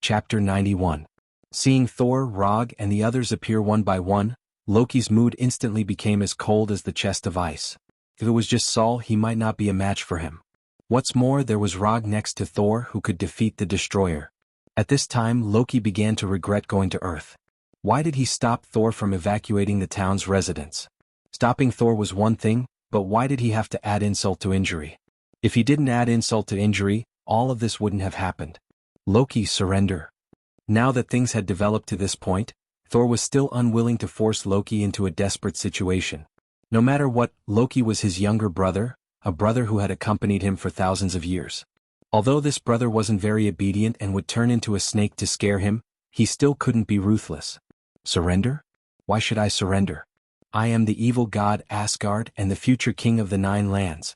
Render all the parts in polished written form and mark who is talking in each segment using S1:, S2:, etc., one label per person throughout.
S1: Chapter 91. Seeing Thor, Rog, and the others appear one by one, Loki's mood instantly became as cold as the chest of ice. If it was just Saul, he might not be a match for him. What's more, there was Rog next to Thor who could defeat the destroyer. At this time, Loki began to regret going to Earth. Why did he stop Thor from evacuating the town's residents? Stopping Thor was one thing, but why did he have to add insult to injury? If he didn't add insult to injury, all of this wouldn't have happened. Loki, surrender. Now that things had developed to this point, Thor was still unwilling to force Loki into a desperate situation. No matter what, Loki was his younger brother, a brother who had accompanied him for thousands of years. Although this brother wasn't very obedient and would turn into a snake to scare him, he still couldn't be ruthless. Surrender? Why should I surrender? I am the evil god Asgard and the future king of the 9 lands.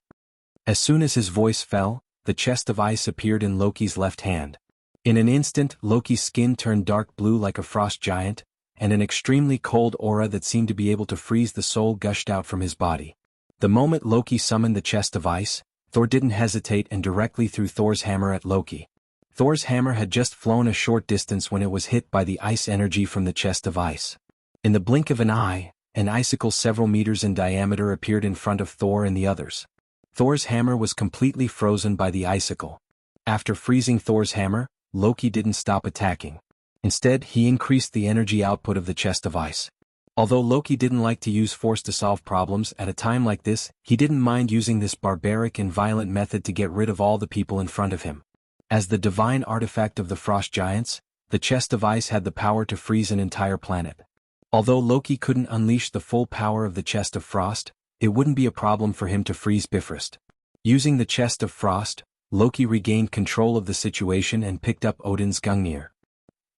S1: As soon as his voice fell, the chest of ice appeared in Loki's left hand. In an instant, Loki's skin turned dark blue like a frost giant, and an extremely cold aura that seemed to be able to freeze the soul gushed out from his body. The moment Loki summoned the chest of ice, Thor didn't hesitate and directly threw Thor's hammer at Loki. Thor's hammer had just flown a short distance when it was hit by the ice energy from the chest of ice. In the blink of an eye, an icicle several meters in diameter appeared in front of Thor and the others. Thor's hammer was completely frozen by the icicle. After freezing Thor's hammer, Loki didn't stop attacking. Instead, he increased the energy output of the chest of ice. Although Loki didn't like to use force to solve problems at a time like this, he didn't mind using this barbaric and violent method to get rid of all the people in front of him. As the divine artifact of the frost giants, the chest of ice had the power to freeze an entire planet. Although Loki couldn't unleash the full power of the chest of frost, it wouldn't be a problem for him to freeze Bifrost. Using the chest of frost, Loki regained control of the situation and picked up Odin's Gungnir.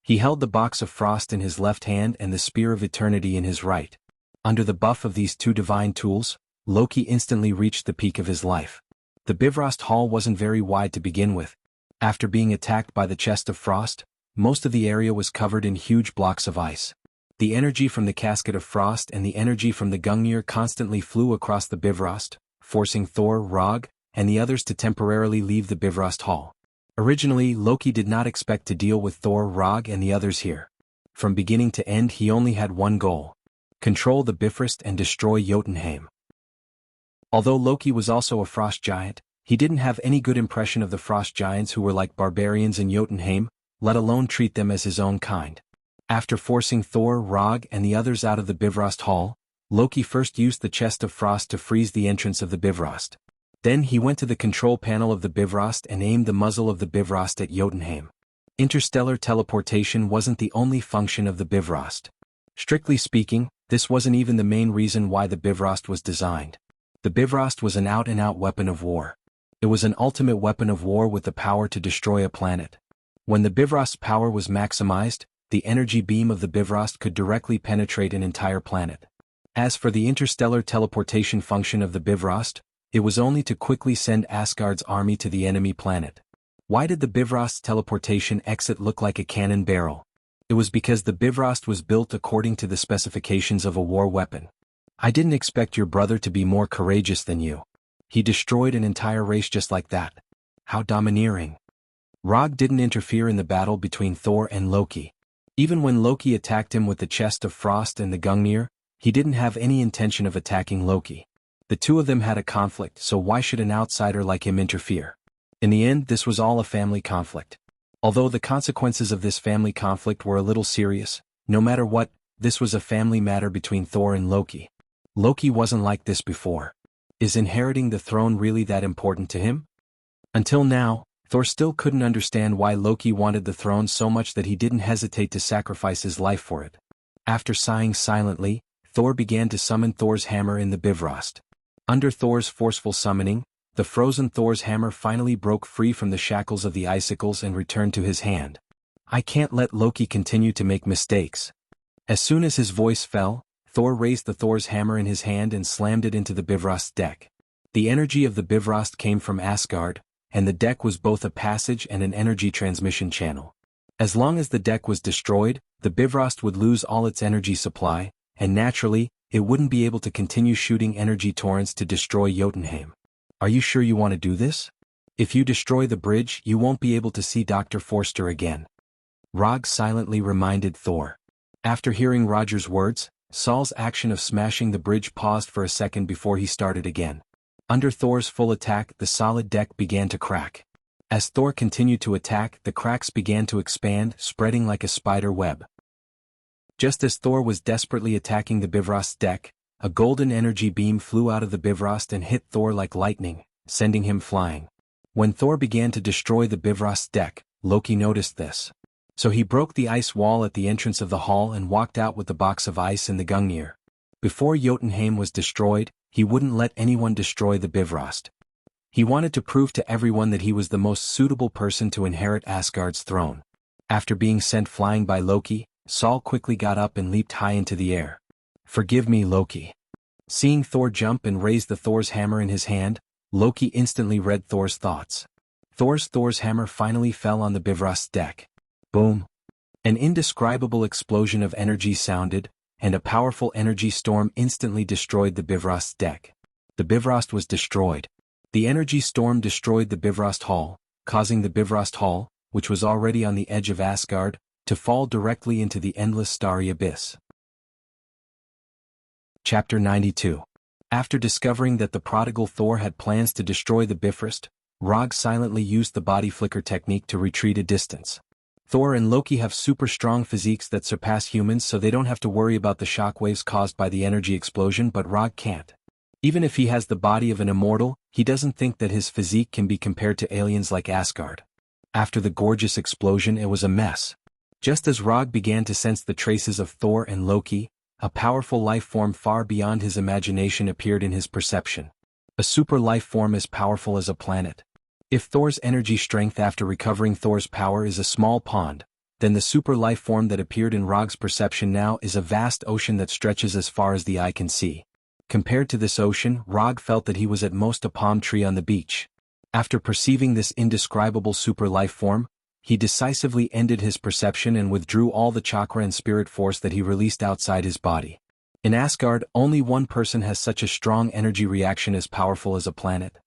S1: He held the box of frost in his left hand and the spear of eternity in his right. Under the buff of these 2 divine tools, Loki instantly reached the peak of his life. The Bifrost Hall wasn't very wide to begin with. After being attacked by the chest of frost, most of the area was covered in huge blocks of ice. The energy from the casket of frost and the energy from the Gungnir constantly flew across the Bifrost, forcing Thor, Rog, and the others to temporarily leave the Bifrost Hall. Originally, Loki did not expect to deal with Thor, Rog, and the others here. From beginning to end, he only had one goal: control the Bifrost and destroy Jotunheim. Although Loki was also a frost giant, he didn't have any good impression of the frost giants who were like barbarians in Jotunheim, let alone treat them as his own kind. After forcing Thor, Rog, and the others out of the Bifrost Hall, Loki first used the chest of frost to freeze the entrance of the Bifrost. Then he went to the control panel of the Bifrost and aimed the muzzle of the Bifrost at Jotunheim. Interstellar teleportation wasn't the only function of the Bifrost. Strictly speaking, this wasn't even the main reason why the Bifrost was designed. The Bifrost was an out-and-out weapon of war. It was an ultimate weapon of war with the power to destroy a planet. When the Bifrost's power was maximized, the energy beam of the Bifrost could directly penetrate an entire planet. As for the interstellar teleportation function of the Bifrost, it was only to quickly send Asgard's army to the enemy planet. Why did the Bifrost's teleportation exit look like a cannon barrel? It was because the Bifrost was built according to the specifications of a war weapon. I didn't expect your brother to be more courageous than you. He destroyed an entire race just like that. How domineering. Rog didn't interfere in the battle between Thor and Loki. Even when Loki attacked him with the chest of frost and the Gungnir, he didn't have any intention of attacking Loki. The 2 of them had a conflict, so why should an outsider like him interfere? In the end, this was all a family conflict. Although the consequences of this family conflict were a little serious, no matter what, this was a family matter between Thor and Loki. Loki wasn't like this before. Is inheriting the throne really that important to him? Until now, Thor still couldn't understand why Loki wanted the throne so much that he didn't hesitate to sacrifice his life for it. After sighing silently, Thor began to summon Thor's hammer in the Bifrost. Under Thor's forceful summoning, the frozen Thor's hammer finally broke free from the shackles of the icicles and returned to his hand. I can't let Loki continue to make mistakes. As soon as his voice fell, Thor raised the Thor's hammer in his hand and slammed it into the Bifrost's deck. The energy of the Bifrost came from Asgard, and the deck was both a passage and an energy transmission channel. As long as the deck was destroyed, the Bifrost would lose all its energy supply, and naturally, it wouldn't be able to continue shooting energy torrents to destroy Jotunheim. Are you sure you want to do this? If you destroy the bridge, you won't be able to see Dr. Forster again. Rog silently reminded Thor. After hearing Roger's words, Saul's action of smashing the bridge paused for a second before he started again. Under Thor's full attack, the solid deck began to crack. As Thor continued to attack, the cracks began to expand, spreading like a spider web. Just as Thor was desperately attacking the Bifrost deck, a golden energy beam flew out of the Bifrost and hit Thor like lightning, sending him flying. When Thor began to destroy the Bifrost deck, Loki noticed this. So he broke the ice wall at the entrance of the hall and walked out with the box of ice and the Gungnir. Before Jotunheim was destroyed, he wouldn't let anyone destroy the Bifrost. He wanted to prove to everyone that he was the most suitable person to inherit Asgard's throne. After being sent flying by Loki, Saul quickly got up and leaped high into the air. "Forgive me, Loki." Seeing Thor jump and raise the Thor's hammer in his hand, Loki instantly read Thor's thoughts. Thor's hammer finally fell on the Bifrost deck. Boom! An indescribable explosion of energy sounded, and a powerful energy storm instantly destroyed the Bifrost deck. The Bifrost was destroyed. The energy storm destroyed the Bifrost Hall, causing the Bifrost Hall, which was already on the edge of Asgard, to fall directly into the endless starry abyss. Chapter 92. After discovering that the prodigal Thor had plans to destroy the Bifrost, Rog silently used the body flicker technique to retreat a distance. Thor and Loki have super strong physiques that surpass humans, so they don't have to worry about the shockwaves caused by the energy explosion, but Rog can't. Even if he has the body of an immortal, he doesn't think that his physique can be compared to aliens like Asgard. After the gorgeous explosion, it was a mess. Just as Rog began to sense the traces of Thor and Loki, a powerful life form far beyond his imagination appeared in his perception. A super life form as powerful as a planet. If Thor's energy strength after recovering Thor's power is a small pond, then the super life form that appeared in Rog's perception now is a vast ocean that stretches as far as the eye can see. Compared to this ocean, Rog felt that he was at most a palm tree on the beach. After perceiving this indescribable super life form, he decisively ended his perception and withdrew all the chakra and spirit force that he released outside his body. In Asgard, only one person has such a strong energy reaction as powerful as a planet.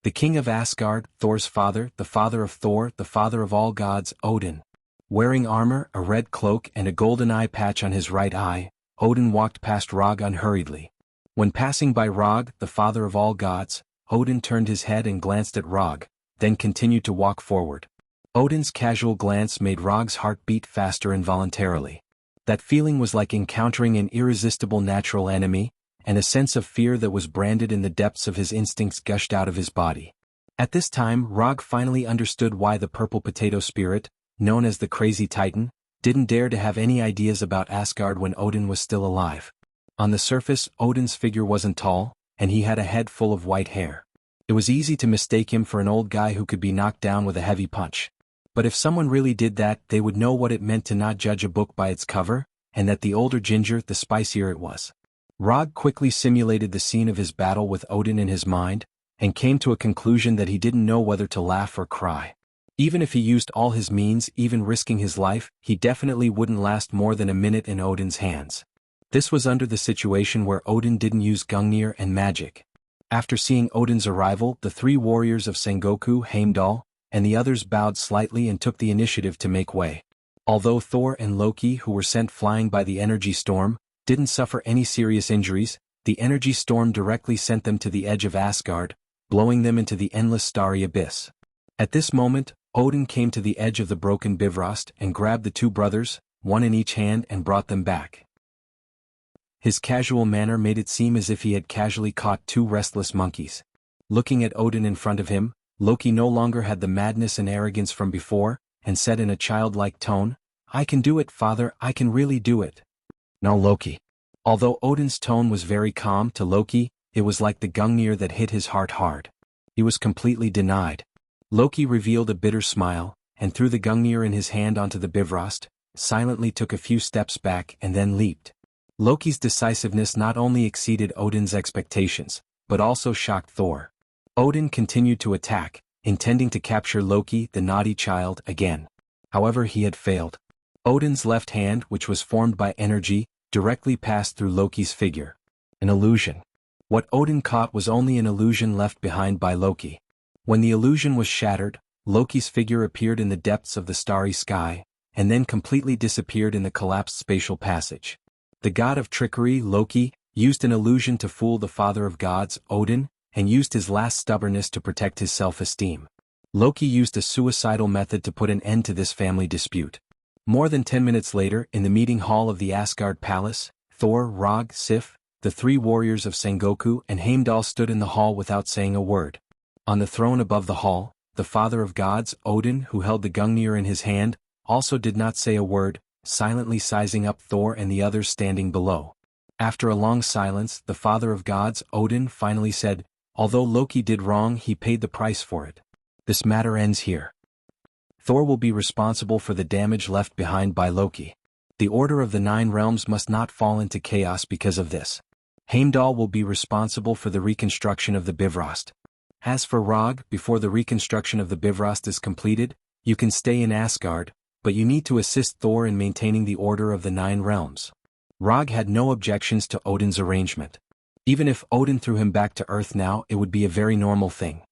S1: The king of Asgard, Thor's father, the father of Thor, the father of all gods, Odin. Wearing armor, a red cloak and a golden eye patch on his right eye, Odin walked past Rog unhurriedly. When passing by Rog, the father of all gods, Odin turned his head and glanced at Rog, then continued to walk forward. Odin's casual glance made Rog's heart beat faster involuntarily. That feeling was like encountering an irresistible natural enemy, and a sense of fear that was branded in the depths of his instincts gushed out of his body. At this time, Rog finally understood why the purple potato spirit, known as the Crazy Titan, didn't dare to have any ideas about Asgard when Odin was still alive. On the surface, Odin's figure wasn't tall, and he had a head full of white hair. It was easy to mistake him for an old guy who could be knocked down with a heavy punch. But if someone really did that, they would know what it meant to not judge a book by its cover, and that the older ginger, the spicier it was. Rog quickly simulated the scene of his battle with Odin in his mind, and came to a conclusion that he didn't know whether to laugh or cry. Even if he used all his means, even risking his life, he definitely wouldn't last more than a minute in Odin's hands. This was under the situation where Odin didn't use Gungnir and magic. After seeing Odin's arrival, the three warriors of Sengoku, Heimdall, and the others bowed slightly and took the initiative to make way. Although Thor and Loki, who were sent flying by the energy storm, didn't suffer any serious injuries, the energy storm directly sent them to the edge of Asgard, blowing them into the endless starry abyss. At this moment, Odin came to the edge of the broken Bifrost and grabbed the two brothers, one in each hand, and brought them back. His casual manner made it seem as if he had casually caught two restless monkeys. Looking at Odin in front of him, Loki no longer had the madness and arrogance from before, and said in a childlike tone, "I can do it, father, I can really do it." "No, Loki." Although Odin's tone was very calm, to Loki, it was like the Gungnir that hit his heart hard. He was completely denied. Loki revealed a bitter smile, and threw the Gungnir in his hand onto the Bifrost, silently took a few steps back and then leaped. Loki's decisiveness not only exceeded Odin's expectations, but also shocked Thor. Odin continued to attack, intending to capture Loki, the naughty child, again. However, he had failed. Odin's left hand, which was formed by energy, directly passed through Loki's figure. An illusion. What Odin caught was only an illusion left behind by Loki. When the illusion was shattered, Loki's figure appeared in the depths of the starry sky, and then completely disappeared in the collapsed spatial passage. The god of trickery, Loki, used an illusion to fool the father of gods, Odin, and used his last stubbornness to protect his self-esteem. Loki used a suicidal method to put an end to this family dispute. More than 10 minutes later, in the meeting hall of the Asgard Palace, Thor, Rog, Sif, the three warriors of Sengoku and Heimdall stood in the hall without saying a word. On the throne above the hall, the father of gods, Odin, who held the Gungnir in his hand, also did not say a word, silently sizing up Thor and the others standing below. After a long silence, the father of gods, Odin, finally said, "Although Loki did wrong, he paid the price for it. This matter ends here. Thor will be responsible for the damage left behind by Loki. The order of the 9 realms must not fall into chaos because of this. Heimdall will be responsible for the reconstruction of the Bifrost. As for Rog, before the reconstruction of the Bifrost is completed, you can stay in Asgard, but you need to assist Thor in maintaining the order of the 9 realms." Rog had no objections to Odin's arrangement. Even if Odin threw him back to Earth now, it would be a very normal thing.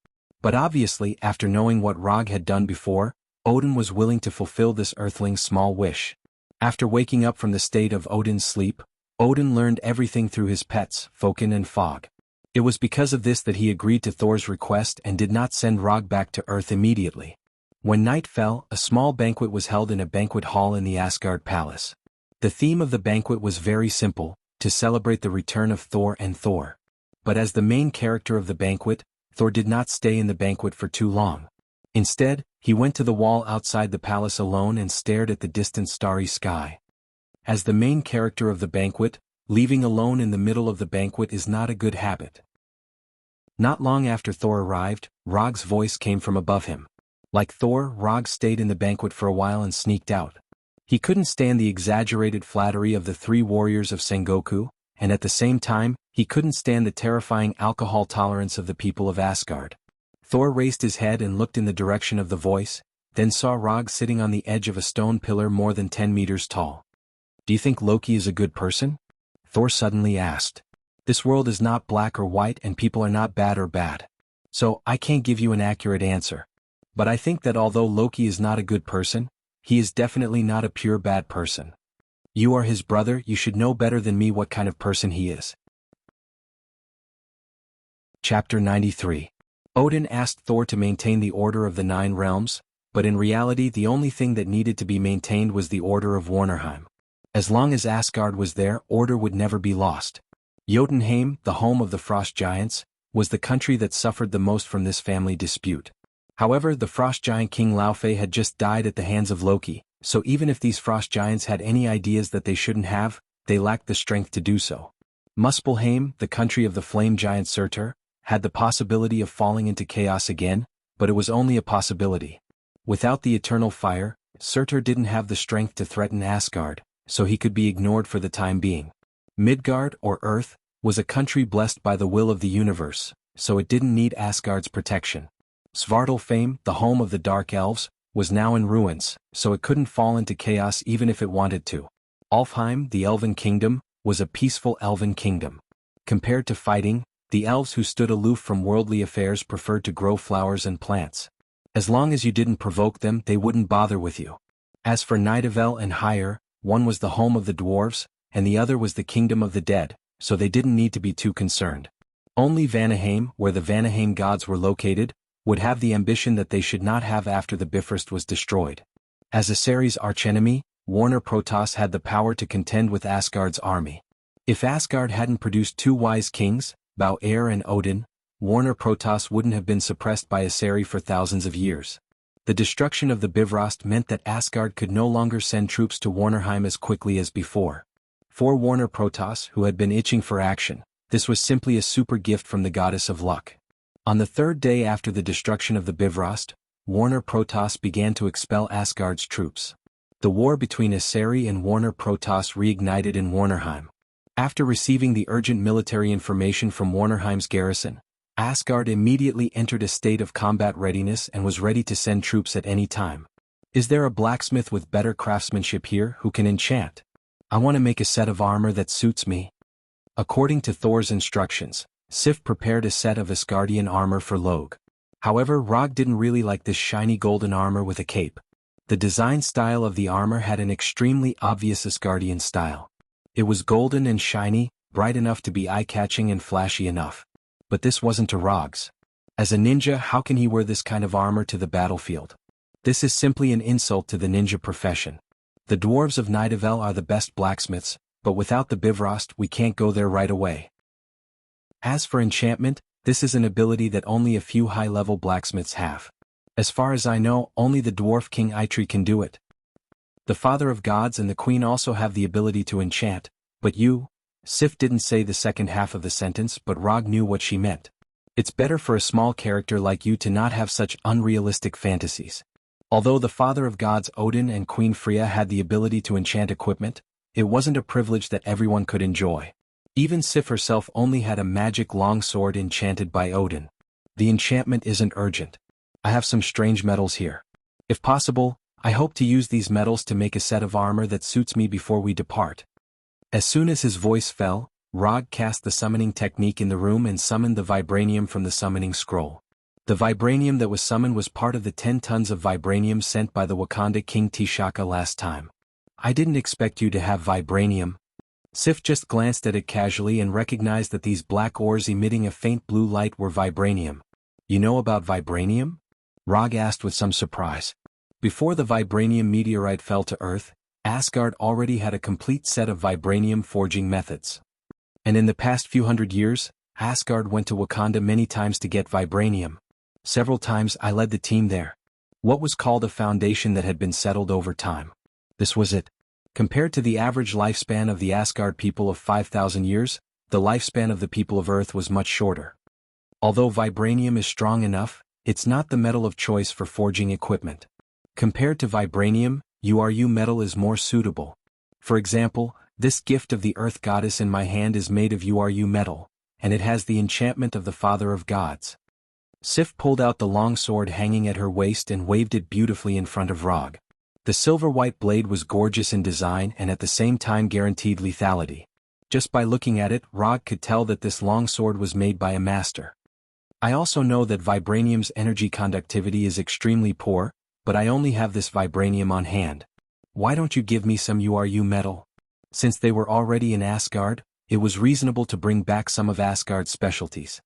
S1: But obviously, after knowing what Rog had done before, Odin was willing to fulfill this Earthling's small wish. After waking up from the state of Odin's sleep, Odin learned everything through his pets, Fokin and Fog. It was because of this that he agreed to Thor's request and did not send Rog back to Earth immediately. When night fell, a small banquet was held in a banquet hall in the Asgard Palace. The theme of the banquet was very simple, to celebrate the return of Thor and Thor. But as the main character of the banquet, Thor did not stay in the banquet for too long. Instead, he went to the wall outside the palace alone and stared at the distant starry sky. As the main character of the banquet, leaving alone in the middle of the banquet is not a good habit. Not long after Thor arrived, Rog's voice came from above him. Like Thor, Rog stayed in the banquet for a while and sneaked out. He couldn't stand the exaggerated flattery of the 3 warriors of Sengoku, and at the same time, he couldn't stand the terrifying alcohol tolerance of the people of Asgard. Thor raised his head and looked in the direction of the voice, then saw Rog sitting on the edge of a stone pillar more than 10 meters tall. "Do you think Loki is a good person?" Thor suddenly asked. "This world is not black or white and people are not bad or bad. So, I can't give you an accurate answer. But I think that although Loki is not a good person, he is definitely not a pure bad person. You are his brother, you should know better than me what kind of person he is." Chapter 93. Odin asked Thor to maintain the order of the 9 realms, but in reality the only thing that needed to be maintained was the order of Warnerheim. As long as Asgard was there, order would never be lost. Jotunheim, the home of the Frost Giants, was the country that suffered the most from this family dispute. However, the Frost Giant King Laufey had just died at the hands of Loki, so even if these Frost Giants had any ideas that they shouldn't have, they lacked the strength to do so. Muspelheim, the country of the Flame Giant Surtur, had the possibility of falling into chaos again, but it was only a possibility. Without the eternal fire, Surtur didn't have the strength to threaten Asgard, so he could be ignored for the time being. Midgard, or Earth, was a country blessed by the will of the universe, so it didn't need Asgard's protection. Svartalfheim, the home of the Dark Elves, was now in ruins, so it couldn't fall into chaos even if it wanted to. Alfheim, the Elven Kingdom, was a peaceful elven kingdom. Compared to fighting, the elves who stood aloof from worldly affairs preferred to grow flowers and plants. As long as you didn't provoke them, they wouldn't bother with you. As for Nidavel and Hyr, one was the home of the dwarves, and the other was the kingdom of the dead, so they didn't need to be too concerned. Only Vanaheim, where the Vanaheim gods were located, would have the ambition that they should not have after the Bifrost was destroyed. As Aseri's archenemy, Warner Protoss had the power to contend with Asgard's army. If Asgard hadn't produced 2 wise kings, Bauer and Odin, Warner Protoss wouldn't have been suppressed by Aseri for thousands of years. The destruction of the Bifrost meant that Asgard could no longer send troops to Warnerheim as quickly as before. For Warner Protoss, who had been itching for action, this was simply a super gift from the goddess of luck. On the 3rd day after the destruction of the Bifrost, Warner Protoss began to expel Asgard's troops. The war between Aseri and Warner Protoss reignited in Warnerheim. After receiving the urgent military information from Warnerheim's garrison, Asgard immediately entered a state of combat readiness and was ready to send troops at any time. "Is there a blacksmith with better craftsmanship here who can enchant? I want to make a set of armor that suits me." According to Thor's instructions, Sif prepared a set of Asgardian armor for Log. However, Rog didn't really like this shiny golden armor with a cape. The design style of the armor had an extremely obvious Asgardian style. It was golden and shiny, bright enough to be eye-catching and flashy enough. But this wasn't to Rog's. As a ninja, how can he wear this kind of armor to the battlefield? This is simply an insult to the ninja profession. The dwarves of Nidavellir are the best blacksmiths, but without the Bifrost we can't go there right away. As for enchantment, this is an ability that only a few high-level blacksmiths have. As far as I know, only the dwarf king Eitri can do it. The father of gods and the queen also have the ability to enchant, but you... Sif didn't say the second half of the sentence, but Rog knew what she meant. It's better for a small character like you to not have such unrealistic fantasies. Although the father of gods Odin and Queen Freya had the ability to enchant equipment, it wasn't a privilege that everyone could enjoy. Even Sif herself only had a magic long sword enchanted by Odin. The enchantment isn't urgent. I have some strange metals here. If possible, I hope to use these metals to make a set of armor that suits me before we depart. As soon as his voice fell, Rog cast the summoning technique in the room and summoned the vibranium from the summoning scroll. The vibranium that was summoned was part of the 10 tons of vibranium sent by the Wakanda King T'Chaka last time. I didn't expect you to have vibranium. Sif just glanced at it casually and recognized that these black ores emitting a faint blue light were vibranium. You know about vibranium? Rog asked with some surprise. Before the vibranium meteorite fell to Earth, Asgard already had a complete set of vibranium forging methods. And in the past few hundred years, Asgard went to Wakanda many times to get vibranium. Several times I led the team there. What was called a foundation that had been settled over time. This was it. Compared to the average lifespan of the Asgard people of 5,000 years, the lifespan of the people of Earth was much shorter. Although vibranium is strong enough, it's not the metal of choice for forging equipment. Compared to vibranium, URU metal is more suitable. For example, this gift of the Earth Goddess in my hand is made of URU metal, and it has the enchantment of the Father of Gods. Sif pulled out the long sword hanging at her waist and waved it beautifully in front of Rog. The silver-white blade was gorgeous in design and at the same time guaranteed lethality. Just by looking at it, Rog could tell that this long sword was made by a master. I also know that vibranium's energy conductivity is extremely poor, but I only have this vibranium on hand. Why don't you give me some URU metal? Since they were already in Asgard, it was reasonable to bring back some of Asgard's specialties.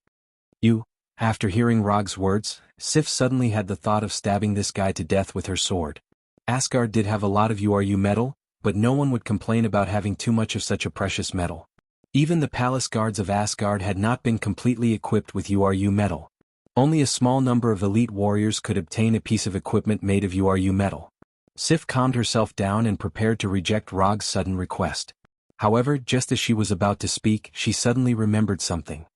S1: After hearing Rog's words, Sif suddenly had the thought of stabbing this guy to death with her sword. Asgard did have a lot of URU metal, but no one would complain about having too much of such a precious metal. Even the palace guards of Asgard had not been completely equipped with URU metal. Only a small number of elite warriors could obtain a piece of equipment made of URU metal. Sif calmed herself down and prepared to reject Rog's sudden request. However, just as she was about to speak, she suddenly remembered something.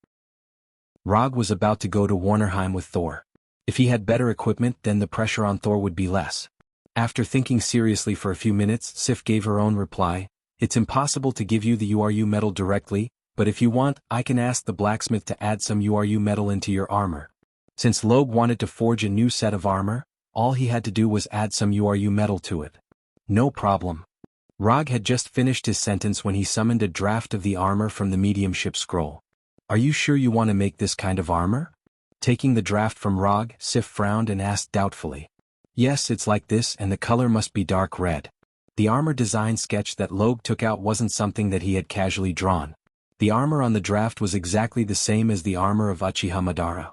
S1: Rog was about to go to Warnerheim with Thor. If he had better equipment, then the pressure on Thor would be less. After thinking seriously for a few minutes, Sif gave her own reply. It's impossible to give you the URU metal directly, but if you want, I can ask the blacksmith to add some URU metal into your armor. Since Logue wanted to forge a new set of armor, all he had to do was add some URU metal to it. No problem. Rog had just finished his sentence when he summoned a draft of the armor from the mediumship scroll. Are you sure you want to make this kind of armor? Taking the draft from Rog, Sif frowned and asked doubtfully. Yes, it's like this and the color must be dark red. The armor design sketch that Logue took out wasn't something that he had casually drawn. The armor on the draft was exactly the same as the armor of Uchiha Madara.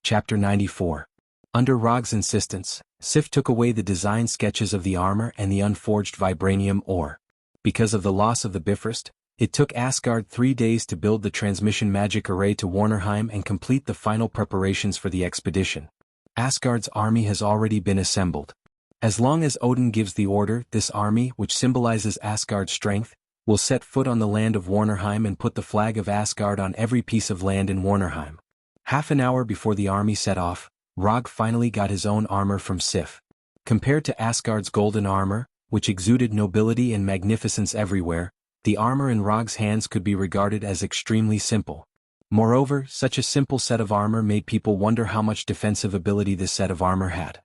S1: Chapter 94. Under Rog's insistence, Sif took away the design sketches of the armor and the unforged vibranium ore. Because of the loss of the Bifrost, it took Asgard 3 days to build the transmission magic array to Warnerheim and complete the final preparations for the expedition. Asgard's army has already been assembled. As long as Odin gives the order, this army, which symbolizes Asgard's strength, will set foot on the land of Warnerheim and put the flag of Asgard on every piece of land in Warnerheim. Half an hour before the army set off, Rog finally got his own armor from Sif. Compared to Asgard's golden armor, which exuded nobility and magnificence everywhere, the armor in Rog's hands could be regarded as extremely simple. Moreover, such a simple set of armor made people wonder how much defensive ability this set of armor had.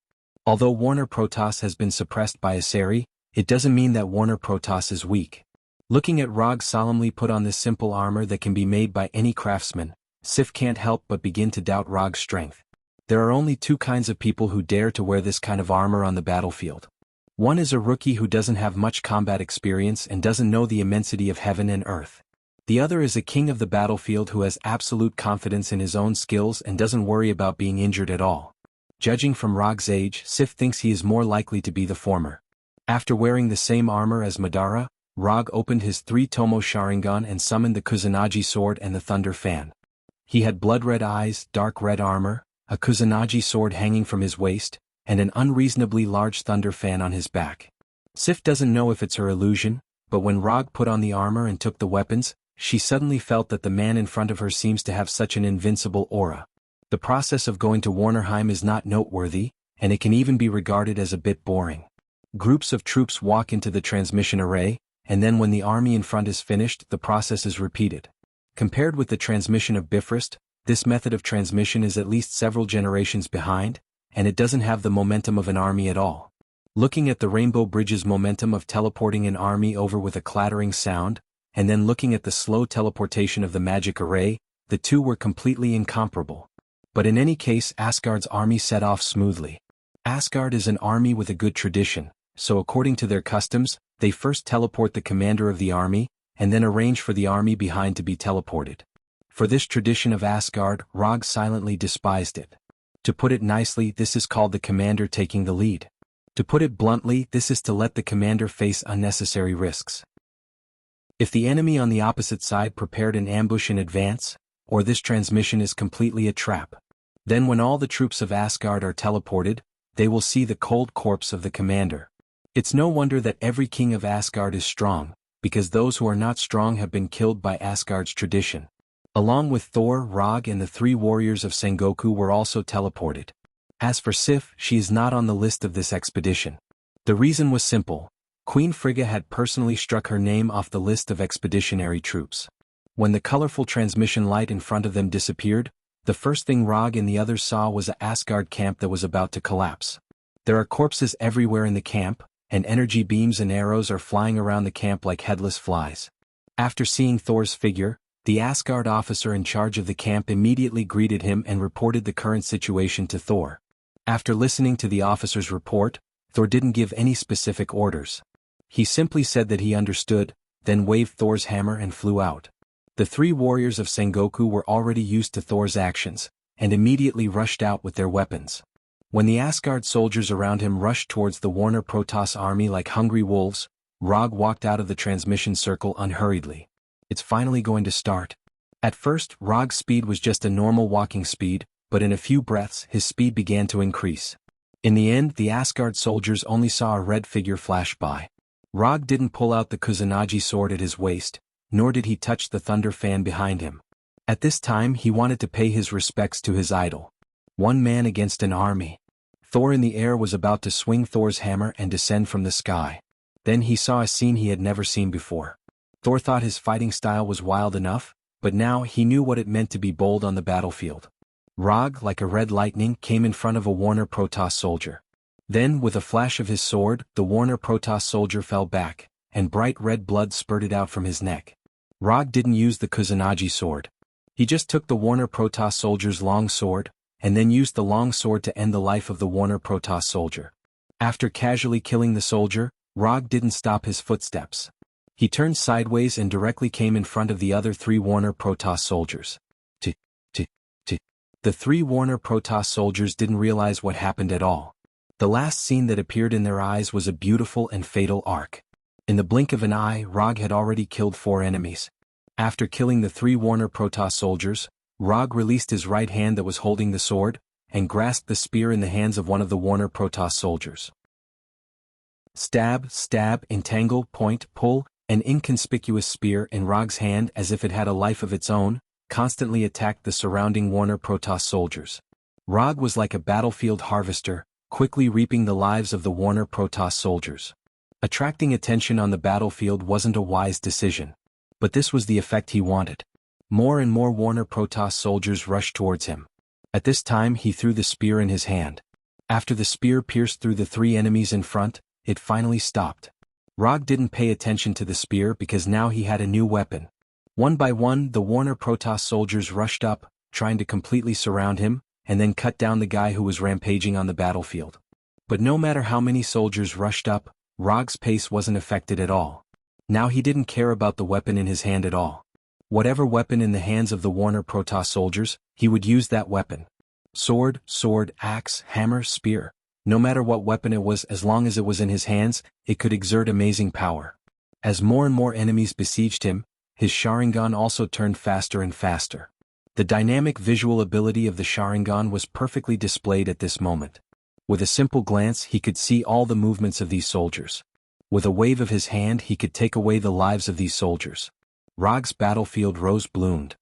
S1: Although Warner Protoss has been suppressed by Asari, it doesn't mean that Warner Protoss is weak. Looking at Rog solemnly put on this simple armor that can be made by any craftsman, Sif can't help but begin to doubt Rog's strength. There are only two kinds of people who dare to wear this kind of armor on the battlefield. One is a rookie who doesn't have much combat experience and doesn't know the immensity of heaven and earth. The other is a king of the battlefield who has absolute confidence in his own skills and doesn't worry about being injured at all. Judging from Rog's age, Sif thinks he is more likely to be the former. After wearing the same armor as Madara, Rog opened his 3-tomo Sharingan and summoned the Kusanagi sword and the thunder fan. He had blood-red eyes, dark red armor, a Kusanagi sword hanging from his waist, and an unreasonably large thunder fan on his back. Sif doesn't know if it's her illusion, but when Rog put on the armor and took the weapons, she suddenly felt that the man in front of her seems to have such an invincible aura. The process of going to Warnerheim is not noteworthy, and it can even be regarded as a bit boring. Groups of troops walk into the transmission array, and then when the army in front is finished, the process is repeated. Compared with the transmission of Bifrost, this method of transmission is at least several generations behind, and it doesn't have the momentum of an army at all. Looking at the Rainbow Bridge's momentum of teleporting an army over with a clattering sound, and then looking at the slow teleportation of the magic array, the two were completely incomparable. But in any case, Asgard's army set off smoothly. Asgard is an army with a good tradition, so according to their customs, they first teleport the commander of the army, and then arrange for the army behind to be teleported. For this tradition of Asgard, Rog silently despised it. To put it nicely, this is called the commander taking the lead. To put it bluntly, this is to let the commander face unnecessary risks. If the enemy on the opposite side prepared an ambush in advance, or this transmission is completely a trap, then when all the troops of Asgard are teleported, they will see the cold corpse of the commander. It's no wonder that every king of Asgard is strong, because those who are not strong have been killed by Asgard's tradition. Along with Thor, Rog and the 3 warriors of Sengoku were also teleported. As for Sif, she is not on the list of this expedition. The reason was simple. Queen Frigga had personally struck her name off the list of expeditionary troops. When the colorful transmission light in front of them disappeared, the first thing Rog and the others saw was an Asgard camp that was about to collapse. There are corpses everywhere in the camp, and energy beams and arrows are flying around the camp like headless flies. After seeing Thor's figure, the Asgard officer in charge of the camp immediately greeted him and reported the current situation to Thor. After listening to the officer's report, Thor didn't give any specific orders. He simply said that he understood, then waved Thor's hammer and flew out. The 3 warriors of Sengoku were already used to Thor's actions, and immediately rushed out with their weapons. When the Asgard soldiers around him rushed towards the Warner Protoss army like hungry wolves, Rog walked out of the transmission circle unhurriedly. It's finally going to start. At first, Rog's speed was just a normal walking speed, but in a few breaths his speed began to increase. In the end, the Asgard soldiers only saw a red figure flash by. Rog didn't pull out the Kusanagi sword at his waist, nor did he touch the thunder fan behind him. At this time he wanted to pay his respects to his idol. One man against an army. Thor in the air was about to swing Thor's hammer and descend from the sky. Then he saw a scene he had never seen before. Thor thought his fighting style was wild enough, but now he knew what it meant to be bold on the battlefield. Rog, like a red lightning, came in front of a Warner Protoss soldier. Then, with a flash of his sword, the Warner Protoss soldier fell back, and bright red blood spurted out from his neck. Rog didn't use the Kusanagi sword. He just took the Warner Protoss soldier's long sword, and then used the long sword to end the life of the Warner Protoss soldier. After casually killing the soldier, Rog didn't stop his footsteps. He turned sideways and directly came in front of the other 3 Warner Protoss soldiers. The 3 Warner Protoss soldiers didn't realize what happened at all. The last scene that appeared in their eyes was a beautiful and fatal arc. In the blink of an eye, Rog had already killed 4 enemies. After killing the 3 Warner Protoss soldiers, Rog released his right hand that was holding the sword, and grasped the spear in the hands of one of the Warner Protoss soldiers. Stab, stab, entangle, point, pull, an inconspicuous spear in Rog's hand as if it had a life of its own, constantly attacked the surrounding Warner Protoss soldiers. Rog was like a battlefield harvester, quickly reaping the lives of the Warner Protoss soldiers. Attracting attention on the battlefield wasn't a wise decision. But this was the effect he wanted. More and more Warner Protoss soldiers rushed towards him. At this time he threw the spear in his hand. After the spear pierced through the 3 enemies in front, it finally stopped. Rog didn't pay attention to the spear because now he had a new weapon. One by one the Warner Protoss soldiers rushed up, trying to completely surround him, and then cut down the guy who was rampaging on the battlefield. But no matter how many soldiers rushed up, Rog's pace wasn't affected at all. Now he didn't care about the weapon in his hand at all. Whatever weapon in the hands of the Warner Protoss soldiers, he would use that weapon. Sword, axe, hammer, spear. No matter what weapon it was, as long as it was in his hands, it could exert amazing power. As more and more enemies besieged him, his Sharingan also turned faster and faster. The dynamic visual ability of the Sharingan was perfectly displayed at this moment. With a simple glance he could see all the movements of these soldiers. With a wave of his hand he could take away the lives of these soldiers. Rog's battlefield rose bloomed.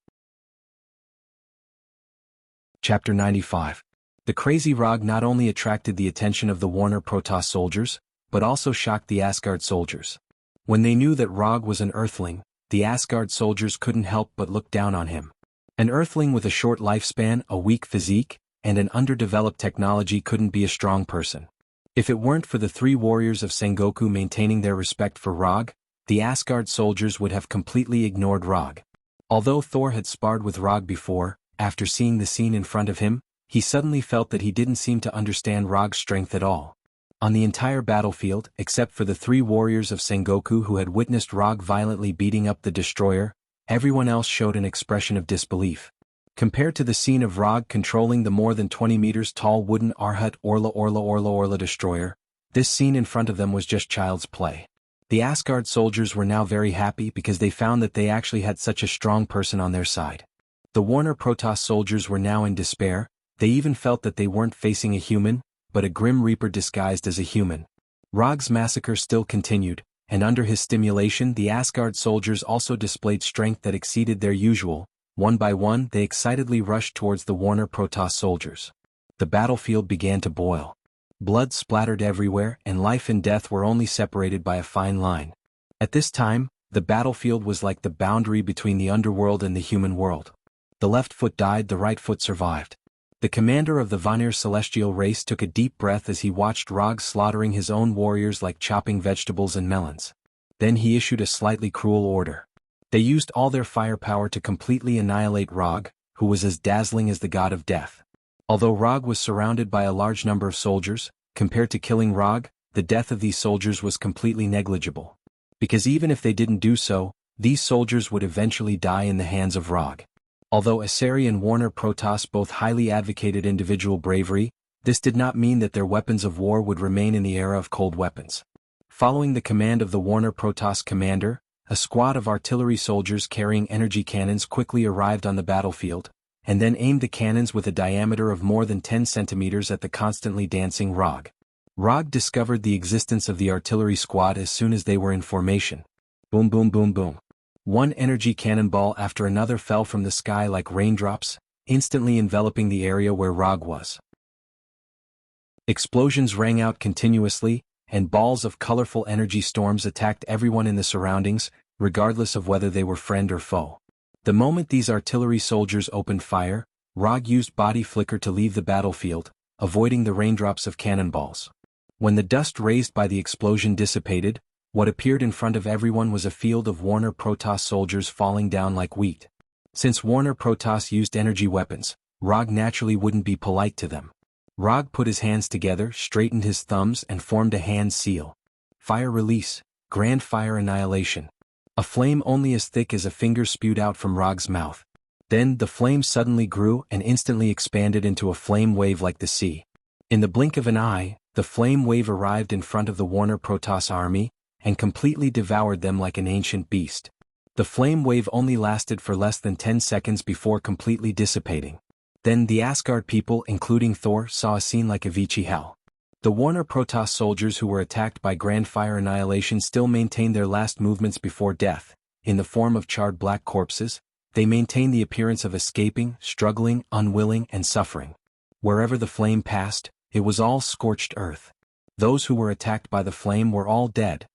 S1: Chapter 95. The crazy Rog not only attracted the attention of the Warner Protoss soldiers, but also shocked the Asgard soldiers. When they knew that Rog was an Earthling, the Asgard soldiers couldn't help but look down on him. An Earthling with a short lifespan, a weak physique, and an underdeveloped technology couldn't be a strong person. If it weren't for the three warriors of Sengoku maintaining their respect for Rog, the Asgard soldiers would have completely ignored Rog. Although Thor had sparred with Rog before, after seeing the scene in front of him, he suddenly felt that he didn't seem to understand Rog's strength at all. On the entire battlefield, except for the three warriors of Sengoku who had witnessed Rog violently beating up the destroyer, everyone else showed an expression of disbelief. Compared to the scene of Rog controlling the more than 20 meters tall wooden Arhat Orla destroyer, this scene in front of them was just child's play. The Asgard soldiers were now very happy because they found that they actually had such a strong person on their side. The Warner Protoss soldiers were now in despair. They even felt that they weren't facing a human, but a Grim Reaper disguised as a human. Rog's massacre still continued, and under his stimulation the Asgard soldiers also displayed strength that exceeded their usual. One by one they excitedly rushed towards the Warner Protoss soldiers. The battlefield began to boil. Blood splattered everywhere, and life and death were only separated by a fine line. At this time, the battlefield was like the boundary between the underworld and the human world. The left foot died, the right foot survived. The commander of the Vanir celestial race took a deep breath as he watched Rog slaughtering his own warriors like chopping vegetables and melons. Then he issued a slightly cruel order. They used all their firepower to completely annihilate Rog, who was as dazzling as the god of death. Although Rog was surrounded by a large number of soldiers, compared to killing Rog, the death of these soldiers was completely negligible. Because even if they didn't do so, these soldiers would eventually die in the hands of Rog. Although Asari and Warner Protoss both highly advocated individual bravery, this did not mean that their weapons of war would remain in the era of cold weapons. Following the command of the Warner Protoss commander, a squad of artillery soldiers carrying energy cannons quickly arrived on the battlefield, and then aimed the cannons with a diameter of more than 10 centimeters at the constantly dancing Rog. Rog discovered the existence of the artillery squad as soon as they were in formation. Boom boom boom boom. One energy cannonball after another fell from the sky like raindrops, instantly enveloping the area where Rog was. Explosions rang out continuously, and balls of colorful energy storms attacked everyone in the surroundings, regardless of whether they were friend or foe. The moment these artillery soldiers opened fire, Rog used body flicker to leave the battlefield, avoiding the raindrops of cannonballs. When the dust raised by the explosion dissipated, what appeared in front of everyone was a field of Warner Protoss soldiers falling down like wheat. Since Warner Protoss used energy weapons, Rog naturally wouldn't be polite to them. Rog put his hands together, straightened his thumbs and formed a hand seal. Fire release, grand fire annihilation. A flame only as thick as a finger spewed out from Rog's mouth. Then the flame suddenly grew and instantly expanded into a flame wave like the sea. In the blink of an eye, the flame wave arrived in front of the Warner Protoss army, and completely devoured them like an ancient beast. The flame wave only lasted for less than 10 seconds before completely dissipating. Then the Asgard people, including Thor, saw a scene like Avicii hell. The Warner Protoss soldiers who were attacked by Grand Fire Annihilation still maintained their last movements before death. In the form of charred black corpses, they maintained the appearance of escaping, struggling, unwilling, and suffering. Wherever the flame passed, it was all scorched earth. Those who were attacked by the flame were all dead.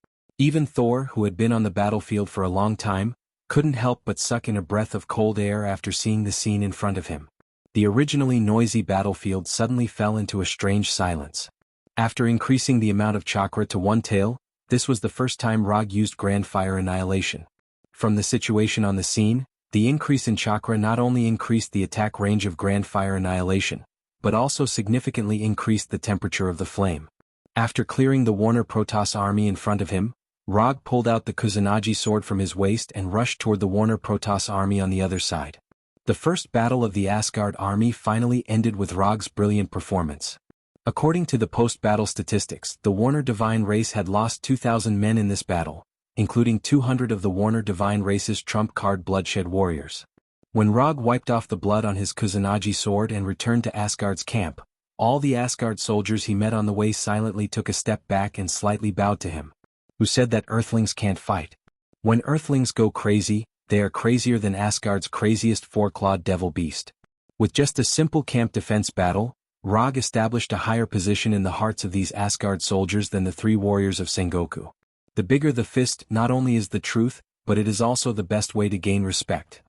S1: Even Thor, who had been on the battlefield for a long time, couldn't help but suck in a breath of cold air after seeing the scene in front of him. The originally noisy battlefield suddenly fell into a strange silence. After increasing the amount of chakra to 1 tael, this was the first time Rog used Grand Fire Annihilation. From the situation on the scene, the increase in chakra not only increased the attack range of Grand Fire Annihilation, but also significantly increased the temperature of the flame. After clearing the Warner Protoss army in front of him, Rog pulled out the Kusanagi sword from his waist and rushed toward the Warner Protoss army on the other side. The first battle of the Asgard army finally ended with Rog's brilliant performance. According to the post-battle statistics, the Warner Divine race had lost 2,000 men in this battle, including 200 of the Warner Divine race's trump card bloodshed warriors. When Rog wiped off the blood on his Kusanagi sword and returned to Asgard's camp, all the Asgard soldiers he met on the way silently took a step back and slightly bowed to him. Who said that Earthlings can't fight? When Earthlings go crazy, they are crazier than Asgard's craziest four-clawed devil beast. With just a simple camp defense battle, Rog established a higher position in the hearts of these Asgard soldiers than the three warriors of Sengoku. The bigger the fist not only is the truth, but it is also the best way to gain respect.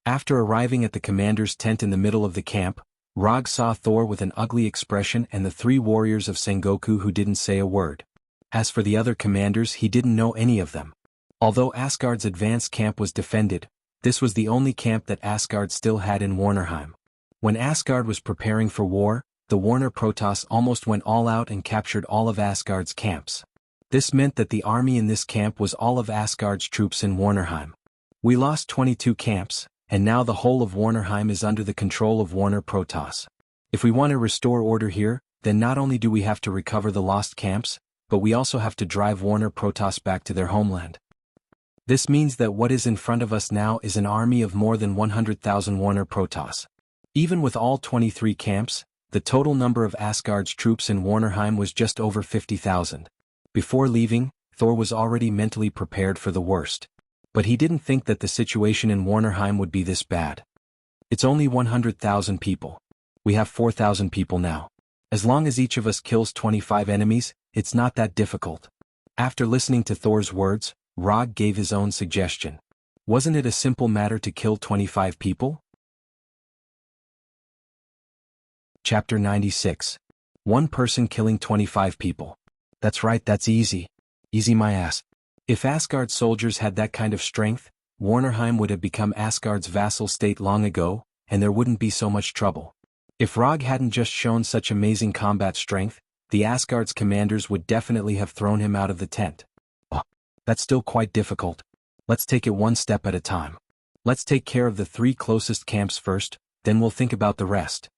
S1: After arriving at the commander's tent in the middle of the camp, Rog saw Thor with an ugly expression and the three warriors of Sengoku who didn't say a word. As for the other commanders, he didn't know any of them. Although Asgard's advanced camp was defended, this was the only camp that Asgard still had in Warnerheim. When Asgard was preparing for war, the Warner Protoss almost went all out and captured all of Asgard's camps. This meant that the army in this camp was all of Asgard's troops in Warnerheim. We lost 22 camps, and now the whole of Warnerheim is under the control of Warner Protoss. If we want to restore order here, then not only do we have to recover the lost camps, but we also have to drive Warner Protoss back to their homeland. This means that what is in front of us now is an army of more than 100,000 Warner Protoss. Even with all 23 camps, the total number of Asgard's troops in Warnerheim was just over 50,000. Before leaving, Thor was already mentally prepared for the worst. But he didn't think that the situation in Warnerheim would be this bad. It's only 100,000 people. We have 4,000 people now. As long as each of us kills 25 enemies, it's not that difficult. After listening to Thor's words, Rog gave his own suggestion. Wasn't it a simple matter to kill 25 people? Chapter 96. One person killing 25 people. That's right, that's easy. Easy my ass. If Asgard's soldiers had that kind of strength, Warnerheim would have become Asgard's vassal state long ago, and there wouldn't be so much trouble. If Rog hadn't just shown such amazing combat strength, the Asgard's commanders would definitely have thrown him out of the tent. Oh, that's still quite difficult. Let's take it one step at a time. Let's take care of the three closest camps first, then we'll think about the rest.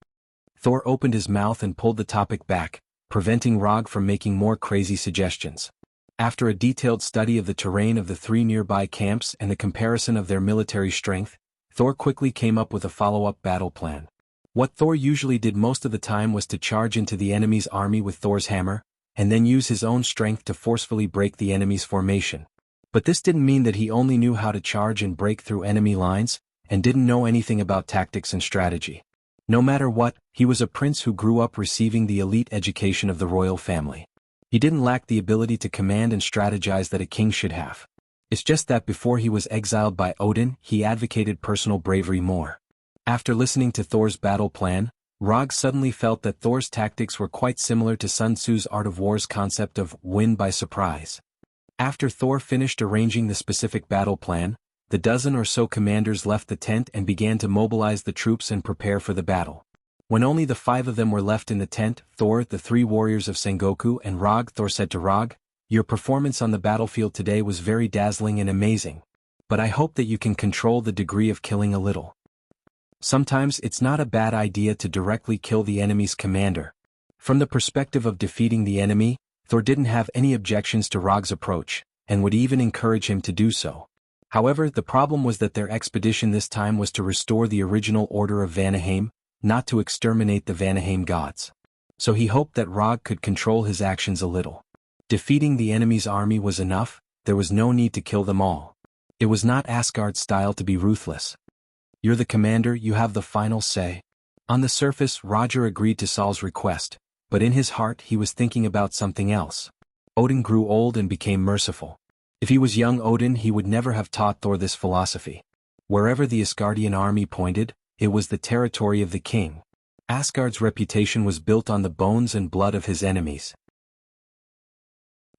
S1: Thor opened his mouth and pulled the topic back, preventing Rog from making more crazy suggestions. After a detailed study of the terrain of the three nearby camps and the comparison of their military strength, Thor quickly came up with a follow-up battle plan. What Thor usually did most of the time was to charge into the enemy's army with Thor's hammer, and then use his own strength to forcefully break the enemy's formation. But this didn't mean that he only knew how to charge and break through enemy lines, and didn't know anything about tactics and strategy. No matter what, he was a prince who grew up receiving the elite education of the royal family. He didn't lack the ability to command and strategize that a king should have. It's just that before he was exiled by Odin, he advocated personal bravery more. After listening to Thor's battle plan, Rog suddenly felt that Thor's tactics were quite similar to Sun Tzu's Art of War's concept of win by surprise. After Thor finished arranging the specific battle plan, the dozen or so commanders left the tent and began to mobilize the troops and prepare for the battle. When only the 5 of them were left in the tent, Thor, the 3 warriors of Sengoku, and Rog, Thor said to Rog, "Your performance on the battlefield today was very dazzling and amazing. But I hope that you can control the degree of killing a little. Sometimes it's not a bad idea to directly kill the enemy's commander." From the perspective of defeating the enemy, Thor didn't have any objections to Rog's approach, and would even encourage him to do so. However, the problem was that their expedition this time was to restore the original order of Vanaheim, not to exterminate the Vanaheim gods. So he hoped that Rog could control his actions a little. Defeating the enemy's army was enough, there was no need to kill them all. It was not Asgard's style to be ruthless. "You're the commander, you have the final say." On the surface, Roger agreed to Saul's request, but in his heart he was thinking about something else. Odin grew old and became merciful. If he was young Odin, he would never have taught Thor this philosophy. Wherever the Asgardian army pointed, it was the territory of the king. Asgard's reputation was built on the bones and blood of his enemies.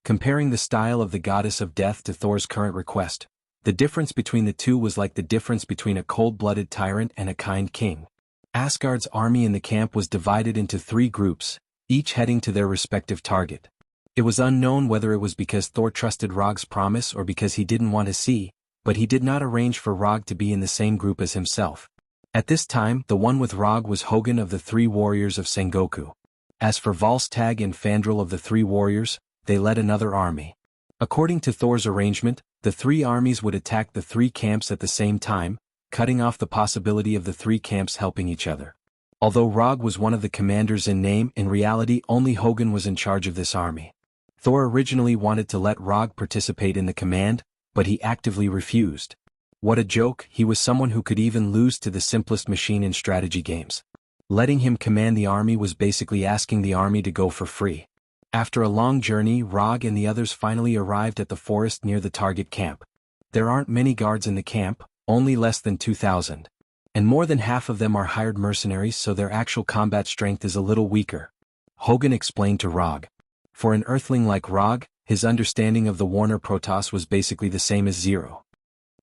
S1: Comparing the style of the goddess of death to Thor's current request, the difference between the two was like the difference between a cold-blooded tyrant and a kind king. Asgard's army in the camp was divided into 3 groups, each heading to their respective target. It was unknown whether it was because Thor trusted Rog's promise or because he didn't want to see, but he did not arrange for Rog to be in the same group as himself. At this time, the one with Rog was Hogun of the 3 warriors of Sengoku. As for Volstagg and Fandral of the 3 warriors, they led another army. According to Thor's arrangement, the 3 armies would attack the 3 camps at the same time, cutting off the possibility of the 3 camps helping each other. Although Rog was one of the commanders in name, in reality only Hogun was in charge of this army. Thor originally wanted to let Rog participate in the command, but he actively refused. What a joke, he was someone who could even lose to the simplest machine in strategy games. Letting him command the army was basically asking the army to go for free. After a long journey, Rog and the others finally arrived at the forest near the target camp. There aren't many guards in the camp, only less than 2,000. And more than half of them are hired mercenaries, so their actual combat strength is a little weaker. Hogun explained to Rog. For an earthling like Rog, his understanding of the Warner Protoss was basically the same as zero.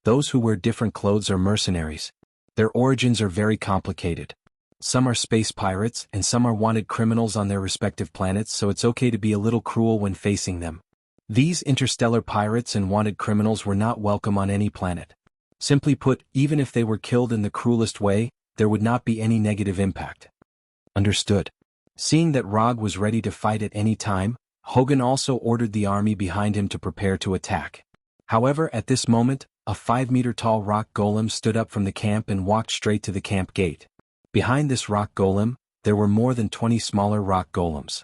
S1: Those who wear different clothes are mercenaries. Their origins are very complicated. Some are space pirates and some are wanted criminals on their respective planets, so it's okay to be a little cruel when facing them. These interstellar pirates and wanted criminals were not welcome on any planet. Simply put, even if they were killed in the cruelest way, there would not be any negative impact. Understood. Seeing that Rog was ready to fight at any time, Hogun also ordered the army behind him to prepare to attack. However, at this moment, a 5-meter-tall rock golem stood up from the camp and walked straight to the camp gate. Behind this rock golem, there were more than 20 smaller rock golems.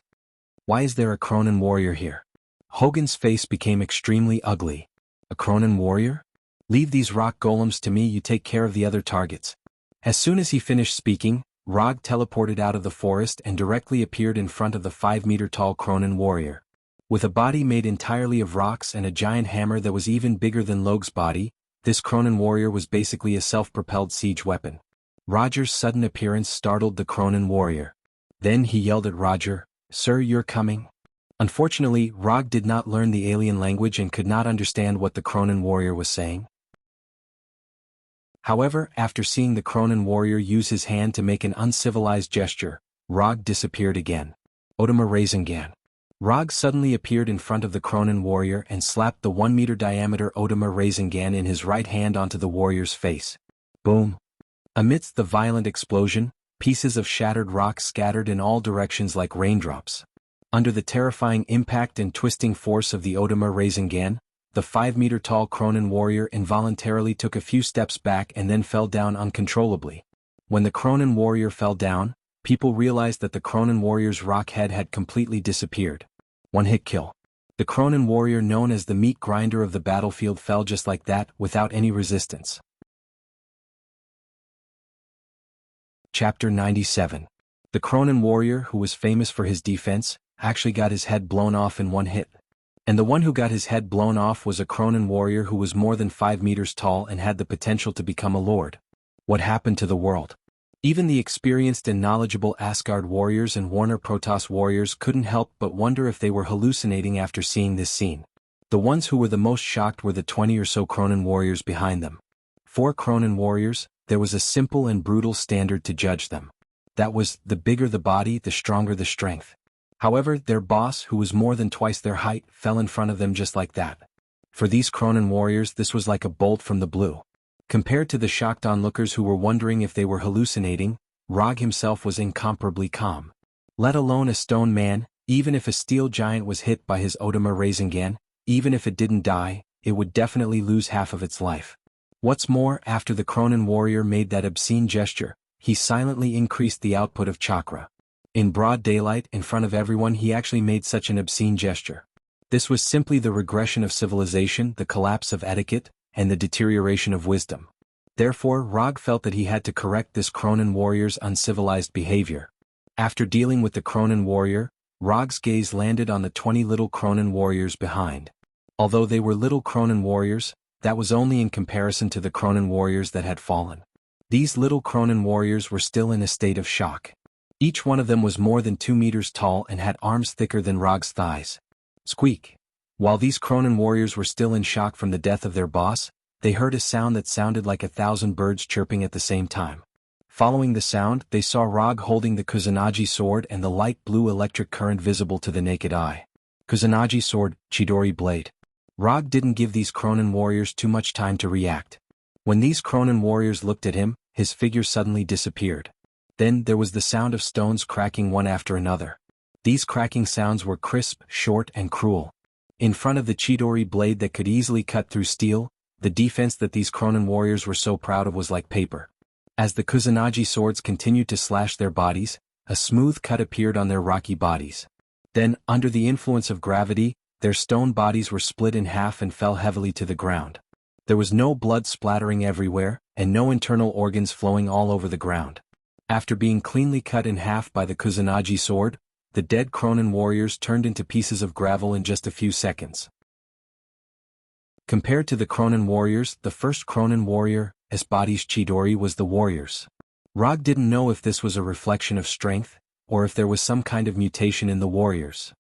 S1: Why is there a Cronin warrior here? Hogun's face became extremely ugly. A Cronin warrior? Leave these rock golems to me, you take care of the other targets. As soon as he finished speaking, Rog teleported out of the forest and directly appeared in front of the 5-meter-tall Cronin warrior. With a body made entirely of rocks and a giant hammer that was even bigger than Log's body, this Cronin warrior was basically a self-propelled siege weapon. Roger's sudden appearance startled the Cronin warrior. Then he yelled at Roger, "Sir, you're coming?" Unfortunately, Rog did not learn the alien language and could not understand what the Cronin warrior was saying. However, after seeing the Cronin warrior use his hand to make an uncivilized gesture, Rog disappeared again. Otama Rasengan. Rog suddenly appeared in front of the Cronin warrior and slapped the 1-meter diameter Otama Rasengan in his right hand onto the warrior's face. Boom! Amidst the violent explosion, pieces of shattered rock scattered in all directions like raindrops. Under the terrifying impact and twisting force of the Otama Rasengan, the 5-meter-tall Cronin warrior involuntarily took a few steps back and then fell down uncontrollably. When the Cronin warrior fell down, people realized that the Cronin warrior's rock head had completely disappeared. One-hit kill. The Cronin warrior, known as the meat grinder of the battlefield, fell just like that, without any resistance. Chapter 97. The Cronin warrior, who was famous for his defense, actually got his head blown off in one hit. And the one who got his head blown off was a Cronin warrior who was more than 5 meters tall and had the potential to become a lord. What happened to the world? Even the experienced and knowledgeable Asgard warriors and Warner Protoss warriors couldn't help but wonder if they were hallucinating after seeing this scene. The ones who were the most shocked were the 20 or so Cronin warriors behind them. For Cronin warriors, there was a simple and brutal standard to judge them. That was, the bigger the body, the stronger the strength. However, their boss, who was more than twice their height, fell in front of them just like that. For these Cronin warriors, this was like a bolt from the blue. Compared to the shocked onlookers who were wondering if they were hallucinating, Rog himself was incomparably calm. Let alone a stone man, even if a steel giant was hit by his Otama Rasengan, even if it didn't die, it would definitely lose half of its life. What's more, after the Cronin warrior made that obscene gesture, he silently increased the output of chakra. In broad daylight, in front of everyone, he actually made such an obscene gesture. This was simply the regression of civilization, the collapse of etiquette, and the deterioration of wisdom. Therefore, Rog felt that he had to correct this Cronin warrior's uncivilized behavior. After dealing with the Cronin warrior, Rog's gaze landed on the 20 little Cronin warriors behind. Although they were little Cronin warriors, that was only in comparison to the Cronin warriors that had fallen. These little Cronin warriors were still in a state of shock. Each one of them was more than 2 meters tall and had arms thicker than Rog's thighs. Squeak! While these Cronin warriors were still in shock from the death of their boss, they heard a sound that sounded like 1,000 birds chirping at the same time. Following the sound, they saw Rog holding the Kusanagi sword and the light blue electric current visible to the naked eye. Kusanagi sword, Chidori blade. Rog didn't give these Kronen warriors too much time to react. When these Kronen warriors looked at him, his figure suddenly disappeared. Then there was the sound of stones cracking one after another. These cracking sounds were crisp, short, and cruel. In front of the Chidori blade that could easily cut through steel, the defense that these Kronen warriors were so proud of was like paper. As the Kusanagi swords continued to slash their bodies, a smooth cut appeared on their rocky bodies. Then, under the influence of gravity, their stone bodies were split in half and fell heavily to the ground. There was no blood splattering everywhere, and no internal organs flowing all over the ground. After being cleanly cut in half by the Kusanagi sword, the dead Kronen warriors turned into pieces of gravel in just a few seconds. Compared to the Kronen warriors, the first Kronen warrior, Esbadi's Chidori, was the warriors. Rog didn't know if this was a reflection of strength, or if there was some kind of mutation in the warriors.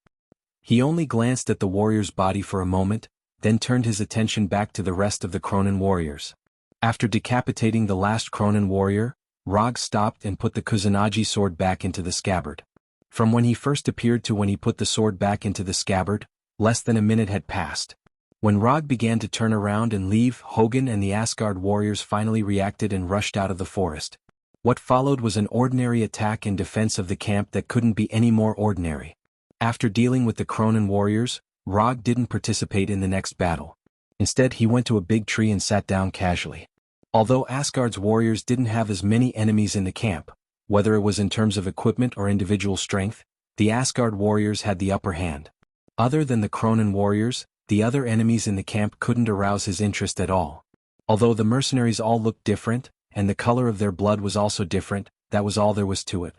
S1: He only glanced at the warrior's body for a moment, then turned his attention back to the rest of the Kronen warriors. After decapitating the last Kronen warrior, Rog stopped and put the Kusanagi sword back into the scabbard. From when he first appeared to when he put the sword back into the scabbard, less than a minute had passed. When Rog began to turn around and leave, Hogun and the Asgard warriors finally reacted and rushed out of the forest. What followed was an ordinary attack in defense of the camp that couldn't be any more ordinary. After dealing with the Kronen warriors, Rog didn't participate in the next battle. Instead, he went to a big tree and sat down casually. Although Asgard's warriors didn't have as many enemies in the camp, whether it was in terms of equipment or individual strength, the Asgard warriors had the upper hand. Other than the Kronen warriors, the other enemies in the camp couldn't arouse his interest at all. Although the mercenaries all looked different, and the color of their blood was also different, that was all there was to it.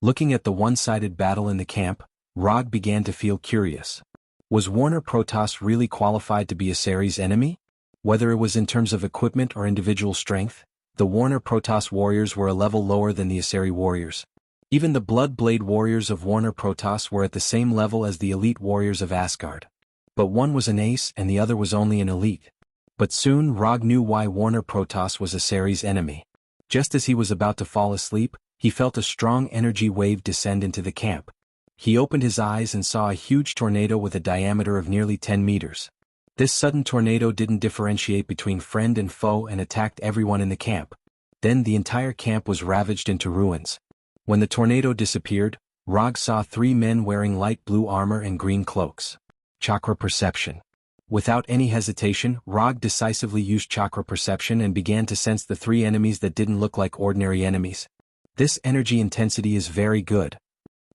S1: Looking at the one-sided battle in the camp, Rog began to feel curious. Was Warner Protoss really qualified to be Asari's enemy? Whether it was in terms of equipment or individual strength, the Warner Protoss warriors were a level lower than the Asari warriors. Even the Blood Blade warriors of Warner Protoss were at the same level as the elite warriors of Asgard. But one was an ace and the other was only an elite. But soon Rog knew why Warner Protoss was Asari's enemy. Just as he was about to fall asleep, he felt a strong energy wave descend into the camp. He opened his eyes and saw a huge tornado with a diameter of nearly 10 meters. This sudden tornado didn't differentiate between friend and foe and attacked everyone in the camp. Then the entire camp was ravaged into ruins. When the tornado disappeared, Rog saw 3 men wearing light blue armor and green cloaks. Chakra perception. Without any hesitation, Rog decisively used chakra perception and began to sense the 3 enemies that didn't look like ordinary enemies. This energy intensity is very good.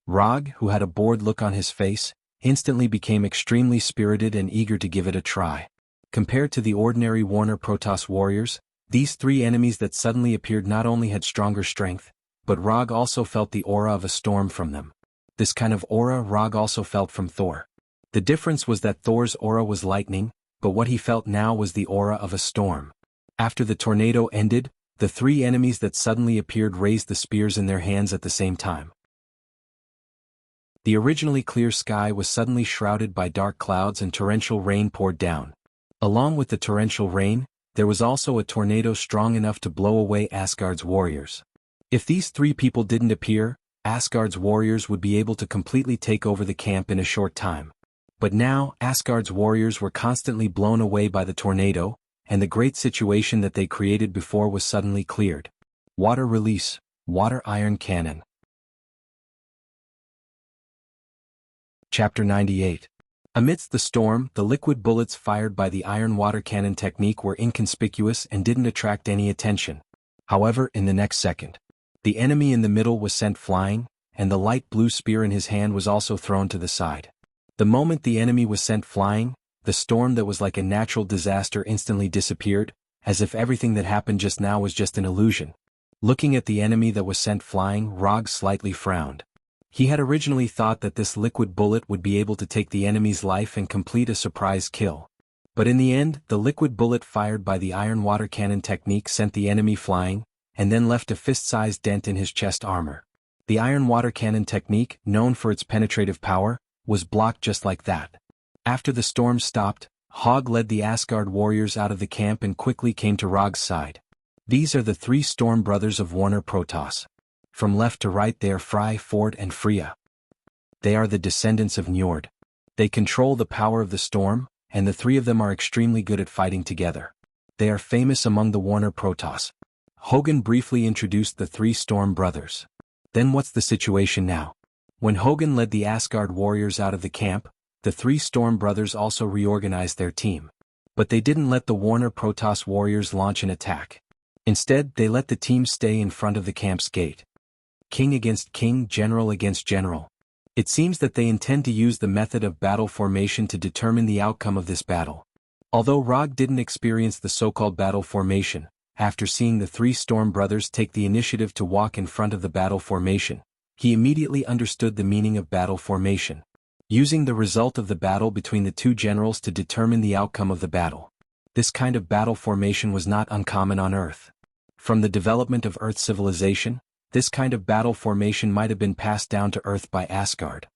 S1: Rog, who had a bored look on his face, instantly became extremely spirited and eager to give it a try. Compared to the ordinary Warner Protoss warriors, these 3 enemies that suddenly appeared not only had stronger strength, but Rog also felt the aura of a storm from them. This kind of aura Rog also felt from Thor. The difference was that Thor's aura was lightning, but what he felt now was the aura of a storm. After the tornado ended, the 3 enemies that suddenly appeared raised the spears in their hands at the same time. The originally clear sky was suddenly shrouded by dark clouds and torrential rain poured down. Along with the torrential rain, there was also a tornado strong enough to blow away Asgard's warriors. If these 3 people didn't appear, Asgard's warriors would be able to completely take over the camp in a short time. But now, Asgard's warriors were constantly blown away by the tornado, and the great situation that they created before was suddenly cleared. Water release, water iron cannon. Chapter 98. Amidst the storm, the liquid bullets fired by the iron water cannon technique were inconspicuous and didn't attract any attention. However, in the next second, the enemy in the middle was sent flying, and the light blue spear in his hand was also thrown to the side. The moment the enemy was sent flying, the storm that was like a natural disaster instantly disappeared, as if everything that happened just now was just an illusion. Looking at the enemy that was sent flying, Rog slightly frowned. He had originally thought that this liquid bullet would be able to take the enemy's life and complete a surprise kill. But in the end, the liquid bullet fired by the iron water cannon technique sent the enemy flying, and then left a fist-sized dent in his chest armor. The iron water cannon technique, known for its penetrative power, was blocked just like that. After the storm stopped, Hogg led the Asgard warriors out of the camp and quickly came to Rog's side. These are the three storm brothers of Warner Protoss. From left to right they are Fry, Ford and Freya. They are the descendants of Njord. They control the power of the storm, and the three of them are extremely good at fighting together. They are famous among the Warner Protoss. Hogun briefly introduced the three storm brothers. Then what's the situation now? When Hogun led the Asgard warriors out of the camp, the three storm brothers also reorganized their team. But they didn't let the Warner Protoss warriors launch an attack. Instead, they let the team stay in front of the camp's gate. King against king, general against general. It seems that they intend to use the method of battle formation to determine the outcome of this battle. Although Rog didn't experience the so-called battle formation, after seeing the three storm brothers take the initiative to walk in front of the battle formation, he immediately understood the meaning of battle formation. Using the result of the battle between the two generals to determine the outcome of the battle. This kind of battle formation was not uncommon on Earth. From the development of Earth civilization, this kind of battle formation might have been passed down to Earth by Asgard.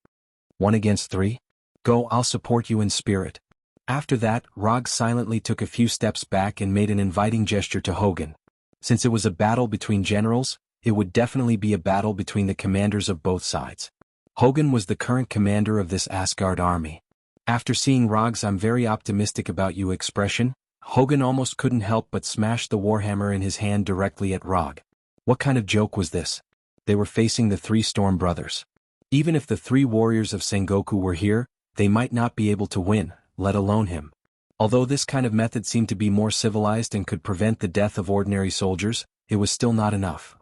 S1: 1 against 3? Go, I'll support you in spirit. After that, Rog silently took a few steps back and made an inviting gesture to Hogun. Since it was a battle between generals, it would definitely be a battle between the commanders of both sides. Hogun was the current commander of this Asgard army. After seeing Rog's "I'm very optimistic about you" expression, Hogun almost couldn't help but smash the warhammer in his hand directly at Rog. What kind of joke was this? They were facing the three storm brothers. Even if the three warriors of Sengoku were here, they might not be able to win, let alone him. Although this kind of method seemed to be more civilized and could prevent the death of ordinary soldiers, it was still not enough.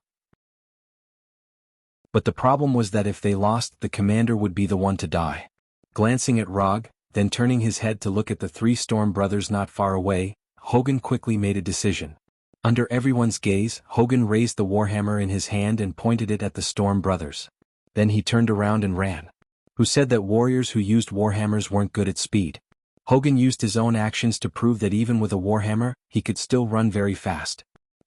S1: But the problem was that if they lost, the commander would be the one to die. Glancing at Rog, then turning his head to look at the three storm brothers not far away, Hogun quickly made a decision. Under everyone's gaze, Hogun raised the warhammer in his hand and pointed it at the storm brothers. Then he turned around and ran. Who said that warriors who used warhammers weren't good at speed? Hogun used his own actions to prove that even with a warhammer, he could still run very fast.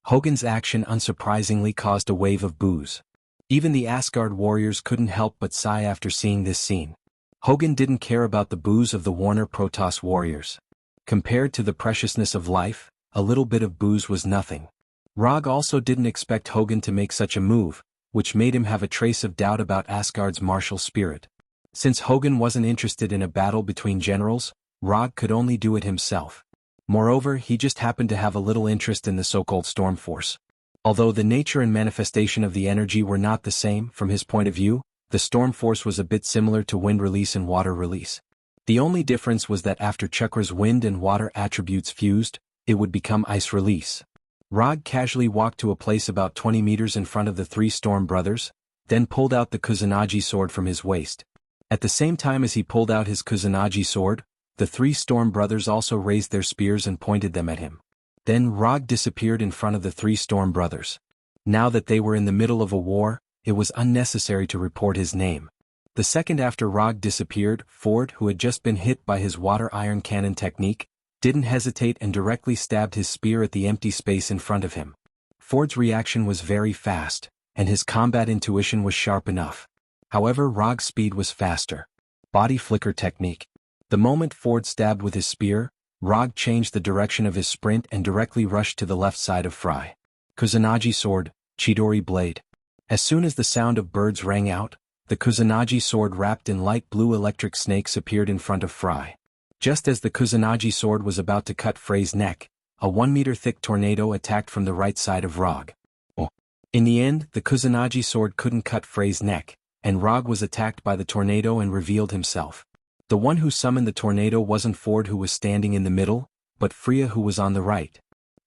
S1: Hogun's action unsurprisingly caused a wave of boos. Even the Asgard warriors couldn't help but sigh after seeing this scene. Hogun didn't care about the boos of the Warner Protoss warriors. Compared to the preciousness of life, a little bit of boos was nothing. Rog also didn't expect Hogun to make such a move, which made him have a trace of doubt about Asgard's martial spirit. Since Hogun wasn't interested in a battle between generals, Rog could only do it himself. Moreover, he just happened to have a little interest in the so-called Storm Force. Although the nature and manifestation of the energy were not the same from his point of view, the Storm Force was a bit similar to wind release and water release. The only difference was that after Chakra's wind and water attributes fused, it would become ice release. Rog casually walked to a place about 20 meters in front of the three storm brothers, then pulled out the Kusanagi sword from his waist. At the same time as he pulled out his Kusanagi sword, the three storm brothers also raised their spears and pointed them at him. Then Rog disappeared in front of the three storm brothers. Now that they were in the middle of a war, it was unnecessary to report his name. The second after Rog disappeared, Ford, who had just been hit by his water iron cannon technique, didn't hesitate and directly stabbed his spear at the empty space in front of him. Ford's reaction was very fast, and his combat intuition was sharp enough. However, Rog's speed was faster. Body flicker technique. The moment Ford stabbed with his spear, Rog changed the direction of his sprint and directly rushed to the left side of Fry. Kusanagi sword, Chidori blade. As soon as the sound of birds rang out, the Kusanagi sword wrapped in light blue electric snakes appeared in front of Fry. Just as the Kusanagi sword was about to cut Frey's neck, a 1-meter-thick tornado attacked from the right side of Rog. In the end, the Kusanagi sword couldn't cut Frey's neck, and Rog was attacked by the tornado and revealed himself. The one who summoned the tornado wasn't Ford, who was standing in the middle, but Freya, who was on the right.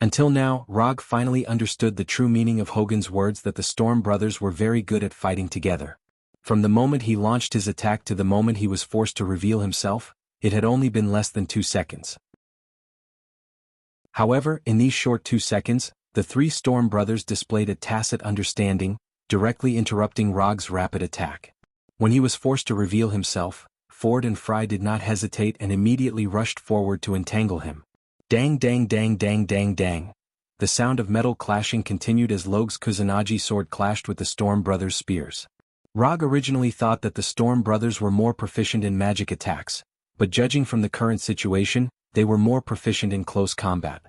S1: Until now, Rog finally understood the true meaning of Hogun's words that the Storm Brothers were very good at fighting together. From the moment he launched his attack to the moment he was forced to reveal himself, it had only been less than 2 seconds. However, in these short 2 seconds, the three Storm Brothers displayed a tacit understanding, directly interrupting Rog's rapid attack. When he was forced to reveal himself, Ford and Fry did not hesitate and immediately rushed forward to entangle him. Dang dang dang dang dang dang. The sound of metal clashing continued as Log's Kusanagi sword clashed with the Storm Brothers' spears. Rog originally thought that the Storm Brothers were more proficient in magic attacks, but judging from the current situation, they were more proficient in close combat.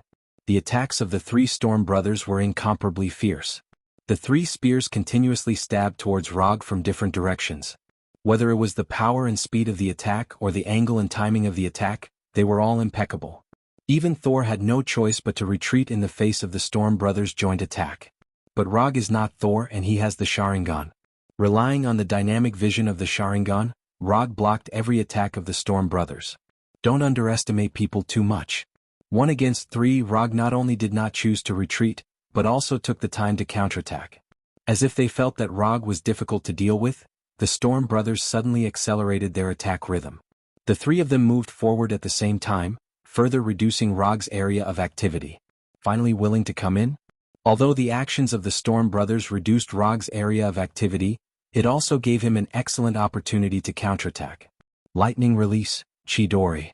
S1: The attacks of the three Storm Brothers were incomparably fierce. The three spears continuously stabbed towards Rog from different directions. Whether it was the power and speed of the attack or the angle and timing of the attack, they were all impeccable. Even Thor had no choice but to retreat in the face of the Storm Brothers' joint attack. But Rog is not Thor and he has the Sharingan. Relying on the dynamic vision of the Sharingan, Rog blocked every attack of the Storm Brothers. Don't underestimate people too much. 1 against 3, Rog not only did not choose to retreat, but also took the time to counterattack. As if they felt that Rog was difficult to deal with, the Storm Brothers suddenly accelerated their attack rhythm. The three of them moved forward at the same time, further reducing Rog's area of activity. Finally willing to come in? Although the actions of the Storm Brothers reduced Rog's area of activity, it also gave him an excellent opportunity to counterattack. Lightning Release, Chidori.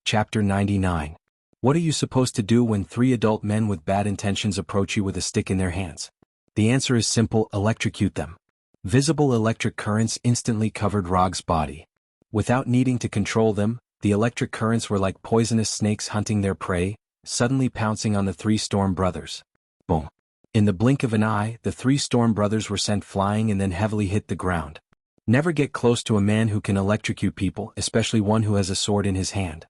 S1: Chapter 99. What are you supposed to do when 3 adult men with bad intentions approach you with a stick in their hands? The answer is simple: electrocute them. Visible electric currents instantly covered Rog's body. Without needing to control them, the electric currents were like poisonous snakes hunting their prey, suddenly pouncing on the 3 Storm Brothers. Boom. In the blink of an eye, the 3 Storm Brothers were sent flying and then heavily hit the ground. Never get close to a man who can electrocute people, especially one who has a sword in his hand.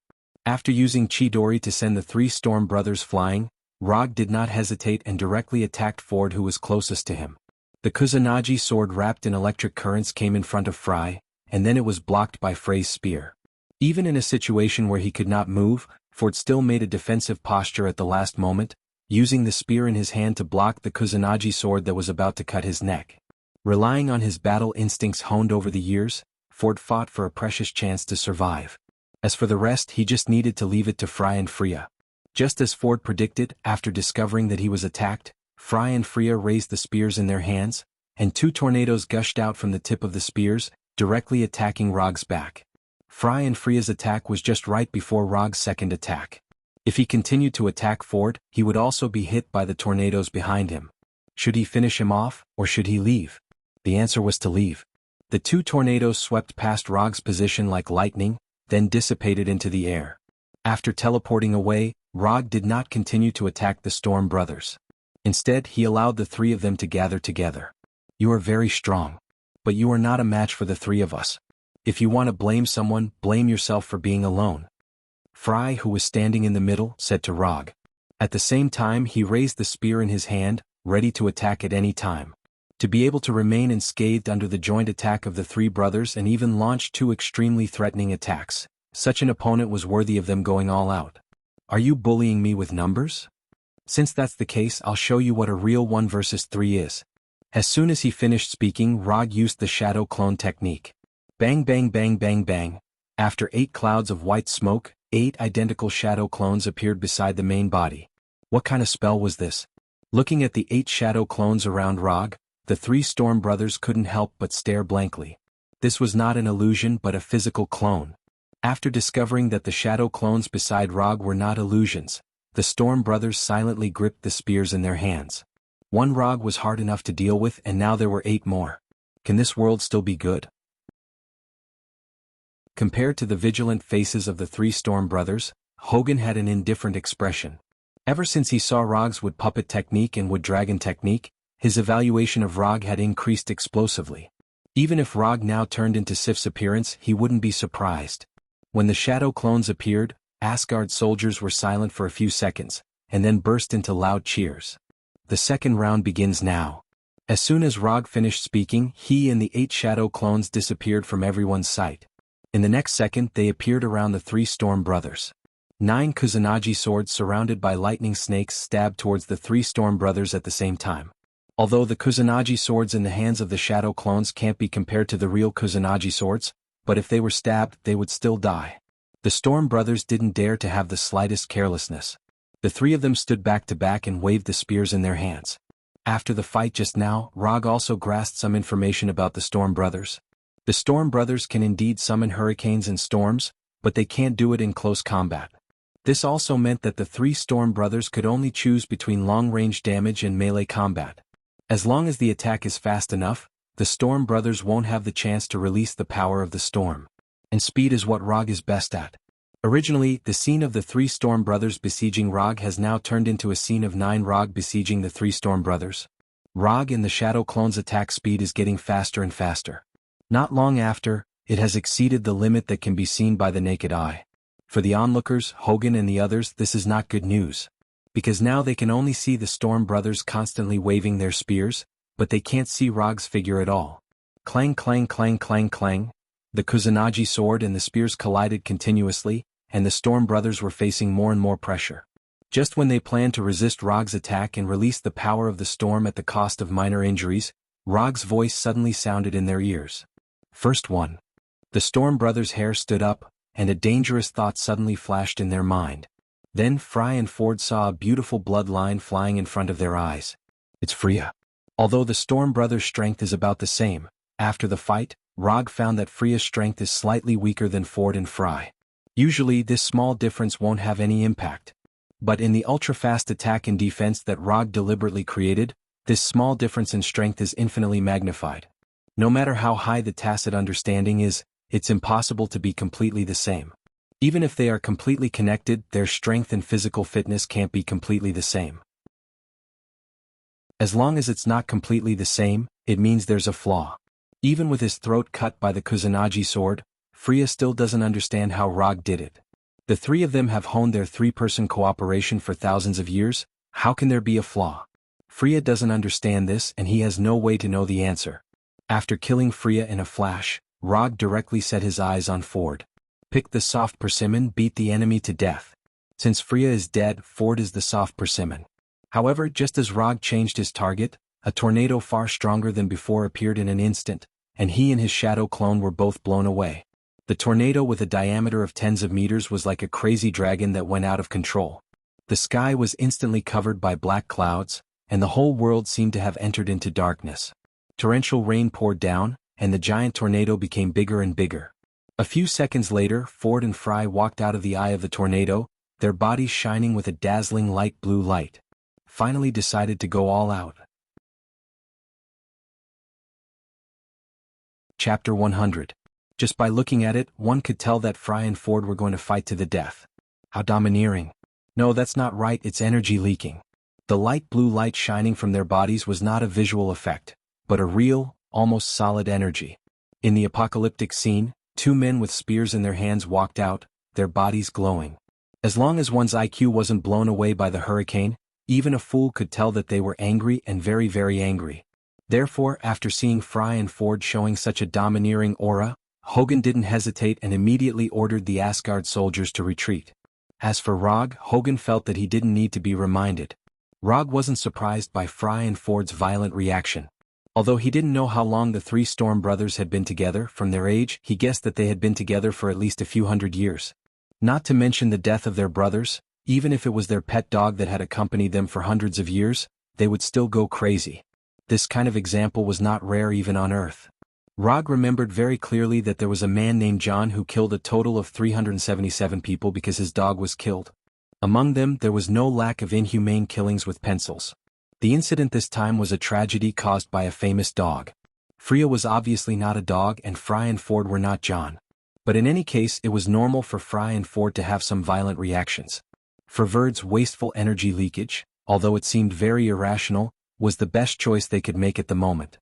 S1: After using Chidori to send the 3 Storm Brothers flying, Rog did not hesitate and directly attacked Ford, who was closest to him. The Kusanagi sword wrapped in electric currents came in front of Fry, and then it was blocked by Frey's spear. Even in a situation where he could not move, Ford still made a defensive posture at the last moment, using the spear in his hand to block the Kusanagi sword that was about to cut his neck. Relying on his battle instincts honed over the years, Ford fought for a precious chance to survive. As for the rest, he just needed to leave it to Fry and Freya. Just as Ford predicted, after discovering that he was attacked, Fry and Freya raised the spears in their hands, and 2 tornadoes gushed out from the tip of the spears, directly attacking Rog's back. Fry and Freya's attack was just right before Rog's second attack. If he continued to attack Ford, he would also be hit by the tornadoes behind him. Should he finish him off, or should he leave? The answer was to leave. The 2 tornadoes swept past Rog's position like lightning, then dissipated into the air. After teleporting away, Rog did not continue to attack the Storm Brothers. Instead, he allowed the 3 of them to gather together. You are very strong. But you are not a match for the 3 of us. If you want to blame someone, blame yourself for being alone. Fry, who was standing in the middle, said to Rog. At the same time, he raised the spear in his hand, ready to attack at any time. To be able to remain unscathed under the joint attack of the 3 brothers and even launch 2 extremely threatening attacks, such an opponent was worthy of them going all out. Are you bullying me with numbers? Since that's the case, I'll show you what a real 1 versus 3 is. As soon as he finished speaking, Rog used the shadow clone technique. Bang bang bang bang bang. After 8 clouds of white smoke, 8 identical shadow clones appeared beside the main body. What kind of spell was this? Looking at the 8 shadow clones around Rog, the 3 Storm Brothers couldn't help but stare blankly. This was not an illusion but a physical clone. After discovering that the shadow clones beside Rog were not illusions, the Storm Brothers silently gripped the spears in their hands. 1 Rog was hard enough to deal with, and now there were 8 more. Can this world still be good? Compared to the vigilant faces of the 3 Storm Brothers, Hogan had an indifferent expression. Ever since he saw Rog's wood puppet technique and wood dragon technique, his evaluation of Rog had increased explosively. Even if Rog now turned into Sif's appearance, he wouldn't be surprised. When the shadow clones appeared, Asgard soldiers were silent for a few seconds, and then burst into loud cheers. The second round begins now. As soon as Rog finished speaking, he and the 8 shadow clones disappeared from everyone's sight. In the next second, they appeared around the 3 Storm Brothers. 9 Kusanagi swords surrounded by lightning snakes stabbed towards the 3 Storm Brothers at the same time. Although the Kusanagi swords in the hands of the shadow clones can't be compared to the real Kusanagi swords, but if they were stabbed, they would still die. The Storm Brothers didn't dare to have the slightest carelessness. The 3 of them stood back to back and waved the spears in their hands. After the fight just now, Rog also grasped some information about the Storm Brothers. The Storm Brothers can indeed summon hurricanes and storms, but they can't do it in close combat. This also meant that the 3 Storm Brothers could only choose between long-range damage and melee combat. As long as the attack is fast enough, the Storm Brothers won't have the chance to release the power of the storm. And speed is what Rog is best at. Originally, the scene of the three Storm Brothers besieging Rog has now turned into a scene of 9 Rog besieging the 3 Storm Brothers. Rog and the Shadow Clone's attack speed is getting faster and faster. Not long after, it has exceeded the limit that can be seen by the naked eye. For the onlookers, Hogan and the others, this is not good news. Because now they can only see the Storm Brothers constantly waving their spears, but they can't see Rog's figure at all. Clang clang clang clang clang. The Kusanagi sword and the spears collided continuously, and the Storm Brothers were facing more and more pressure. Just when they planned to resist Rog's attack and release the power of the storm at the cost of minor injuries, Rog's voice suddenly sounded in their ears. First one. The Storm Brothers' hair stood up, and a dangerous thought suddenly flashed in their mind. Then Fry and Ford saw a beautiful bloodline flying in front of their eyes. It's Freya. Although the Storm Brothers' strength is about the same, after the fight, Rog found that Freya's strength is slightly weaker than Ford and Fry. Usually this small difference won't have any impact. But in the ultra-fast attack and defense that Rog deliberately created, this small difference in strength is infinitely magnified. No matter how high the tacit understanding is, it's impossible to be completely the same. Even if they are completely connected, their strength and physical fitness can't be completely the same. As long as it's not completely the same, it means there's a flaw. Even with his throat cut by the Kusanagi sword, Freya still doesn't understand how Rog did it. The three of them have honed their 3-person cooperation for thousands of years. How can there be a flaw? Freya doesn't understand this and he has no way to know the answer. After killing Freya in a flash, Rog directly set his eyes on Ford. Pick the soft persimmon, beat the enemy to death. Since Freya is dead, Ford is the soft persimmon. However, just as Rog changed his target, a tornado far stronger than before appeared in an instant, and he and his shadow clone were both blown away. The tornado with a diameter of tens of meters was like a crazy dragon that went out of control. The sky was instantly covered by black clouds, and the whole world seemed to have entered into darkness. Torrential rain poured down, and the giant tornado became bigger and bigger. A few seconds later, Ford and Fry walked out of the eye of the tornado, their bodies shining with a dazzling light blue light. Finally decided to go all out. Chapter 100. Just by looking at it, one could tell that Fry and Ford were going to fight to the death. How domineering. No, that's not right, it's energy leaking. The light blue light shining from their bodies was not a visual effect, but a real, almost solid energy. In the apocalyptic scene, 2 men with spears in their hands walked out, their bodies glowing. As long as one's IQ wasn't blown away by the hurricane, even a fool could tell that they were angry and very, very angry. Therefore, after seeing Fry and Ford showing such a domineering aura, Hogan didn't hesitate and immediately ordered the Asgard soldiers to retreat. As for Rog, Hogan felt that he didn't need to be reminded. Rog wasn't surprised by Fry and Ford's violent reaction. Although he didn't know how long the 3 Storm Brothers had been together, from their age, he guessed that they had been together for at least a few hundred years. Not to mention the death of their brothers, even if it was their pet dog that had accompanied them for hundreds of years, they would still go crazy. This kind of example was not rare even on Earth. Rog remembered very clearly that there was a man named John who killed a total of 377 people because his dog was killed. Among them, there was no lack of inhumane killings with pencils. The incident this time was a tragedy caused by a famous dog. Freya was obviously not a dog and Fry and Ford were not John. But in any case, it was normal for Fry and Ford to have some violent reactions. For Verd's wasteful energy leakage, although it seemed very irrational, was the best choice they could make at the moment.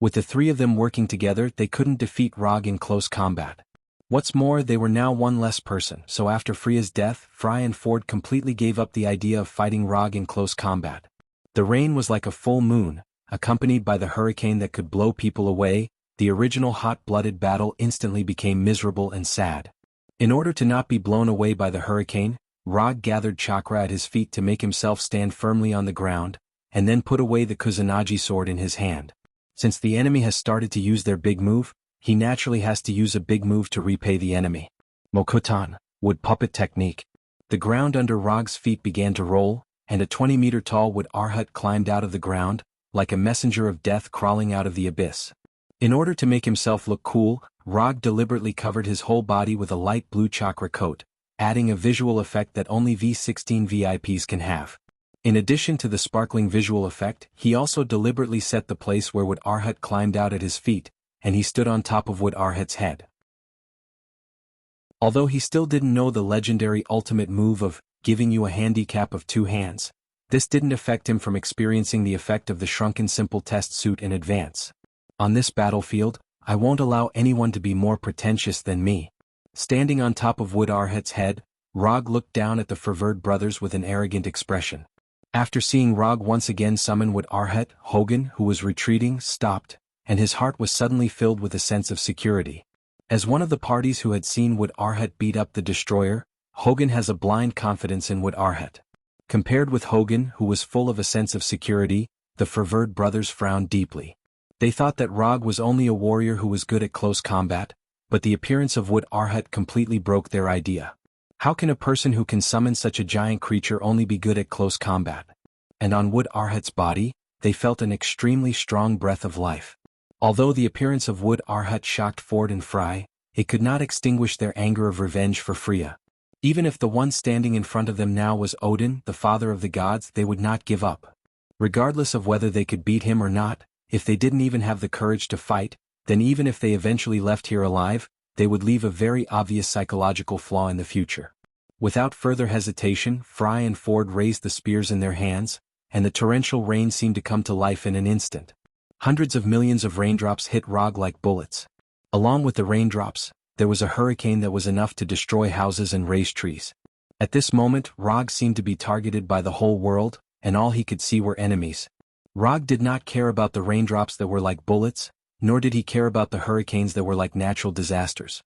S1: With the 3 of them working together, they couldn't defeat Rog in close combat. What's more, they were now one less person, so after Freya's death, Fry and Ford completely gave up the idea of fighting Rog in close combat. The rain was like a full moon, accompanied by the hurricane that could blow people away. The original hot-blooded battle instantly became miserable and sad. In order to not be blown away by the hurricane, Rog gathered chakra at his feet to make himself stand firmly on the ground, and then put away the Kusanagi sword in his hand. Since the enemy has started to use their big move, he naturally has to use a big move to repay the enemy. Mokutan, wood puppet technique. The ground under Rog's feet began to roll, and a 20-meter-tall wood arhat climbed out of the ground, like a messenger of death crawling out of the abyss. In order to make himself look cool, Rog deliberately covered his whole body with a light blue chakra coat, adding a visual effect that only V16 VIPs can have. In addition to the sparkling visual effect, he also deliberately set the place where Wood Arhat climbed out at his feet, and he stood on top of Wood Arhat's head. Although he still didn't know the legendary ultimate move of giving you a handicap of 2 hands, this didn't affect him from experiencing the effect of the shrunken simple test suit in advance. On this battlefield, I won't allow anyone to be more pretentious than me. Standing on top of Wood Arhat's head, Rog looked down at the Ferverd brothers with an arrogant expression. After seeing Rog once again summon Wood Arhat, Hogan, who was retreating, stopped, and his heart was suddenly filled with a sense of security. As one of the parties who had seen Wood Arhat beat up the destroyer, Hogan has a blind confidence in Wood Arhat. Compared with Hogan, who was full of a sense of security, the Ferverd brothers frowned deeply. They thought that Rog was only a warrior who was good at close combat, but the appearance of Wood Arhat completely broke their idea. How can a person who can summon such a giant creature only be good at close combat? And on Wood Arhat's body, they felt an extremely strong breath of life. Although the appearance of Wood Arhat shocked Ford and Fry, it could not extinguish their anger of revenge for Freya. Even if the one standing in front of them now was Odin, the father of the gods, they would not give up. Regardless of whether they could beat him or not, if they didn't even have the courage to fight, then even if they eventually left here alive, they would leave a very obvious psychological flaw in the future. Without further hesitation, Fry and Ford raised the spears in their hands, and the torrential rain seemed to come to life in an instant. Hundreds of millions of raindrops hit Rog like bullets. Along with the raindrops, there was a hurricane that was enough to destroy houses and raise trees. At this moment, Rog seemed to be targeted by the whole world, and all he could see were enemies. Rog did not care about the raindrops that were like bullets, nor did he care about the hurricanes that were like natural disasters.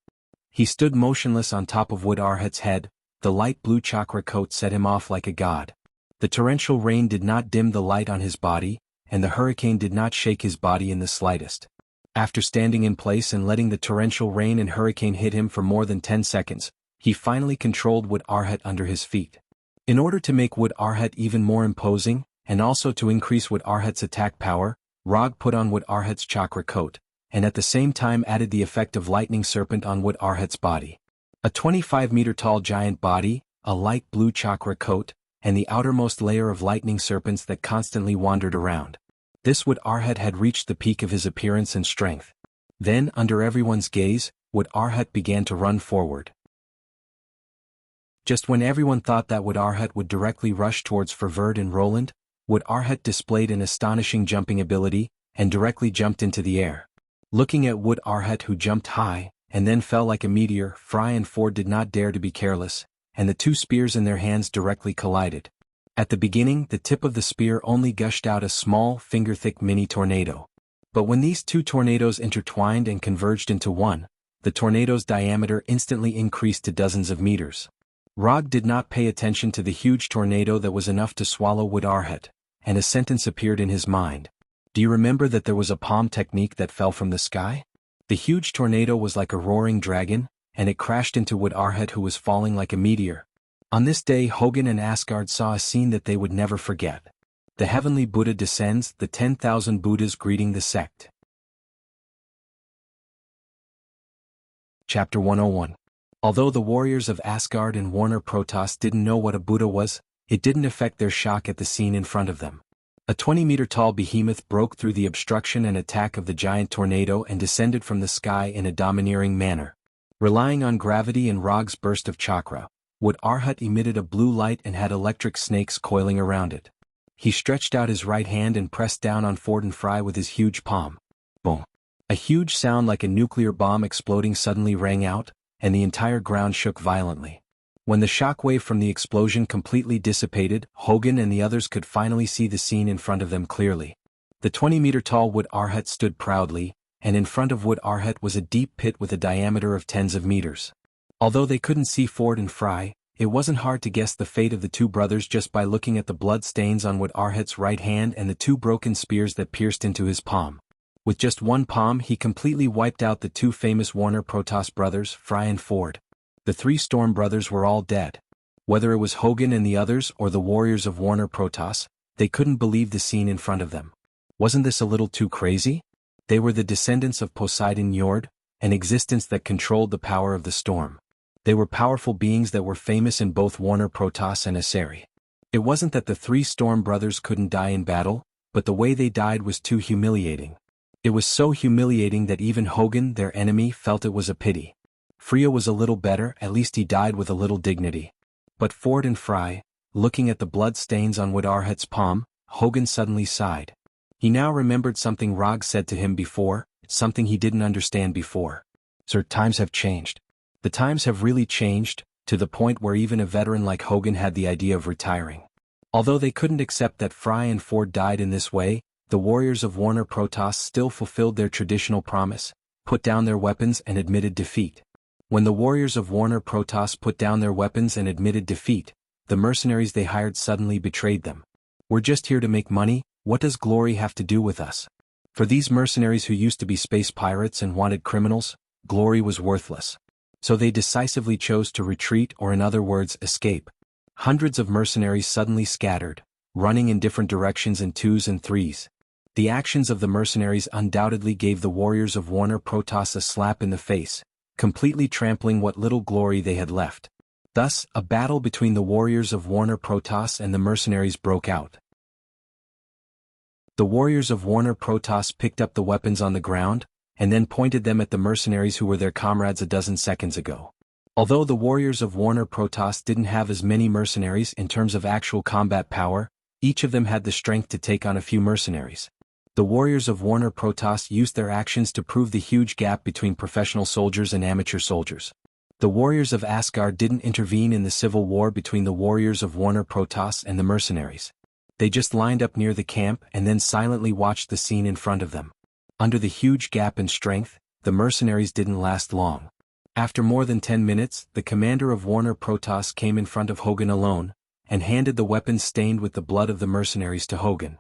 S1: He stood motionless on top of Wood Arhat's head. The light blue chakra coat set him off like a god. The torrential rain did not dim the light on his body, and the hurricane did not shake his body in the slightest. After standing in place and letting the torrential rain and hurricane hit him for more than 10 seconds, he finally controlled Wood Arhat under his feet. In order to make Wood Arhat even more imposing, and also to increase Wood Arhat's attack power, Rog put on Wood Arhat's chakra coat, and at the same time added the effect of lightning serpent on Wood Arhat's body. A 25-meter-tall giant body, a light blue chakra coat, and the outermost layer of lightning serpents that constantly wandered around. This Wood Arhat had reached the peak of his appearance and strength. Then, under everyone's gaze, Wood Arhat began to run forward. Just when everyone thought that Wood Arhat would directly rush towards Ferverd and Roland, Wood Arhat displayed an astonishing jumping ability, and directly jumped into the air. Looking at Wood Arhat, who jumped high, and then fell like a meteor, Fry and Ford did not dare to be careless, and the 2 spears in their hands directly collided. At the beginning, the tip of the spear only gushed out a small, finger-thick mini tornado. But when these 2 tornadoes intertwined and converged into one, the tornado's diameter instantly increased to dozens of meters. Rog did not pay attention to the huge tornado that was enough to swallow Wood Arhat, and a sentence appeared in his mind. Do you remember that there was a palm technique that fell from the sky? The huge tornado was like a roaring dragon, and it crashed into Wood Arhat, who was falling like a meteor. On this day, Hogan and Asgard saw a scene that they would never forget. The heavenly Buddha descends, the 10,000 Buddhas greeting the sect. Chapter 101. Although the warriors of Asgard and Warner Protoss didn't know what a Buddha was, it didn't affect their shock at the scene in front of them. A 20-meter-tall behemoth broke through the obstruction and attack of the giant tornado and descended from the sky in a domineering manner. Relying on gravity and Rog's burst of chakra, Wood Arhat emitted a blue light and had electric snakes coiling around it. He stretched out his right hand and pressed down on Ford and Fry with his huge palm. Boom! A huge sound like a nuclear bomb exploding suddenly rang out, and the entire ground shook violently. When the shockwave from the explosion completely dissipated, Hogan and the others could finally see the scene in front of them clearly. The 20-meter-tall Wood Arhat stood proudly, and in front of Wood Arhat was a deep pit with a diameter of tens of meters. Although they couldn't see Ford and Fry, it wasn't hard to guess the fate of the 2 brothers just by looking at the blood stains on Wood Arhat's right hand and the 2 broken spears that pierced into his palm. With just one palm, he completely wiped out the 2 famous Warner Protoss brothers, Fry and Ford. The 3 Storm brothers were all dead. Whether it was Hogan and the others or the warriors of Warner Protoss, they couldn't believe the scene in front of them. Wasn't this a little too crazy? They were the descendants of Poseidon Njord, an existence that controlled the power of the storm. They were powerful beings that were famous in both Warner Protoss and Asari. It wasn't that the 3 Storm brothers couldn't die in battle, but the way they died was too humiliating. It was so humiliating that even Hogan, their enemy, felt it was a pity. Freya was a little better, at least he died with a little dignity. But Ford and Fry, looking at the blood stains on Wood Arhat's palm, Hogan suddenly sighed. He now remembered something Rog said to him before, something he didn't understand before. Sir, times have changed. The times have really changed, to the point where even a veteran like Hogan had the idea of retiring. Although they couldn't accept that Fry and Ford died in this way, the warriors of Warner Protoss still fulfilled their traditional promise, put down their weapons and admitted defeat. When the warriors of Warner Protoss put down their weapons and admitted defeat, the mercenaries they hired suddenly betrayed them. We're just here to make money, what does glory have to do with us? For these mercenaries who used to be space pirates and wanted criminals, glory was worthless. So they decisively chose to retreat, or in other words, escape. Hundreds of mercenaries suddenly scattered, running in different directions in twos and threes. The actions of the mercenaries undoubtedly gave the warriors of Warner Protoss a slap in the face, completely trampling what little glory they had left. Thus, a battle between the warriors of Warner Protoss and the mercenaries broke out. The warriors of Warner Protoss picked up the weapons on the ground, and then pointed them at the mercenaries who were their comrades a dozen seconds ago. Although the warriors of Warner Protoss didn't have as many mercenaries in terms of actual combat power, each of them had the strength to take on a few mercenaries. The warriors of Warner Protoss used their actions to prove the huge gap between professional soldiers and amateur soldiers. The warriors of Asgard didn't intervene in the civil war between the warriors of Warner Protoss and the mercenaries. They just lined up near the camp and then silently watched the scene in front of them. Under the huge gap in strength, the mercenaries didn't last long. After more than 10 minutes, the commander of Warner Protoss came in front of Hogan alone, and handed the weapons stained with the blood of the mercenaries to Hogan.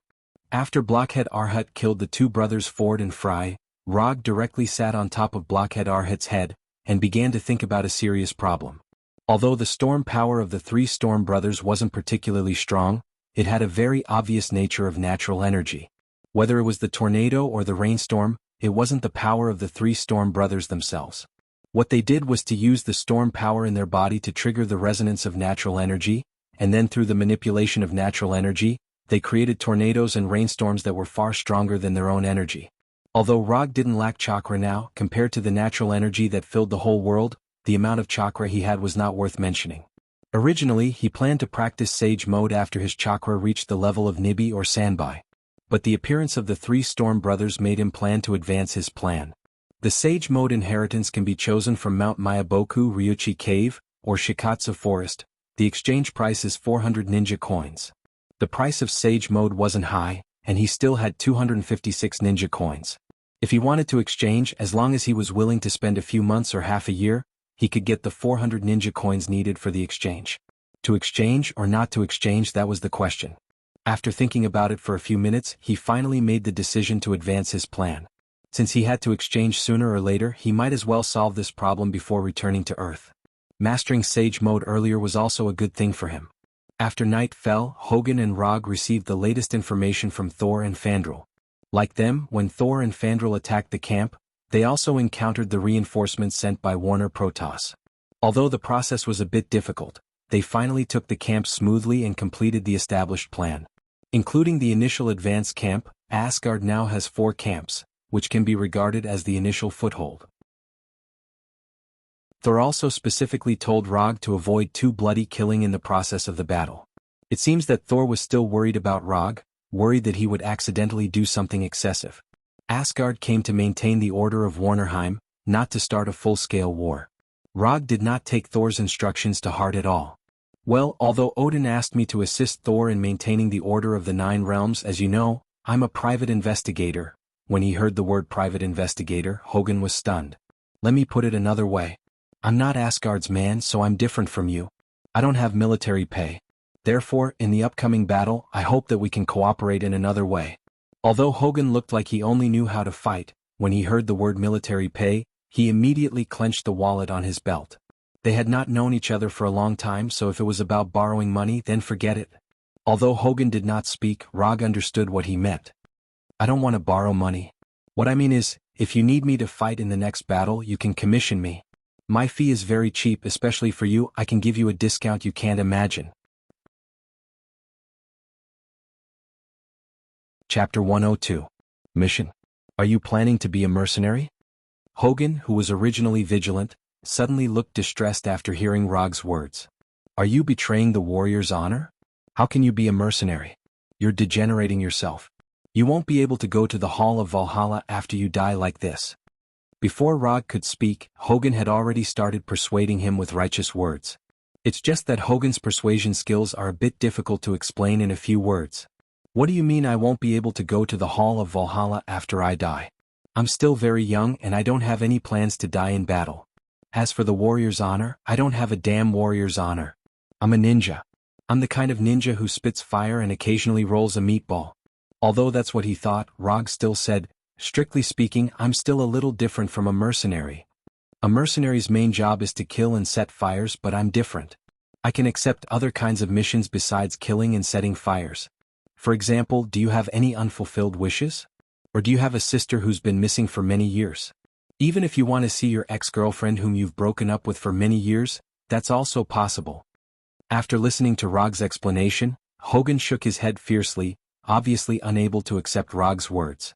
S1: After Blockhead Arhat killed the two brothers Ford and Fry, Rog directly sat on top of Blockhead Arhat's head, and began to think about a serious problem. Although the storm power of the three Storm brothers wasn't particularly strong, it had a very obvious nature of natural energy. Whether it was the tornado or the rainstorm, it wasn't the power of the three Storm brothers themselves. What they did was to use the storm power in their body to trigger the resonance of natural energy, and then through the manipulation of natural energy, they created tornadoes and rainstorms that were far stronger than their own energy. Although Rog didn't lack chakra now, compared to the natural energy that filled the whole world, the amount of chakra he had was not worth mentioning. Originally, he planned to practice Sage Mode after his chakra reached the level of Nibi or Sanbai. But the appearance of the three Storm brothers made him plan to advance his plan. The Sage Mode inheritance can be chosen from Mount Mayaboku Ryuchi Cave, or Shikatsu Forest. The exchange price is 400 ninja coins. The price of Sage Mode wasn't high, and he still had 256 ninja coins. If he wanted to exchange, as long as he was willing to spend a few months or half a year, he could get the 400 ninja coins needed for the exchange. To exchange or not to exchange, that was the question. After thinking about it for a few minutes, he finally made the decision to advance his plan. Since he had to exchange sooner or later, he might as well solve this problem before returning to Earth. Mastering Sage Mode earlier was also a good thing for him. After night fell, Hogan and Rog received the latest information from Thor and Fandral. Like them, when Thor and Fandral attacked the camp, they also encountered the reinforcements sent by Warner Protoss. Although the process was a bit difficult, they finally took the camp smoothly and completed the established plan. Including the initial advance camp, Asgard now has 4 camps, which can be regarded as the initial foothold. Thor also specifically told Rog to avoid too bloody killing in the process of the battle. It seems that Thor was still worried about Rog, worried that he would accidentally do something excessive. Asgard came to maintain the order of Warnerheim, not to start a full-scale war. Rog did not take Thor's instructions to heart at all. Well, although Odin asked me to assist Thor in maintaining the order of the 9 realms, as you know, I'm a private investigator. When he heard the word private investigator, Hogan was stunned. Let me put it another way. I'm not Asgard's man, so I'm different from you. I don't have military pay. Therefore, in the upcoming battle, I hope that we can cooperate in another way. Although Hogan looked like he only knew how to fight, when he heard the word military pay, he immediately clenched the wallet on his belt. They had not known each other for a long time, so if it was about borrowing money, then forget it. Although Hogan did not speak, Rog understood what he meant. I don't want to borrow money. What I mean is, if you need me to fight in the next battle, you can commission me. My fee is very cheap, especially for you. I can give you a discount you can't imagine. Chapter 102. Mission. Are you planning to be a mercenary? Hogan, who was originally vigilant, suddenly looked distressed after hearing Rog's words. Are you betraying the warrior's honor? How can you be a mercenary? You're degenerating yourself. You won't be able to go to the Hall of Valhalla after you die like this. Before Rog could speak, Hogun had already started persuading him with righteous words. It's just that Hogun's persuasion skills are a bit difficult to explain in a few words. What do you mean I won't be able to go to the Hall of Valhalla after I die? I'm still very young and I don't have any plans to die in battle. As for the warrior's honor, I don't have a damn warrior's honor. I'm a ninja. I'm the kind of ninja who spits fire and occasionally rolls a meatball. Although that's what he thought, Rog still said, strictly speaking, I'm still a little different from a mercenary. A mercenary's main job is to kill and set fires, but I'm different. I can accept other kinds of missions besides killing and setting fires. For example, do you have any unfulfilled wishes? Or do you have a sister who's been missing for many years? Even if you want to see your ex-girlfriend whom you've broken up with for many years, that's also possible. After listening to Rog's explanation, Hogun shook his head fiercely, obviously unable to accept Rog's words.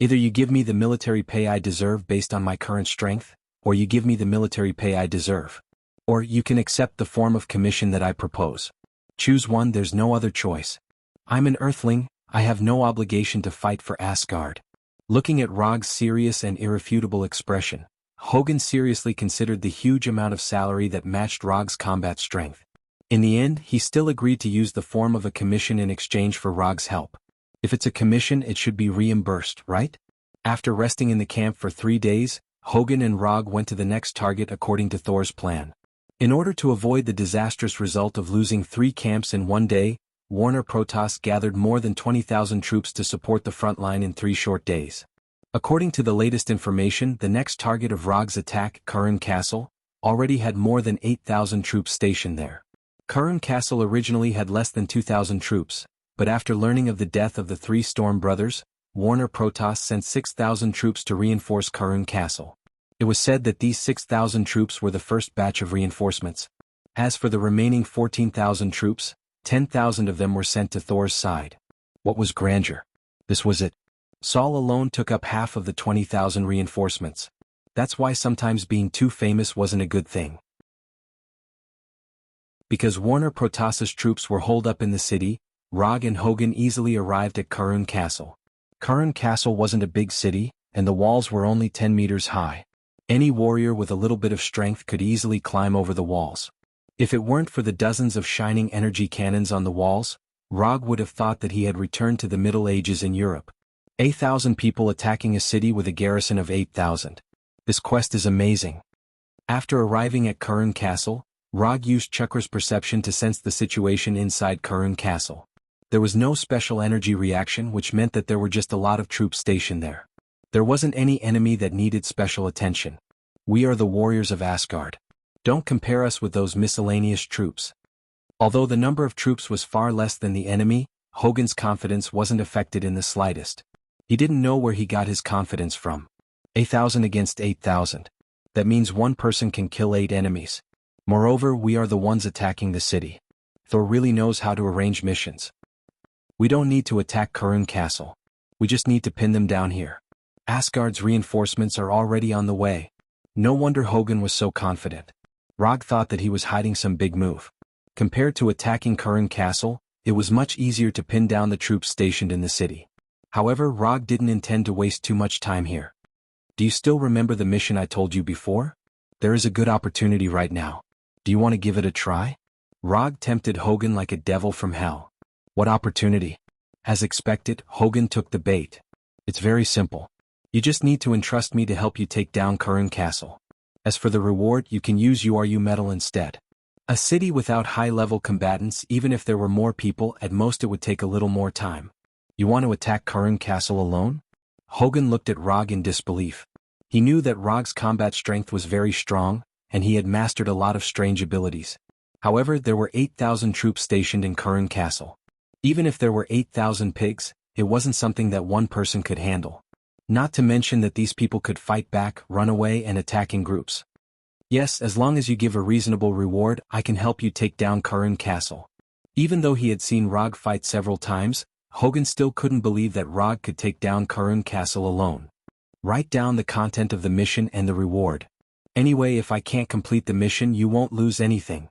S1: Either you give me the military pay I deserve based on my current strength, or you give me the military pay I deserve. Or you can accept the form of commission that I propose. Choose one, there's no other choice. I'm an earthling, I have no obligation to fight for Asgard. Looking at Rog's serious and irrefutable expression, Hogun seriously considered the huge amount of salary that matched Rog's combat strength. In the end, he still agreed to use the form of a commission in exchange for Rog's help. If it's a commission, it should be reimbursed, right? After resting in the camp for 3 days, Hogun and Rog went to the next target according to Thor's plan. In order to avoid the disastrous result of losing 3 camps in 1 day, Warner Protoss gathered more than 20,000 troops to support the front line in 3 short days. According to the latest information, the next target of Rog's attack, Kurran Castle, already had more than 8,000 troops stationed there. Kurran Castle originally had less than 2,000 troops, but after learning of the death of the 3 Storm brothers, Warner Protoss sent 6,000 troops to reinforce Kurran Castle. It was said that these 6,000 troops were the first batch of reinforcements. As for the remaining 14,000 troops, 10,000 of them were sent to Thor's side. What was grandeur? This was it. Saul alone took up half of the 20,000 reinforcements. That's why sometimes being too famous wasn't a good thing. Because Warner Protoss's troops were holed up in the city, Rog and Hogun easily arrived at Kurran Castle. Kurran Castle wasn't a big city, and the walls were only 10 meters high. Any warrior with a little bit of strength could easily climb over the walls. If it weren't for the dozens of shining energy cannons on the walls, Rog would have thought that he had returned to the Middle Ages in Europe. 8,000 people attacking a city with a garrison of 8,000. This quest is amazing. After arriving at Kurran Castle, Rog used Chakra's perception to sense the situation inside Kurran Castle. There was no special energy reaction, which meant that there were just a lot of troops stationed there. There wasn't any enemy that needed special attention. We are the warriors of Asgard. Don't compare us with those miscellaneous troops. Although the number of troops was far less than the enemy, Hogun's confidence wasn't affected in the slightest. He didn't know where he got his confidence from. 8,000 against 8,000. That means one person can kill 8 enemies. Moreover, we are the ones attacking the city. Thor really knows how to arrange missions. We don't need to attack Kurran Castle. We just need to pin them down here. Asgard's reinforcements are already on the way. No wonder Hogun was so confident. Rog thought that he was hiding some big move. Compared to attacking Kurran Castle, it was much easier to pin down the troops stationed in the city. However, Rog didn't intend to waste too much time here. Do you still remember the mission I told you before? There is a good opportunity right now. Do you want to give it a try? Rog tempted Hogun like a devil from hell. What opportunity? As expected, Hogun took the bait. It's very simple. You just need to entrust me to help you take down Kurran Castle. As for the reward, you can use URU metal instead. A city without high-level combatants, even if there were more people, at most it would take a little more time. You want to attack Kurran Castle alone? Hogun looked at Rog in disbelief. He knew that Rog's combat strength was very strong, and he had mastered a lot of strange abilities. However, there were 8,000 troops stationed in Kurran Castle. Even if there were 8,000 pigs, it wasn't something that one person could handle. Not to mention that these people could fight back, run away, and attack in groups. Yes, as long as you give a reasonable reward, I can help you take down Kurran Castle. Even though he had seen Rog fight several times, Hogun still couldn't believe that Rog could take down Kurran Castle alone. Write down the content of the mission and the reward. Anyway, if I can't complete the mission, you won't lose anything.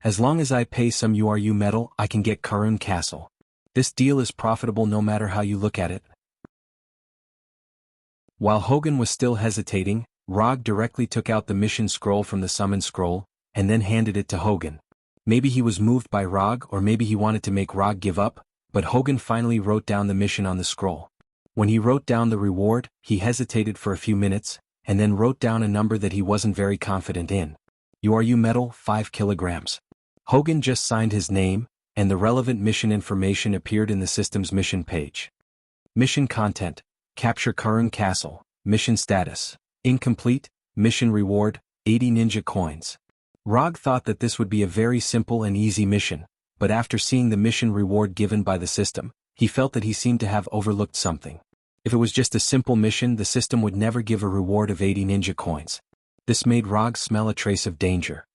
S1: As long as I pay some URU metal, I can get Karun Castle. This deal is profitable no matter how you look at it. While Hogan was still hesitating, Rog directly took out the mission scroll from the summon scroll, and then handed it to Hogan. Maybe he was moved by Rog, or maybe he wanted to make Rog give up, but Hogan finally wrote down the mission on the scroll. When he wrote down the reward, he hesitated for a few minutes, and then wrote down a number that he wasn't very confident in. URU metal, 5 kilograms. Hogan just signed his name, and the relevant mission information appeared in the system's mission page. Mission content: capture Karun Castle. Mission status: incomplete. Mission reward: 80 ninja coins. Rog thought that this would be a very simple and easy mission, but after seeing the mission reward given by the system, he felt that he seemed to have overlooked something. If it was just a simple mission, the system would never give a reward of 80 ninja coins. This made Rog smell a trace of danger.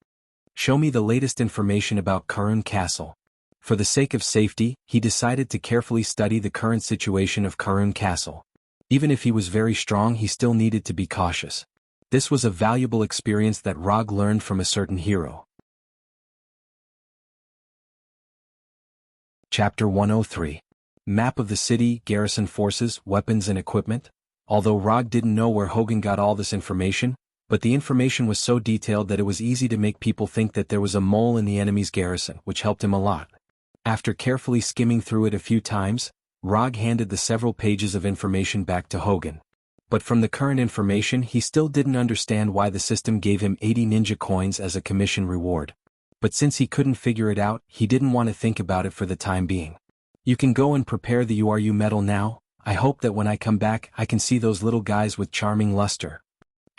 S1: Show me the latest information about Karun Castle. For the sake of safety, he decided to carefully study the current situation of Karun Castle. Even if he was very strong, he still needed to be cautious. This was a valuable experience that Rog learned from a certain hero. Chapter 103. Map of the city, garrison forces, weapons and equipment. Although Rog didn't know where Hogan got all this information, but the information was so detailed that it was easy to make people think that there was a mole in the enemy's garrison, which helped him a lot. After carefully skimming through it a few times, Rog handed the several pages of information back to Hogan. But from the current information, he still didn't understand why the system gave him 80 ninja coins as a commission reward. But since he couldn't figure it out, he didn't want to think about it for the time being. You can go and prepare the URU metal now. I hope that when I come back, I can see those little guys with charming luster.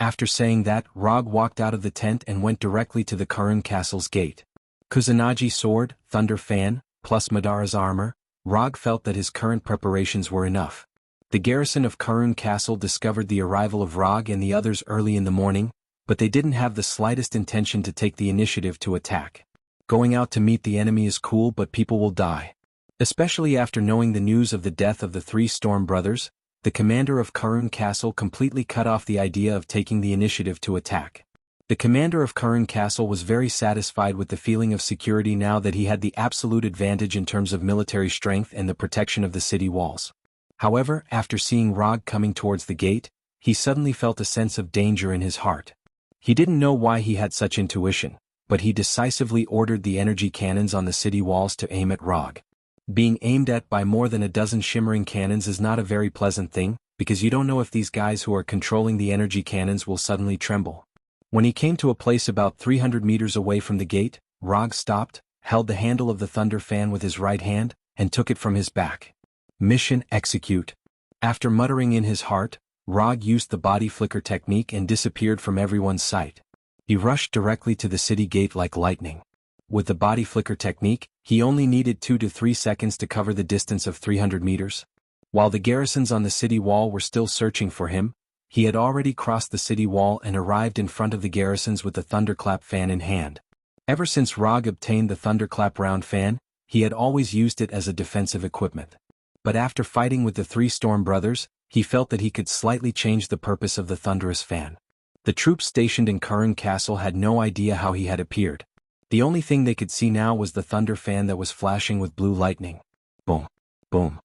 S1: After saying that, Rog walked out of the tent and went directly to the Karun Castle's gate. Kusanagi sword, thunder fan, plus Madara's armor, Rog felt that his current preparations were enough. The garrison of Karun Castle discovered the arrival of Rog and the others early in the morning, but they didn't have the slightest intention to take the initiative to attack. Going out to meet the enemy is cool, but people will die. Especially after knowing the news of the death of the 3 Storm brothers, the commander of Karun Castle completely cut off the idea of taking the initiative to attack. The commander of Karun Castle was very satisfied with the feeling of security now that he had the absolute advantage in terms of military strength and the protection of the city walls. However, after seeing Rog coming towards the gate, he suddenly felt a sense of danger in his heart. He didn't know why he had such intuition, but he decisively ordered the energy cannons on the city walls to aim at Rog. Being aimed at by more than a dozen shimmering cannons is not a very pleasant thing, because you don't know if these guys who are controlling the energy cannons will suddenly tremble. When he came to a place about 300 meters away from the gate, Rog stopped, held the handle of the thunder fan with his right hand, and took it from his back. Mission execute. After muttering in his heart, Rog used the body flicker technique and disappeared from everyone's sight. He rushed directly to the city gate like lightning. With the body flicker technique, he only needed 2 to 3 seconds to cover the distance of 300 meters. While the garrisons on the city wall were still searching for him, he had already crossed the city wall and arrived in front of the garrisons with the thunderclap fan in hand. Ever since Rog obtained the thunderclap round fan, he had always used it as a defensive equipment. But after fighting with the 3 Storm brothers, he felt that he could slightly change the purpose of the thunderous fan. The troops stationed in Karun Castle had no idea how he had appeared. The only thing they could see now was the thunder fan that was flashing with blue lightning. Boom. Boom.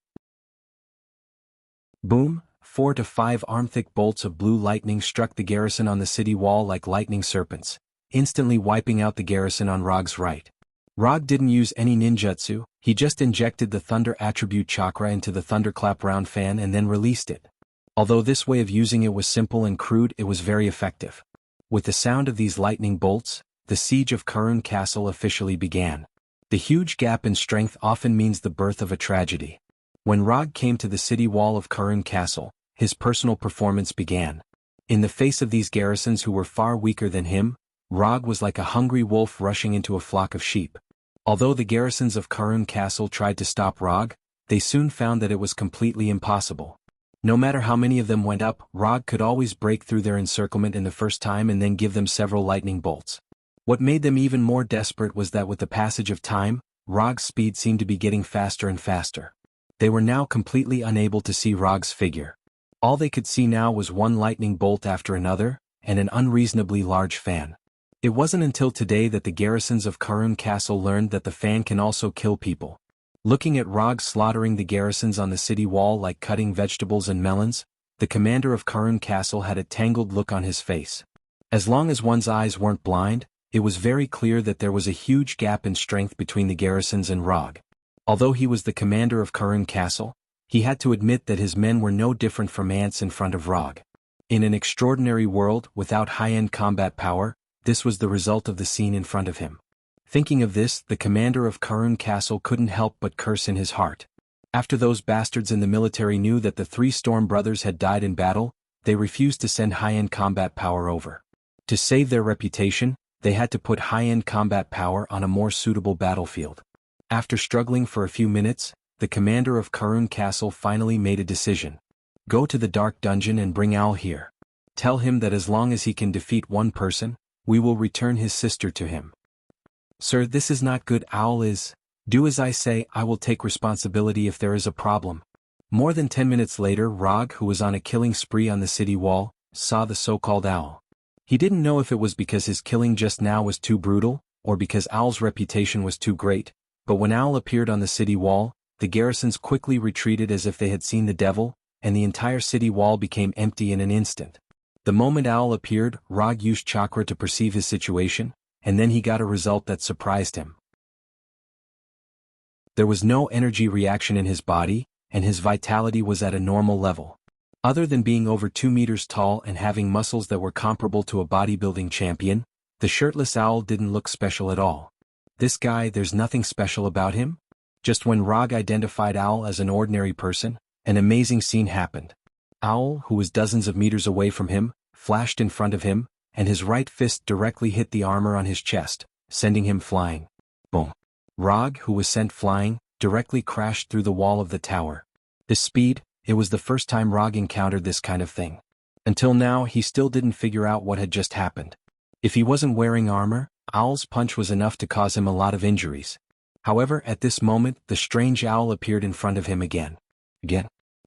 S1: Boom. 4 to 5 arm-thick bolts of blue lightning struck the garrison on the city wall like lightning serpents, instantly wiping out the garrison on Rog's right. Rog didn't use any ninjutsu, he just injected the thunder attribute chakra into the thunderclap round fan and then released it. Although this way of using it was simple and crude, it was very effective. With the sound of these lightning bolts, the siege of Karun Castle officially began. The huge gap in strength often means the birth of a tragedy. When Rog came to the city wall of Karun Castle, his personal performance began. In the face of these garrisons who were far weaker than him, Rog was like a hungry wolf rushing into a flock of sheep. Although the garrisons of Karun Castle tried to stop Rog, they soon found that it was completely impossible. No matter how many of them went up, Rog could always break through their encirclement in the first time and then give them several lightning bolts. What made them even more desperate was that with the passage of time, Rog's speed seemed to be getting faster and faster. They were now completely unable to see Rog's figure. All they could see now was one lightning bolt after another, and an unreasonably large fan. It wasn't until today that the garrisons of Karun Castle learned that the fan can also kill people. Looking at Rog slaughtering the garrisons on the city wall like cutting vegetables and melons, the commander of Karun Castle had a tangled look on his face. As long as one's eyes weren't blind, it was very clear that there was a huge gap in strength between the garrisons and Rog. Although he was the commander of Karun Castle, he had to admit that his men were no different from ants in front of Rog. In an extraordinary world without high-end combat power, this was the result of the scene in front of him. Thinking of this, the commander of Karun Castle couldn't help but curse in his heart. After those bastards in the military knew that the 3 Storm brothers had died in battle, they refused to send high-end combat power over. To save their reputation, they had to put high-end combat power on a more suitable battlefield. After struggling for a few minutes, the commander of Karun Castle finally made a decision. Go to the dark dungeon and bring Owl here. Tell him that as long as he can defeat one person, we will return his sister to him. Sir, this is not good. Owl is. Do as I say, I will take responsibility if there is a problem. More than 10 minutes later, Rog, who was on a killing spree on the city wall, saw the so-called Owl. He didn't know if it was because his killing just now was too brutal, or because Owl's reputation was too great, but when Owl appeared on the city wall, the garrisons quickly retreated as if they had seen the devil, and the entire city wall became empty in an instant. The moment Owl appeared, Rog used chakra to perceive his situation, and then he got a result that surprised him. There was no energy reaction in his body, and his vitality was at a normal level. Other than being over 2 meters tall and having muscles that were comparable to a bodybuilding champion, the shirtless Owl didn't look special at all. This guy, there's nothing special about him? Just when Rog identified Owl as an ordinary person, an amazing scene happened. Owl, who was dozens of meters away from him, flashed in front of him, and his right fist directly hit the armor on his chest, sending him flying. Boom. Rog, who was sent flying, directly crashed through the wall of the tower. His speed, it was the first time Rog encountered this kind of thing. Until now, he still didn't figure out what had just happened. If he wasn't wearing armor, Owl's punch was enough to cause him a lot of injuries. However, at this moment, the strange Owl appeared in front of him again.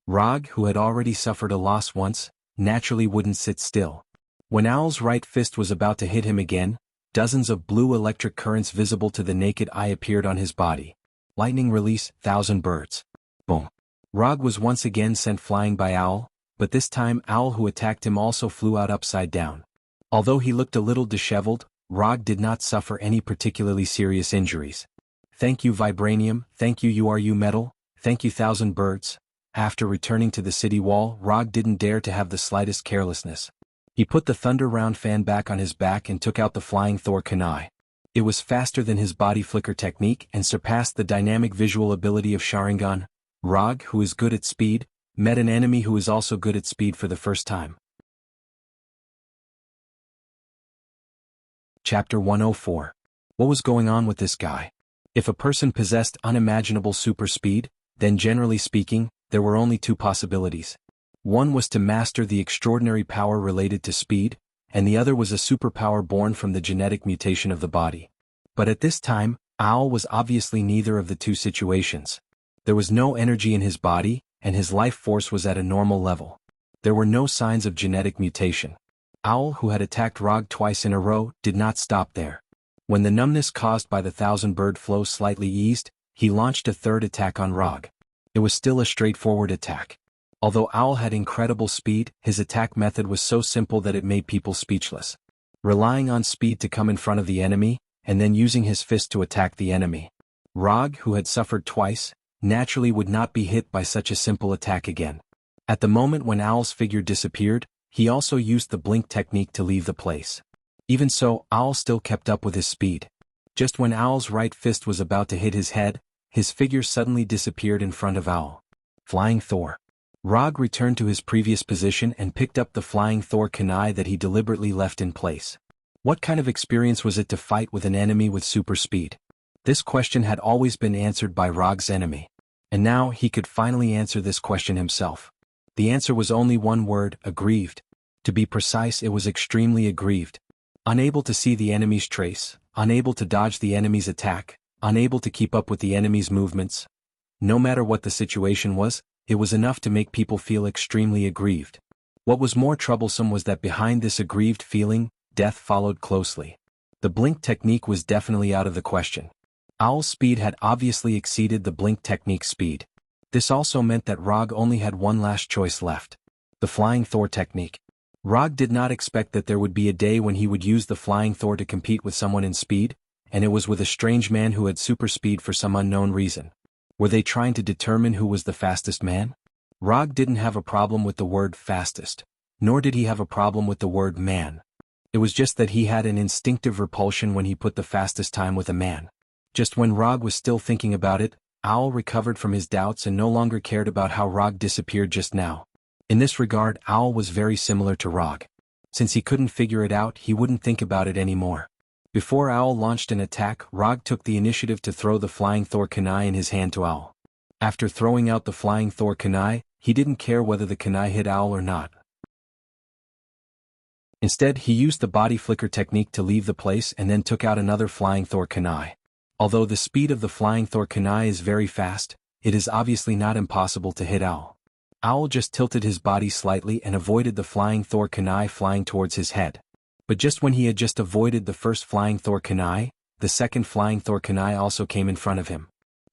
S1: Rog, who had already suffered a loss once, naturally wouldn't sit still. When Owl's right fist was about to hit him again, dozens of blue electric currents visible to the naked eye appeared on his body. Lightning release, 1,000 birds. Boom. Rog was once again sent flying by Owl, but this time Owl who attacked him also flew out upside down. Although he looked a little disheveled, Rog did not suffer any particularly serious injuries. Thank you Vibranium, thank you URU Metal, thank you 1,000 birds. After returning to the city wall, Rog didn't dare to have the slightest carelessness. He put the Thunder Round fan back on his back and took out the Flying Thor Kunai. It was faster than his body flicker technique and surpassed the dynamic visual ability of Sharingan. Rog, who is good at speed, met an enemy who is also good at speed for the first time. Chapter 104. What was going on with this guy? If a person possessed unimaginable super speed, then generally speaking, there were only 2 possibilities. One was to master the extraordinary power related to speed, and the other was a superpower born from the genetic mutation of the body. But at this time, Owl was obviously neither of the 2 situations. There was no energy in his body, and his life force was at a normal level. There were no signs of genetic mutation. Owl, who had attacked Rog twice in a row, did not stop there. When the numbness caused by the 1,000-bird flow slightly eased, he launched a third attack on Rog. It was still a straightforward attack. Although Owl had incredible speed, his attack method was so simple that it made people speechless. Relying on speed to come in front of the enemy, and then using his fist to attack the enemy. Rog, who had suffered twice, naturally would not be hit by such a simple attack again. At the moment when Owl's figure disappeared, he also used the blink technique to leave the place. Even so, Owl still kept up with his speed. Just when Owl's right fist was about to hit his head, his figure suddenly disappeared in front of Owl. Flying Thor. Rog returned to his previous position and picked up the Flying Thor Kunai that he deliberately left in place. What kind of experience was it to fight with an enemy with super speed? This question had always been answered by Rog's enemy. And now he could finally answer this question himself. The answer was only one word: aggrieved. To be precise, it was extremely aggrieved. Unable to see the enemy's trace, unable to dodge the enemy's attack, unable to keep up with the enemy's movements. No matter what the situation was, it was enough to make people feel extremely aggrieved. What was more troublesome was that behind this aggrieved feeling, death followed closely. The blink technique was definitely out of the question. Owl's speed had obviously exceeded the blink technique's speed. This also meant that Rog only had one last choice left. The Flying Thor technique. Rog did not expect that there would be a day when he would use the Flying Thor to compete with someone in speed, and it was with a strange man who had super speed for some unknown reason. Were they trying to determine who was the fastest man? Rog didn't have a problem with the word fastest, nor did he have a problem with the word man. It was just that he had an instinctive repulsion when he put the fastest time with a man. Just when Rog was still thinking about it, Owl recovered from his doubts and no longer cared about how Rog disappeared just now. In this regard, Owl was very similar to Rog. Since he couldn't figure it out, he wouldn't think about it anymore. Before Owl launched an attack, Rog took the initiative to throw the Flying Thor kunai in his hand to Owl. After throwing out the Flying Thor kunai, he didn't care whether the kunai hit Owl or not. Instead, he used the body flicker technique to leave the place and then took out another Flying Thor kunai. Although the speed of the Flying Thor kunai is very fast, it is obviously not impossible to hit Owl. Owl just tilted his body slightly and avoided the Flying Thor kunai flying towards his head. But just when he had just avoided the first Flying Thor kunai, the second Flying Thor kunai also came in front of him.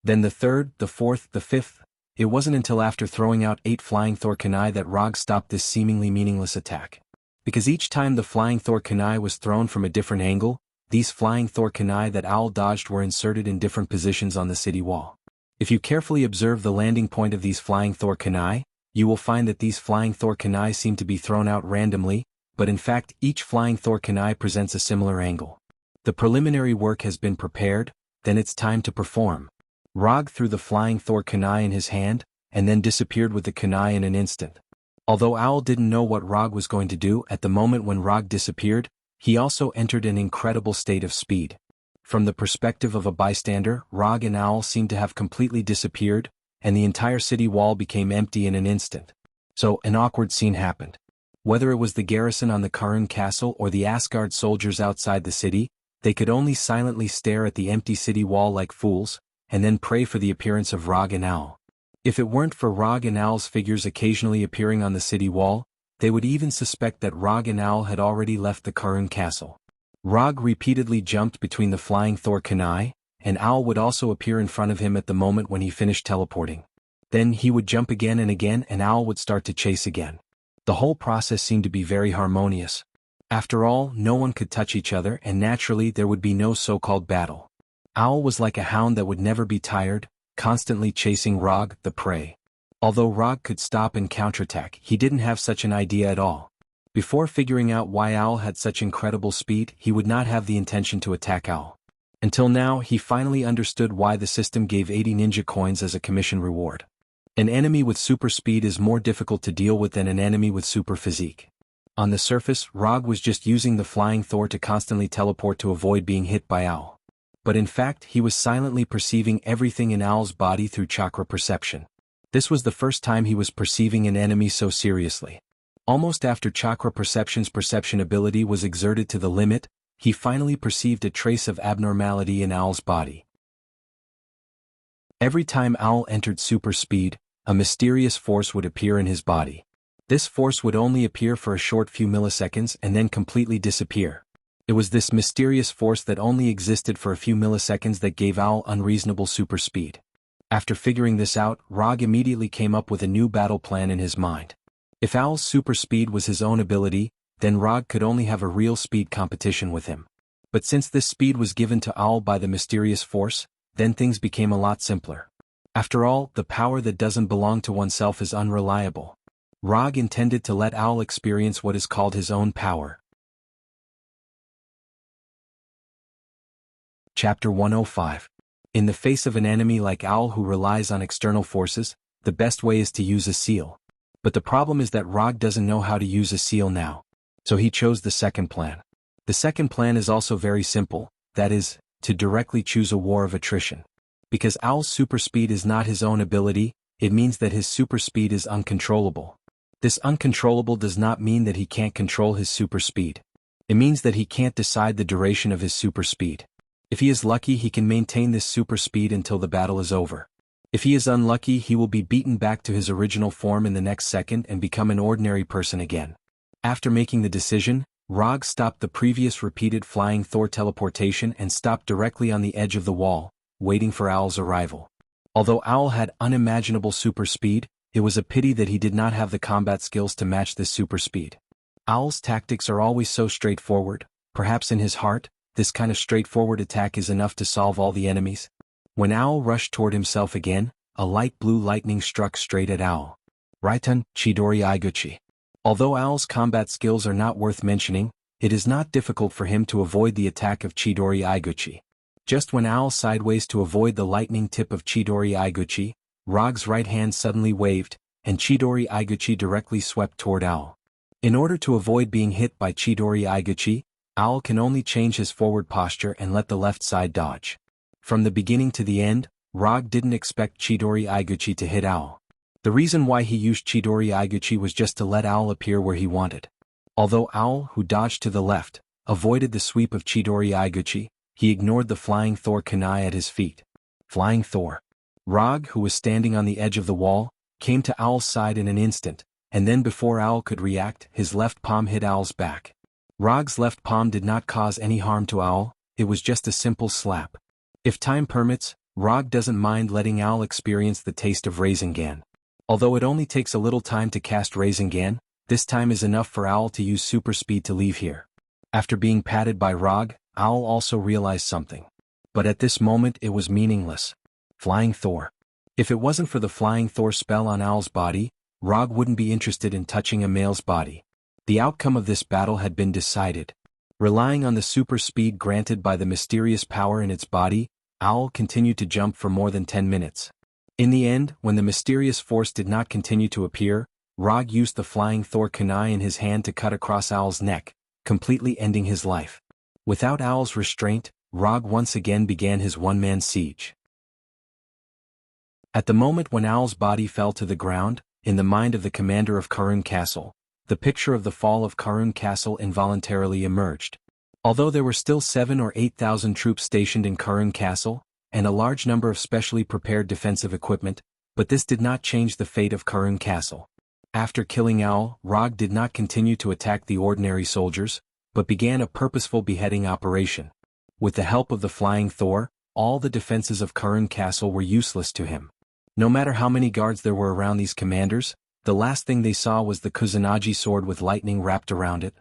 S1: Then the third, the fourth, the fifth. It wasn't until after throwing out 8 Flying Thor kunai that Rog stopped this seemingly meaningless attack. Because each time the Flying Thor kunai was thrown from a different angle, these Flying Thor kunai that Owl dodged were inserted in different positions on the city wall. If you carefully observe the landing point of these Flying Thor kunai, you will find that these Flying Thor kunai seem to be thrown out randomly, but in fact each Flying Thor kunai presents a similar angle. The preliminary work has been prepared, then it's time to perform. Rog threw the Flying Thor kunai in his hand, and then disappeared with the kunai in an instant. Although Owl didn't know what Rog was going to do at the moment when Rog disappeared, he also entered an incredible state of speed. From the perspective of a bystander, Rog and Owl seemed to have completely disappeared, and the entire city wall became empty in an instant. So, an awkward scene happened. Whether it was the garrison on the Karun castle or the Asgard soldiers outside the city, they could only silently stare at the empty city wall like fools, and then pray for the appearance of Rog and Owl. If it weren't for Rog and Owl's figures occasionally appearing on the city wall, they would even suspect that Rog and Owl had already left the Karun castle. Rog repeatedly jumped between the Flying Thor kunai, and Owl would also appear in front of him at the moment when he finished teleporting. Then he would jump again and Owl would start to chase again. The whole process seemed to be very harmonious. After all, no one could touch each other and naturally there would be no so-called battle. Owl was like a hound that would never be tired, constantly chasing Rog, the prey. Although Rog could stop and counterattack, he didn't have such an idea at all. Before figuring out why Owl had such incredible speed, he would not have the intention to attack Owl. Until now, he finally understood why the system gave 80 ninja coins as a commission reward. An enemy with super speed is more difficult to deal with than an enemy with super physique. On the surface, Rog was just using the Flying Thor to constantly teleport to avoid being hit by Owl. But in fact, he was silently perceiving everything in Owl's body through chakra perception. This was the first time he was perceiving an enemy so seriously. Almost after chakra perception's perception ability was exerted to the limit, he finally perceived a trace of abnormality in Owl's body. Every time Owl entered super speed, a mysterious force would appear in his body. This force would only appear for a short few milliseconds and then completely disappear. It was this mysterious force that only existed for a few milliseconds that gave Owl unreasonable super speed. After figuring this out, Rog immediately came up with a new battle plan in his mind. If Owl's super speed was his own ability, then Rog could only have a real speed competition with him. But since this speed was given to Owl by the mysterious force, then things became a lot simpler. After all, the power that doesn't belong to oneself is unreliable. Rog intended to let Owl experience what is called his own power. Chapter 105. In the face of an enemy like Owl who relies on external forces, the best way is to use a seal. But the problem is that Rog doesn't know how to use a seal now. So he chose the second plan. The second plan is also very simple, that is, to directly choose a war of attrition. Because Owl's super speed is not his own ability, it means that his super speed is uncontrollable. This uncontrollable does not mean that he can't control his super speed. It means that he can't decide the duration of his super speed. If he is lucky, he can maintain this super speed until the battle is over. If he is unlucky, he will be beaten back to his original form in the next second and become an ordinary person again. After making the decision, Rog stopped the previous repeated flying Thor teleportation and stopped directly on the edge of the wall, waiting for Owl's arrival. Although Owl had unimaginable super speed, it was a pity that he did not have the combat skills to match this super speed. Owl's tactics are always so straightforward. Perhaps in his heart, this kind of straightforward attack is enough to solve all the enemies. When Owl rushed toward himself again, a light blue lightning struck straight at Owl. Raitan Chidori Iguchi. Although Owl's combat skills are not worth mentioning, it is not difficult for him to avoid the attack of Chidori Iguchi. Just when Owl sideways to avoid the lightning tip of Chidori Iguchi, Rog's right hand suddenly waved, and Chidori Iguchi directly swept toward Owl. In order to avoid being hit by Chidori Iguchi, Owl can only change his forward posture and let the left side dodge. From the beginning to the end, Rog didn't expect Chidori Iguchi to hit Owl. The reason why he used Chidori Iguchi was just to let Owl appear where he wanted. Although Owl, who dodged to the left, avoided the sweep of Chidori Iguchi, he ignored the flying Thor kunai at his feet. Flying Thor. Rog, who was standing on the edge of the wall, came to Owl's side in an instant, and then before Owl could react, his left palm hit Owl's back. Rog's left palm did not cause any harm to Owl, it was just a simple slap. If time permits, Rog doesn't mind letting Owl experience the taste of Rasengan. Although it only takes a little time to cast Rasengan, this time is enough for Owl to use super speed to leave here. After being patted by Rog, Owl also realized something. But at this moment it was meaningless. Flying Thor. If it wasn't for the Flying Thor spell on Owl's body, Rog wouldn't be interested in touching a male's body. The outcome of this battle had been decided. Relying on the super speed granted by the mysterious power in its body, Owl continued to jump for more than 10 minutes. In the end, when the mysterious force did not continue to appear, Rog used the Flying Thor kunai in his hand to cut across Owl's neck, completely ending his life. Without Owl's restraint, Rog once again began his one-man siege. At the moment when Owl's body fell to the ground, in the mind of the commander of Karun Castle, the picture of the fall of Karun Castle involuntarily emerged. Although there were still 7,000 or 8,000 troops stationed in Karun Castle, and a large number of specially prepared defensive equipment, but this did not change the fate of Karun Castle. After killing Owl, Rog did not continue to attack the ordinary soldiers, but began a purposeful beheading operation. With the help of the Flying Thor, all the defenses of Karun Castle were useless to him. No matter how many guards there were around these commanders, the last thing they saw was the Kusanagi sword with lightning wrapped around it.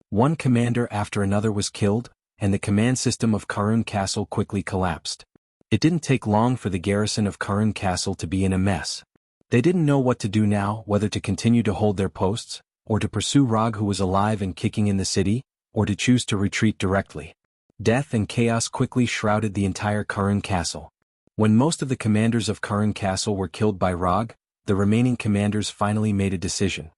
S1: One commander after another was killed, and the command system of Karun Castle quickly collapsed. It didn't take long for the garrison of Karun Castle to be in a mess. They didn't know what to do now, whether to continue to hold their posts, or to pursue Rog who was alive and kicking in the city, or to choose to retreat directly. Death and chaos quickly shrouded the entire Karun Castle. When most of the commanders of Karun Castle were killed by Rog, the remaining commanders finally made a decision.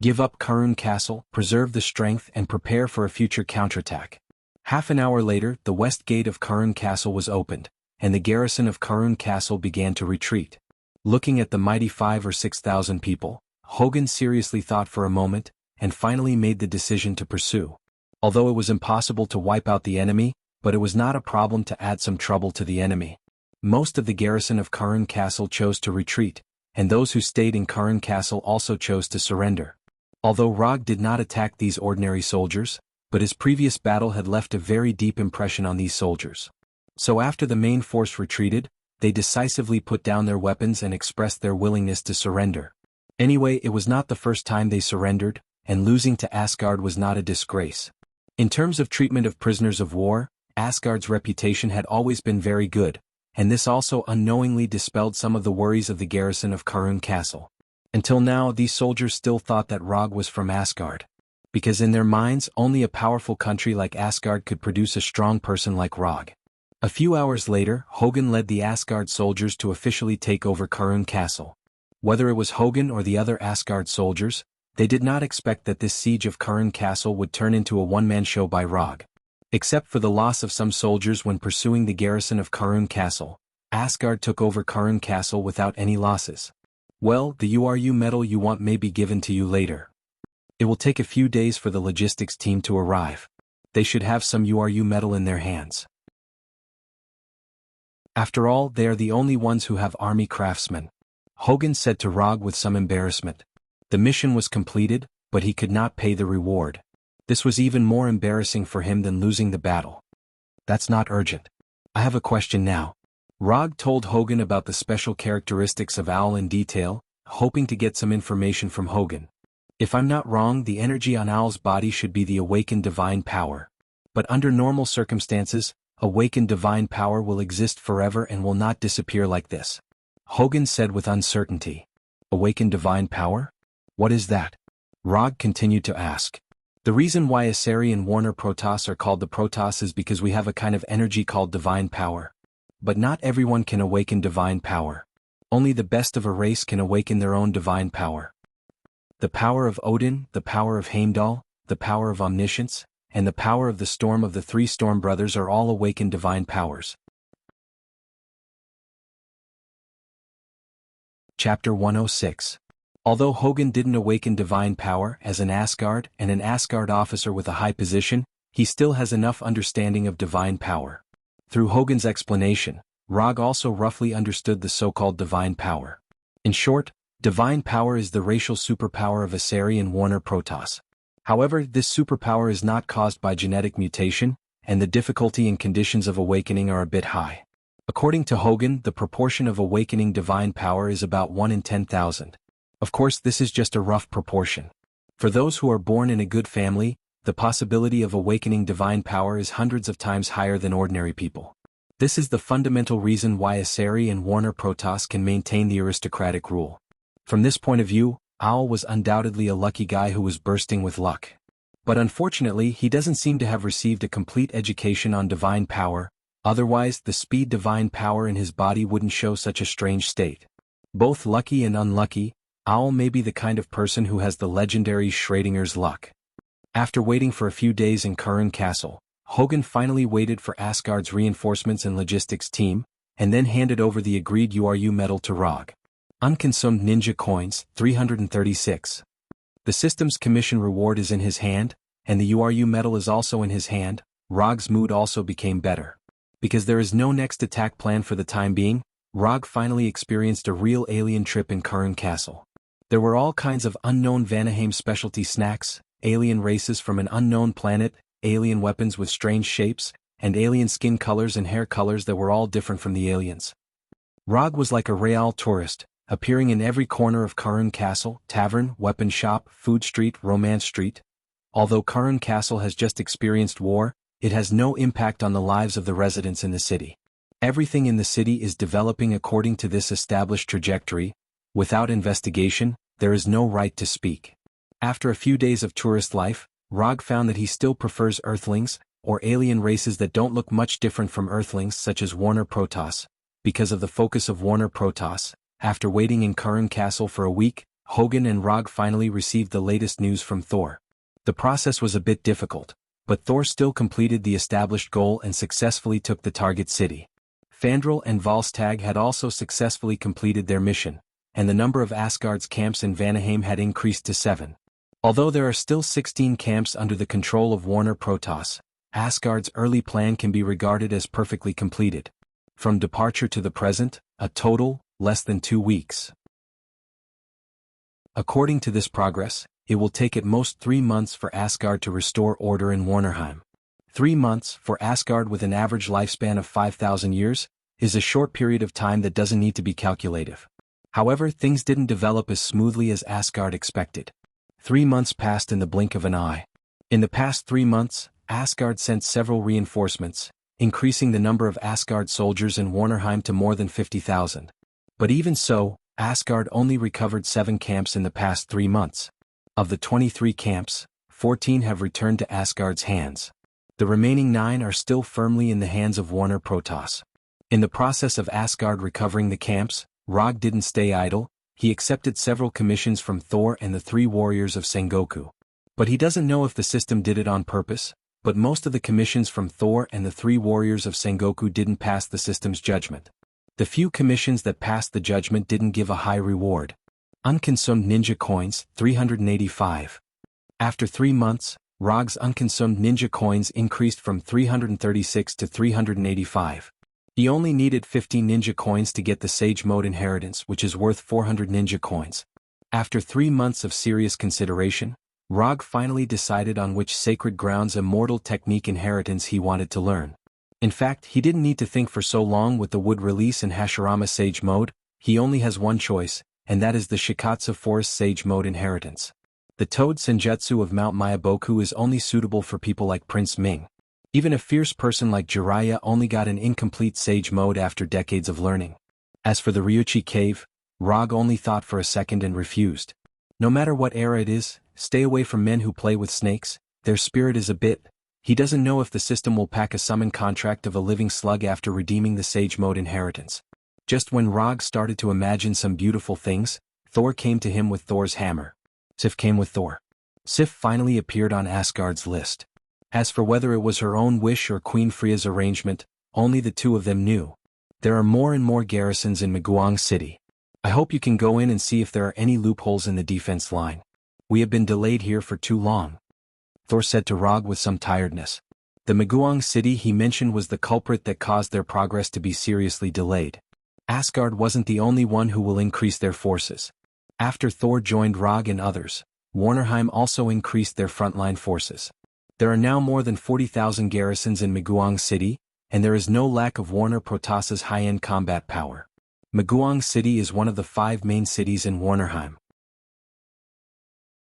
S1: Give up Karun Castle, preserve the strength and prepare for a future counterattack. Half an hour later, the west gate of Karun Castle was opened, and the garrison of Karun Castle began to retreat. Looking at the mighty 5,000 or 6,000 people, Hogan seriously thought for a moment, and finally made the decision to pursue. Although it was impossible to wipe out the enemy, but it was not a problem to add some trouble to the enemy. Most of the garrison of Karun Castle chose to retreat, and those who stayed in Karun Castle also chose to surrender. Although Rog did not attack these ordinary soldiers, but his previous battle had left a very deep impression on these soldiers. So after the main force retreated, they decisively put down their weapons and expressed their willingness to surrender. Anyway, it was not the first time they surrendered, and losing to Asgard was not a disgrace. In terms of treatment of prisoners of war, Asgard's reputation had always been very good, and this also unknowingly dispelled some of the worries of the garrison of Karun Castle. Until now, these soldiers still thought that Rog was from Asgard. Because in their minds, only a powerful country like Asgard could produce a strong person like Rog. A few hours later, Hogan led the Asgard soldiers to officially take over Karun Castle. Whether it was Hogan or the other Asgard soldiers, they did not expect that this siege of Karun Castle would turn into a one-man show by Rog. Except for the loss of some soldiers when pursuing the garrison of Karun Castle, Asgard took over Karun Castle without any losses. Well, the URU medal you want may be given to you later. It will take a few days for the logistics team to arrive. They should have some URU medal in their hands. After all, they are the only ones who have army craftsmen. Hogan said to Rog with some embarrassment. The mission was completed, but he could not pay the reward. This was even more embarrassing for him than losing the battle. That's not urgent. I have a question now. Rog told Hogan about the special characteristics of Owl in detail, hoping to get some information from Hogan. If I'm not wrong, the energy on Owl's body should be the awakened divine power. But under normal circumstances, awakened divine power will exist forever and will not disappear like this. Hogan said with uncertainty. Awakened divine power? What is that? Rog continued to ask. The reason why Asari and Warner Protoss are called the Protoss is because we have a kind of energy called divine power. But not everyone can awaken divine power. Only the best of a race can awaken their own divine power. The power of Odin, the power of Heimdall, the power of omniscience, and the power of the storm of the three storm brothers are all awakened divine powers. Chapter 106. Although Hogan didn't awaken divine power as an Asgard and an Asgard officer with a high position, he still has enough understanding of divine power. Through Hogan's explanation, Rog also roughly understood the so-called divine power. In short, divine power is the racial superpower of Asari and Warner Protoss. However, this superpower is not caused by genetic mutation, and the difficulty and conditions of awakening are a bit high. According to Hogan, the proportion of awakening divine power is about 1 in 10,000. Of course, this is just a rough proportion. For those who are born in a good family, the possibility of awakening divine power is hundreds of times higher than ordinary people. This is the fundamental reason why Asari and Warner Protoss can maintain the aristocratic rule. From this point of view, Owl was undoubtedly a lucky guy who was bursting with luck. But unfortunately, he doesn't seem to have received a complete education on divine power, otherwise the speed divine power in his body wouldn't show such a strange state. Both lucky and unlucky, Owl may be the kind of person who has the legendary Schrodinger's luck. After waiting for a few days in Kurran Castle, Hogan finally waited for Asgard's reinforcements and logistics team, and then handed over the agreed URU medal to Rog. Unconsumed ninja coins, 336. The system's commission reward is in his hand, and the URU medal is also in his hand. Rog's mood also became better. Because there is no next attack plan for the time being, Rog finally experienced a real alien trip in Kurran Castle. There were all kinds of unknown Vanaheim specialty snacks, alien races from an unknown planet, alien weapons with strange shapes, and alien skin colors and hair colors that were all different from the aliens. Rog was like a real tourist, appearing in every corner of Kurran Castle, tavern, weapon shop, food street, romance street. Although Kurran Castle has just experienced war, it has no impact on the lives of the residents in the city. Everything in the city is developing according to this established trajectory. Without investigation, there is no right to speak. After a few days of tourist life, Rog found that he still prefers Earthlings, or alien races that don't look much different from Earthlings such as Warner Protoss. Because of the focus of Warner Protoss, after waiting in Kurran Castle for a week, Hogan and Rog finally received the latest news from Thor. The process was a bit difficult, but Thor still completed the established goal and successfully took the target city. Fandral and Volstagg had also successfully completed their mission, and the number of Asgard's camps in Vanaheim had increased to 7. Although there are still 16 camps under the control of Warner Protoss, Asgard's early plan can be regarded as perfectly completed. From departure to the present, a total, less than 2 weeks. According to this progress, it will take at most 3 months for Asgard to restore order in Warnerheim. 3 months, for Asgard with an average lifespan of 5,000 years, is a short period of time that doesn't need to be calculative. However, things didn't develop as smoothly as Asgard expected. 3 months passed in the blink of an eye. In the past 3 months, Asgard sent several reinforcements, increasing the number of Asgard soldiers in Warnerheim to more than 50,000. But even so, Asgard only recovered 7 camps in the past 3 months. Of the 23 camps, 14 have returned to Asgard's hands. The remaining 9 are still firmly in the hands of Warner Protoss. In the process of Asgard recovering the camps, Rog didn't stay idle. He accepted several commissions from Thor and the 3 warriors of Sengoku. But he doesn't know if the system did it on purpose, but most of the commissions from Thor and the 3 warriors of Sengoku didn't pass the system's judgment. The few commissions that passed the judgment didn't give a high reward. Unconsumed ninja coins, 385. After 3 months, Rog's unconsumed ninja coins increased from 336 to 385. He only needed 50 ninja coins to get the Sage Mode inheritance, which is worth 400 ninja coins. After 3 months of serious consideration, Rog finally decided on which Sacred Grounds Immortal Technique inheritance he wanted to learn. In fact, he didn't need to think for so long with the Wood release in Hashirama Sage Mode. He only has one choice, and that is the Shikatsu Forest Sage Mode inheritance. The Toad Senjutsu of Mount Mayaboku is only suitable for people like Prince Ming. Even a fierce person like Jiraiya only got an incomplete Sage Mode after decades of learning. As for the Ryuchi Cave, Rog only thought for a second and refused. No matter what era it is, stay away from men who play with snakes. Their spirit is a bit. He doesn't know if the system will pack a summon contract of a living slug after redeeming the Sage Mode inheritance. Just when Rog started to imagine some beautiful things, Thor came to him with Thor's hammer. Sif came with Thor. Sif finally appeared on Asgard's list. As for whether it was her own wish or Queen Freya's arrangement, only the two of them knew. There are more and more garrisons in Maguang City. I hope you can go in and see if there are any loopholes in the defense line. We have been delayed here for too long, Thor said to Rog with some tiredness. The Maguang City he mentioned was the culprit that caused their progress to be seriously delayed. Asgard wasn't the only one who will increase their forces. After Thor joined Rog and others, Warnerheim also increased their frontline forces. There are now more than 40,000 garrisons in Maguang City, and there is no lack of Warner Protoss's high-end combat power. Maguang City is one of the 5 main cities in Warnerheim.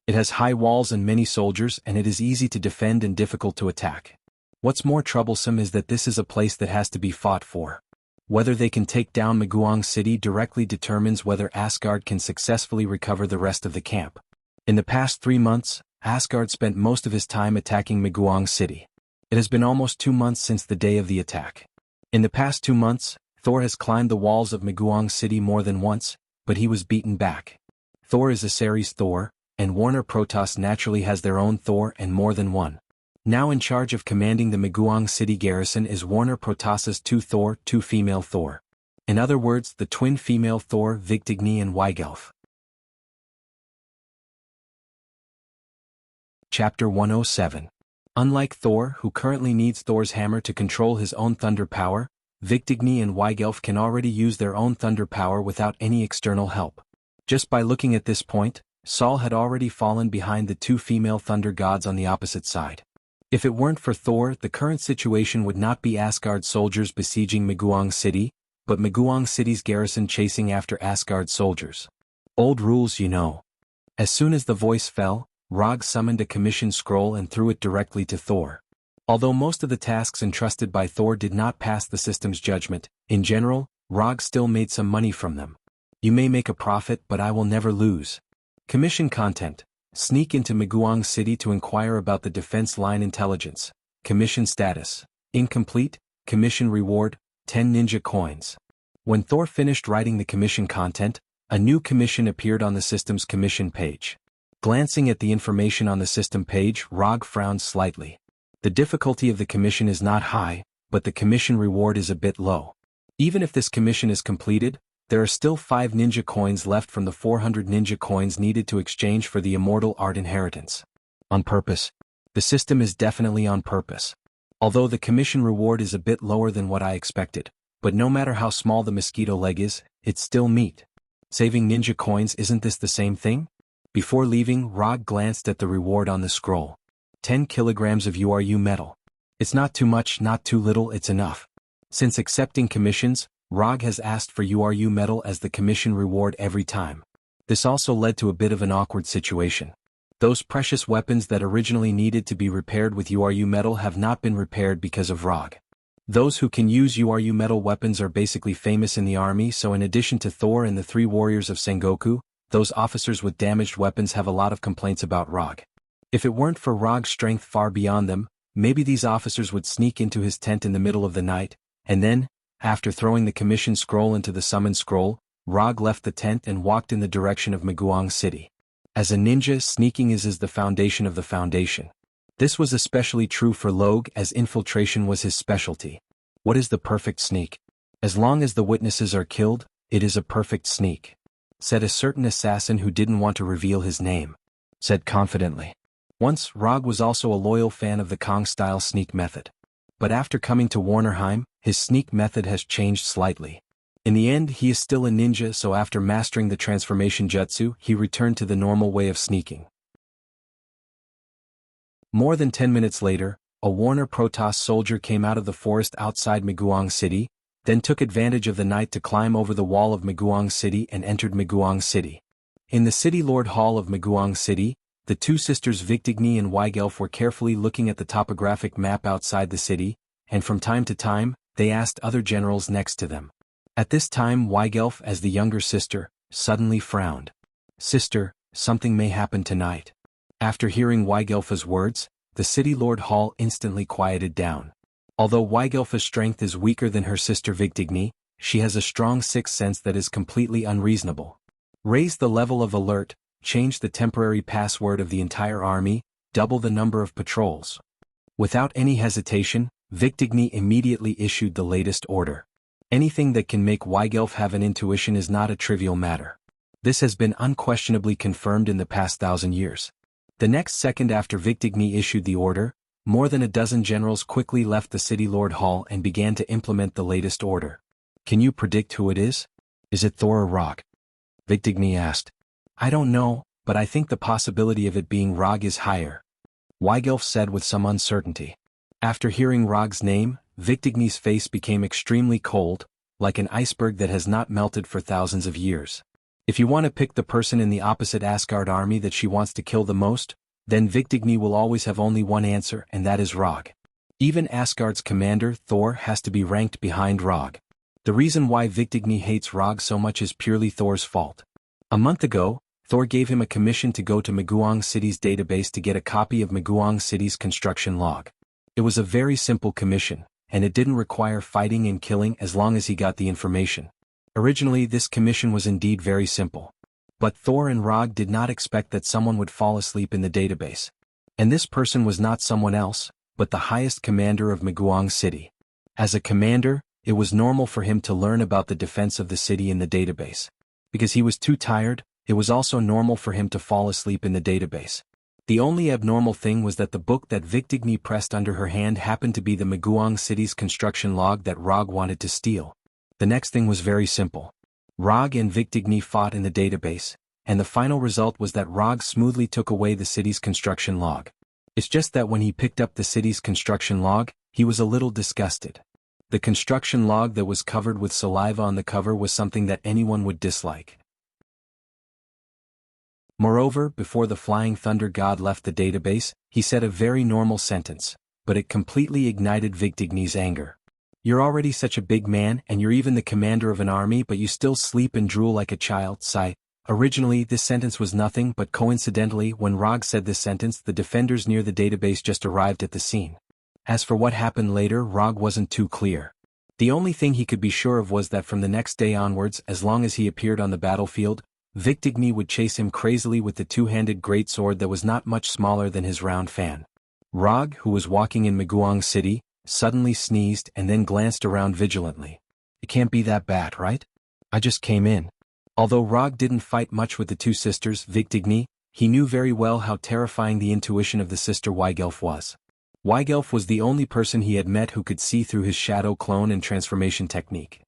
S1: It has high walls and many soldiers, and it is easy to defend and difficult to attack. What's more troublesome is that this is a place that has to be fought for. Whether they can take down Maguang City directly determines whether Asgard can successfully recover the rest of the camp. In the past 3 months, Asgard spent most of his time attacking Maguang City. It has been almost 2 months since the day of the attack. In the past 2 months, Thor has climbed the walls of Maguang City more than once, but he was beaten back. Thor is Asary's Thor, and Warner Protoss naturally has their own Thor and more than one. Now in charge of commanding the Maguang City garrison is Warner Protoss's 2 Thor, 2 female Thor. In other words, the twin female Thor, Vigtigni and Weigelf. Chapter 107. Unlike Thor, who currently needs Thor's hammer to control his own thunder power, Vigtigni and Weigelf can already use their own thunder power without any external help. Just by looking at this point, Saul had already fallen behind the 2 female thunder gods on the opposite side. If it weren't for Thor, the current situation would not be Asgard soldiers besieging Maguang City, but Maguang City's garrison chasing after Asgard soldiers. Old rules, you know. As soon as the voice fell, Rog summoned a commission scroll and threw it directly to Thor. Although most of the tasks entrusted by Thor did not pass the system's judgment, in general, Rog still made some money from them. You may make a profit, but I will never lose. Commission content. Sneak into Maguang City to inquire about the defense line intelligence. Commission status. Incomplete. Commission reward, 10 ninja coins. When Thor finished writing the commission content, a new commission appeared on the system's commission page. Glancing at the information on the system page, Rog frowned slightly. The difficulty of the commission is not high, but the commission reward is a bit low. Even if this commission is completed, there are still 5 ninja coins left from the 400 ninja coins needed to exchange for the immortal art inheritance. On purpose. The system is definitely on purpose. Although the commission reward is a bit lower than what I expected, but no matter how small the mosquito leg is, it's still meat. Saving ninja coins, isn't this the same thing? Before leaving, Rog glanced at the reward on the scroll. 10 kilograms of URU metal. It's not too much, not too little, it's enough. Since accepting commissions, Rog has asked for URU metal as the commission reward every time. This also led to a bit of an awkward situation. Those precious weapons that originally needed to be repaired with URU metal have not been repaired because of Rog. Those who can use URU metal weapons are basically famous in the army, so in addition to Thor and the 3 warriors of Sengoku, those officers with damaged weapons have a lot of complaints about Rog. If it weren't for Rog's strength far beyond them, maybe these officers would sneak into his tent in the middle of the night, and then, after throwing the commission scroll into the summon scroll, Rog left the tent and walked in the direction of Maguang City. As a ninja, sneaking is the foundation of the foundation. This was especially true for Logue, as infiltration was his specialty. What is the perfect sneak? As long as the witnesses are killed, it is a perfect sneak, said a certain assassin who didn't want to reveal his name. Said confidently. Once, Rog was also a loyal fan of the Kong-style sneak method. But after coming to Warnerheim, his sneak method has changed slightly. In the end, he is still a ninja, so after mastering the transformation jutsu, he returned to the normal way of sneaking. More than 10 minutes later, a Warner Protoss soldier came out of the forest outside Maguang City, then took advantage of the night to climb over the wall of Maguang City and entered Maguang City. In the City Lord Hall of Maguang City, the two sisters Victigny and Weigelf were carefully looking at the topographic map outside the city, and from time to time, they asked other generals next to them. At this time, Weigelf, as the younger sister, suddenly frowned. "Sister, something may happen tonight." After hearing Weigelf's words, the City Lord Hall instantly quieted down. Although Weigelf's strength is weaker than her sister Victigny, she has a strong sixth sense that is completely unreasonable. Raise the level of alert, change the temporary password of the entire army, double the number of patrols. Without any hesitation, Victigny immediately issued the latest order. Anything that can make Weigelf have an intuition is not a trivial matter. This has been unquestionably confirmed in the past 1,000 years. The next second after Victigny issued the order, more than a dozen generals quickly left the City Lord Hall and began to implement the latest order. "Can you predict who it is? Is it Thor or Rog?" Victigny asked. "I don't know, but I think the possibility of it being Rog is higher," Weigelf said with some uncertainty. After hearing Rog's name, Victigny's face became extremely cold, like an iceberg that has not melted for thousands of years. If you want to pick the person in the opposite Asgard army that she wants to kill the most, then Victigny will always have only one answer, and that is Rog. Even Asgard's commander, Thor, has to be ranked behind Rog. The reason why Victigny hates Rog so much is purely Thor's fault. A month ago, Thor gave him a commission to go to Maguang City's database to get a copy of Maguang City's construction log. It was a very simple commission, and it didn't require fighting and killing as long as he got the information. Originally, this commission was indeed very simple. But Thor and Rog did not expect that someone would fall asleep in the database. And this person was not someone else, but the highest commander of Maguang City. As a commander, it was normal for him to learn about the defense of the city in the database. Because he was too tired, it was also normal for him to fall asleep in the database. The only abnormal thing was that the book that Victigny pressed under her hand happened to be the Maguang City's construction log that Rog wanted to steal. The next thing was very simple. Rog and Victigny fought in the database, and the final result was that Rog smoothly took away the city's construction log. It's just that when he picked up the city's construction log, he was a little disgusted. The construction log that was covered with saliva on the cover was something that anyone would dislike. Moreover, before the Flying Thunder God left the database, he said a very normal sentence, but it completely ignited Victigny's anger. "You're already such a big man and you're even the commander of an army, but you still sleep and drool like a child." Sigh. Originally, this sentence was nothing, but coincidentally, when Rog said this sentence, the defenders near the database just arrived at the scene. As for what happened later, Rog wasn't too clear. The only thing he could be sure of was that from the next day onwards, as long as he appeared on the battlefield, Victigny would chase him crazily with the two-handed greatsword that was not much smaller than his round fan. Rog, who was walking in Maguang City, suddenly sneezed and then glanced around vigilantly. "It can't be that bad, right? I just came in." Although Rog didn't fight much with the two sisters, Victigny, he knew very well how terrifying the intuition of the sister Weigelf was. Weigelf was the only person he had met who could see through his shadow clone and transformation technique.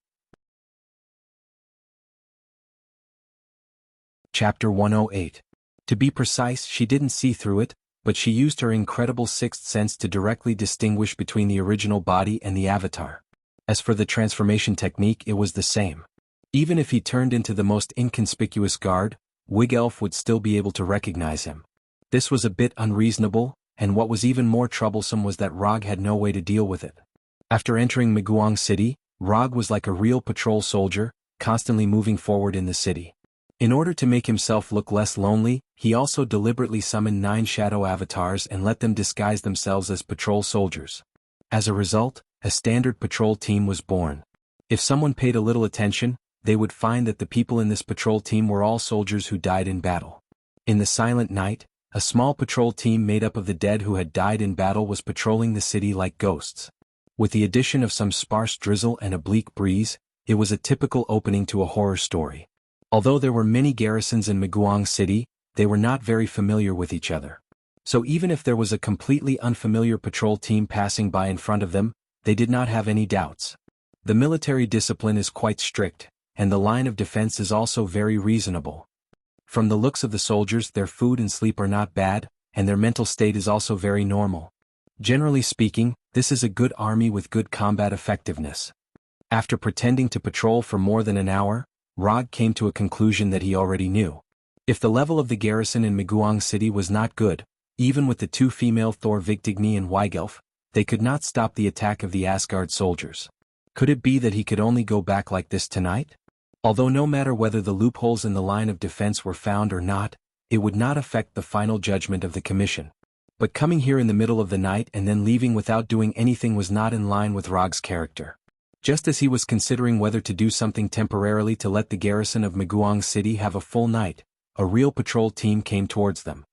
S1: Chapter 108. To be precise, she didn't see through it, but she used her incredible sixth sense to directly distinguish between the original body and the avatar. As for the transformation technique, it was the same. Even if he turned into the most inconspicuous guard, Weigelf would still be able to recognize him. This was a bit unreasonable, and what was even more troublesome was that Rog had no way to deal with it. After entering Maguang City, Rog was like a real patrol soldier, constantly moving forward in the city. In order to make himself look less lonely, he also deliberately summoned 9 shadow avatars and let them disguise themselves as patrol soldiers. As a result, a standard patrol team was born. If someone paid a little attention, they would find that the people in this patrol team were all soldiers who died in battle. In the silent night, a small patrol team made up of the dead who had died in battle was patrolling the city like ghosts. With the addition of some sparse drizzle and a bleak breeze, it was a typical opening to a horror story. Although there were many garrisons in Maguang City, they were not very familiar with each other. So even if there was a completely unfamiliar patrol team passing by in front of them, they did not have any doubts. The military discipline is quite strict, and the line of defense is also very reasonable. From the looks of the soldiers, their food and sleep are not bad, and their mental state is also very normal. Generally speaking, this is a good army with good combat effectiveness. After pretending to patrol for more than an hour, Rog came to a conclusion that he already knew. If the level of the garrison in Maguang City was not good, even with the two female Thor Vigtigni and Weigelf, they could not stop the attack of the Asgard soldiers. Could it be that he could only go back like this tonight? Although no matter whether the loopholes in the line of defense were found or not, it would not affect the final judgment of the commission. But coming here in the middle of the night and then leaving without doing anything was not in line with Rog's character. Just as he was considering whether to do something temporarily to let the garrison of Maguang City have a full night, a real patrol team came towards them.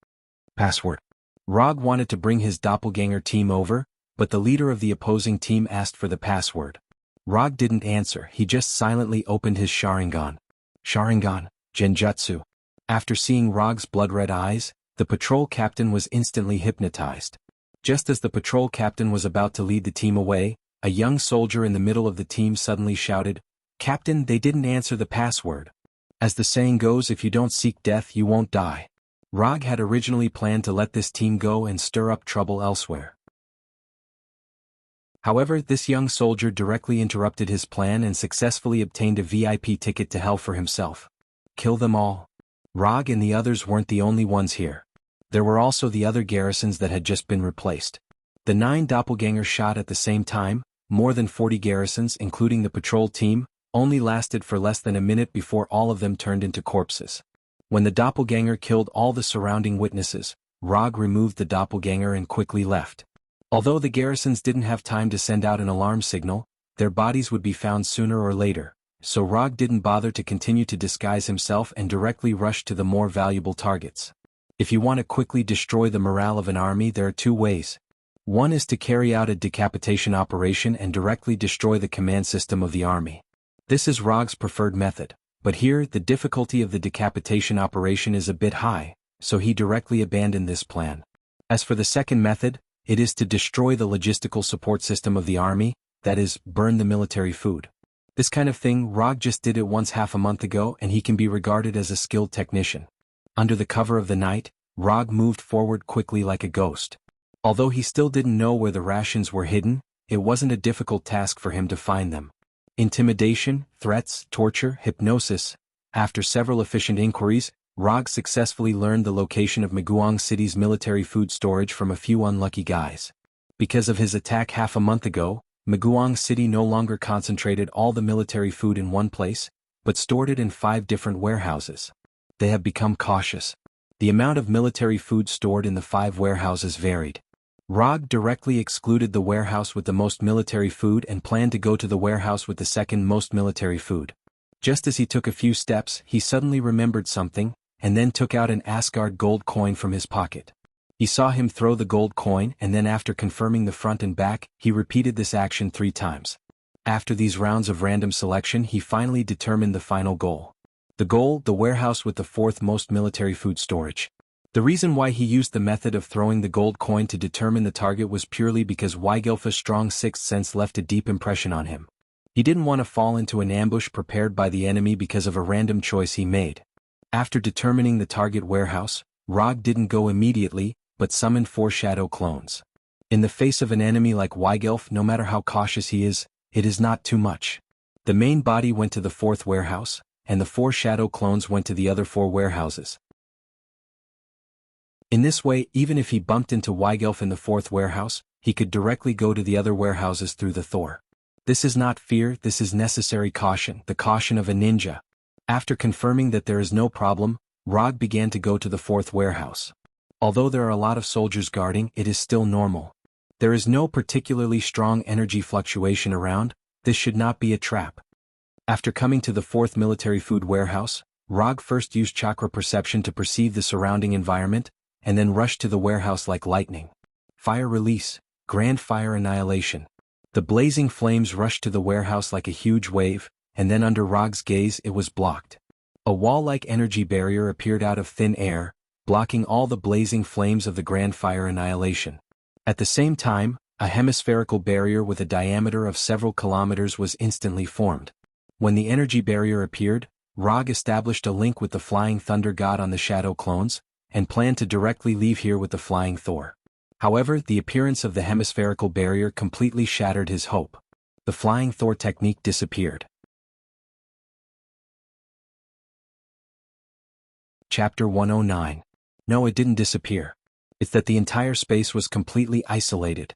S1: Password. Rog wanted to bring his doppelganger team over, but the leader of the opposing team asked for the password. Rog didn't answer, he just silently opened his Sharingan. Sharingan, Genjutsu. After seeing Rog's blood-red eyes, the patrol captain was instantly hypnotized. Just as the patrol captain was about to lead the team away, a young soldier in the middle of the team suddenly shouted, "Captain, they didn't answer the password." As the saying goes, if you don't seek death you won't die. Rog had originally planned to let this team go and stir up trouble elsewhere. However, this young soldier directly interrupted his plan and successfully obtained a VIP ticket to hell for himself. Kill them all. Rog and the others weren't the only ones here. There were also the other garrisons that had just been replaced. The 9 doppelgangers shot at the same time, more than 40 garrisons including the patrol team, only lasted for less than a minute before all of them turned into corpses. When the doppelganger killed all the surrounding witnesses, Rog removed the doppelganger and quickly left. Although the garrisons didn't have time to send out an alarm signal, their bodies would be found sooner or later, so Rog didn't bother to continue to disguise himself and directly rushed to the more valuable targets. If you want to quickly destroy the morale of an army, there are 2 ways. One is to carry out a decapitation operation and directly destroy the command system of the army. This is Rog's preferred method, but here the difficulty of the decapitation operation is a bit high, so he directly abandoned this plan. As for the second method, it is to destroy the logistical support system of the army, that is, burn the military food. This kind of thing Rog just did it once half a month ago and he can be regarded as a skilled technician. Under the cover of the night, Rog moved forward quickly like a ghost. Although he still didn't know where the rations were hidden, it wasn't a difficult task for him to find them. Intimidation, threats, torture, hypnosis. After several efficient inquiries, Rog successfully learned the location of Maguang City's military food storage from a few unlucky guys. Because of his attack half a month ago, Maguang City no longer concentrated all the military food in one place, but stored it in 5 different warehouses. They have become cautious. The amount of military food stored in the 5 warehouses varied. Rog directly excluded the warehouse with the most military food and planned to go to the warehouse with the second most military food. Just as he took a few steps, he suddenly remembered something, and then took out an Asgard gold coin from his pocket. He saw him throw the gold coin and then after confirming the front and back, he repeated this action 3 times. After these rounds of random selection he finally determined the final goal. The goal, the warehouse with the 4th most military food storage. The reason why he used the method of throwing the gold coin to determine the target was purely because Weigelf's strong 6th sense left a deep impression on him. He didn't want to fall into an ambush prepared by the enemy because of a random choice he made. After determining the target warehouse, Rog didn't go immediately, but summoned 4 shadow clones. In the face of an enemy like Weigelf, no matter how cautious he is, it is not too much. The main body went to the 4th warehouse, and the 4 shadow clones went to the other 4 warehouses. In this way, even if he bumped into Weigelf in the 4th warehouse, he could directly go to the other warehouses through the Thor. This is not fear, this is necessary caution, the caution of a ninja. After confirming that there is no problem, Rog began to go to the 4th warehouse. Although there are a lot of soldiers guarding, it is still normal. There is no particularly strong energy fluctuation around, this should not be a trap. After coming to the 4th military food warehouse, Rog first used chakra perception to perceive the surrounding environment, and then rushed to the warehouse like lightning. Fire release, grand fire annihilation. The blazing flames rushed to the warehouse like a huge wave, and then under Rog's gaze it was blocked. A wall-like energy barrier appeared out of thin air, blocking all the blazing flames of the grand fire annihilation. At the same time, A hemispherical barrier with a diameter of several kilometers was instantly formed. When the energy barrier appeared, Rog established a link with the flying thunder god on the shadow clones, and planned to directly leave here with the flying Thor. However, the appearance of the hemispherical barrier completely shattered his hope. The flying Thor technique disappeared. Chapter 109. No, it didn't disappear. It's that the entire space was completely isolated.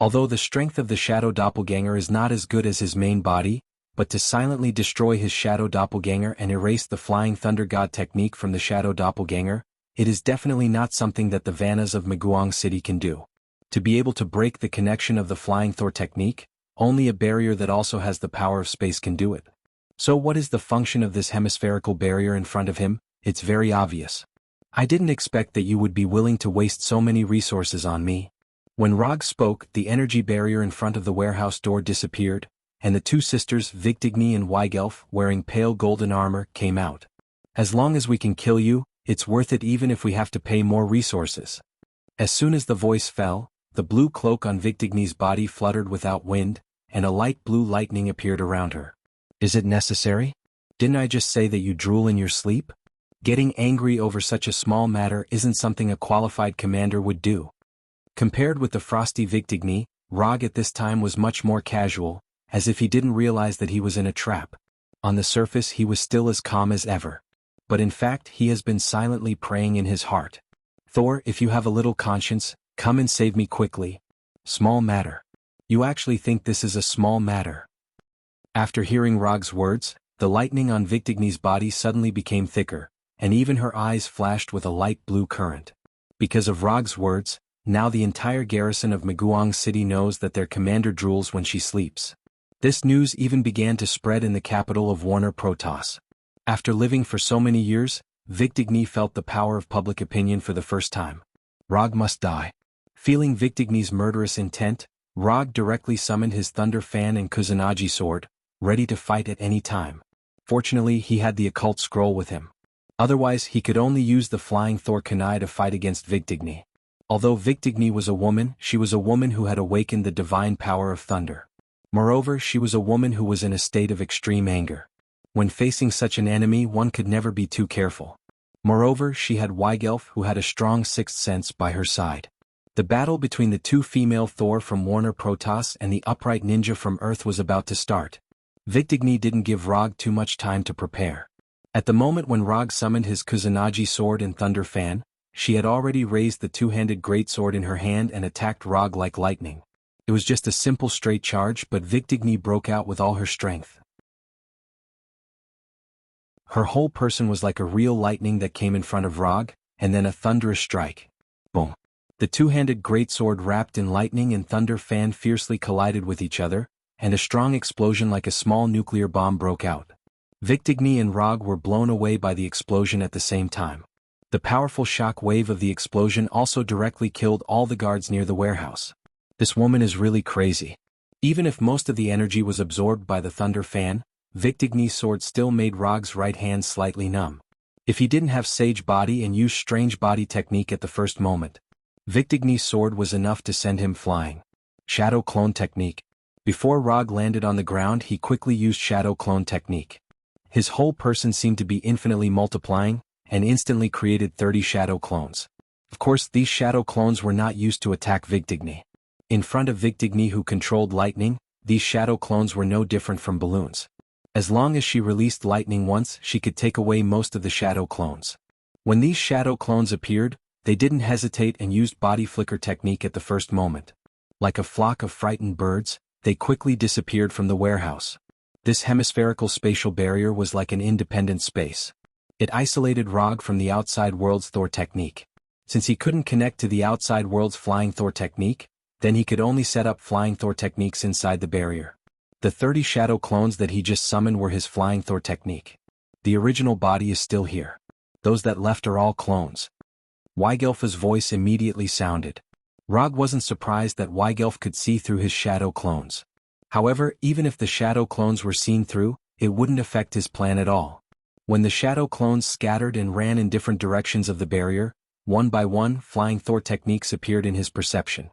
S1: Although the strength of the shadow doppelganger is not as good as his main body, but to silently destroy his shadow doppelganger and erase the flying thunder god technique from the shadow doppelganger, it is definitely not something that the Vannas of Maguang City can do. To be able to break the connection of the flying Thor technique, only a barrier that also has the power of space can do it. So what is the function of this hemispherical barrier in front of him? It's very obvious. I didn't expect that you would be willing to waste so many resources on me. When Rog spoke, the energy barrier in front of the warehouse door disappeared, and the two sisters Victigny and Weigelf, wearing pale golden armor, came out. As long as we can kill you, it's worth it even if we have to pay more resources. As soon as the voice fell, the blue cloak on Victigny's body fluttered without wind, and a light blue lightning appeared around her. Is it necessary? Didn't I just say that you drool in your sleep? Getting angry over such a small matter isn't something a qualified commander would do. Compared with the frosty Victigny, Rog at this time was much more casual, as if he didn't realize that he was in a trap. On the surface he was still as calm as ever. But in fact he has been silently praying in his heart. Thor, if you have a little conscience, come and save me quickly. Small matter. You actually think this is a small matter? After hearing Rog's words, the lightning on Victigny's body suddenly became thicker, and even her eyes flashed with a light blue current. Because of Rog's words, now the entire garrison of Maguang City knows that their commander drools when she sleeps. This news even began to spread in the capital of Warner Protoss. After living for so many years, Victigny felt the power of public opinion for the first time. Rog must die. Feeling Victigny's murderous intent, Rog directly summoned his Thunder Fan and Kusanagi sword, ready to fight at any time. Fortunately, he had the occult scroll with him. Otherwise, he could only use the flying Thor kunai to fight against Victigny. Although Victigny was a woman, she was a woman who had awakened the divine power of thunder. Moreover, she was a woman who was in a state of extreme anger. When facing such an enemy, one could never be too careful. Moreover, she had Weigelf, who had a strong sixth sense, by her side. The battle between the two female Thor from Warner Protoss and the upright ninja from Earth was about to start. Victigny didn't give Rog too much time to prepare. At the moment when Rog summoned his Kusanagi sword and Thunder Fan, she had already raised the two-handed greatsword in her hand and attacked Rog like lightning. It was just a simple straight charge, but Victigny broke out with all her strength. Her whole person was like a real lightning that came in front of Rog, and then a thunderous strike. Boom. The two-handed greatsword wrapped in lightning and Thunder Fan fiercely collided with each other, and a strong explosion like a small nuclear bomb broke out. Victigny and Rog were blown away by the explosion at the same time. The powerful shock wave of the explosion also directly killed all the guards near the warehouse. This woman is really crazy. Even if most of the energy was absorbed by the Thunder Fan, Victigny's sword still made Rog's right hand slightly numb. If he didn't have Sage Body and use Strange Body technique at the first moment, Victigny's sword was enough to send him flying. Shadow Clone Technique. Before Rog landed on the ground, he quickly used Shadow Clone Technique. His whole person seemed to be infinitely multiplying, and instantly created 30 shadow clones. Of course, these shadow clones were not used to attack Victigny. In front of Victigny, who controlled lightning, these shadow clones were no different from balloons. As long as she released lightning once, she could take away most of the shadow clones. When these shadow clones appeared, they didn't hesitate and used body flicker technique at the first moment. Like a flock of frightened birds, they quickly disappeared from the warehouse. This hemispherical spatial barrier was like an independent space. It isolated Rog from the outside world's Thor technique. Since he couldn't connect to the outside world's flying Thor technique, then he could only set up flying Thor techniques inside the barrier. The 30 shadow clones that he just summoned were his flying Thor technique. The original body is still here. Those that left are all clones. Weigelf's voice immediately sounded. Rog wasn't surprised that Weigelf could see through his shadow clones. However, even if the shadow clones were seen through, it wouldn't affect his plan at all. When the shadow clones scattered and ran in different directions of the barrier, one by one, flying Thor techniques appeared in his perception.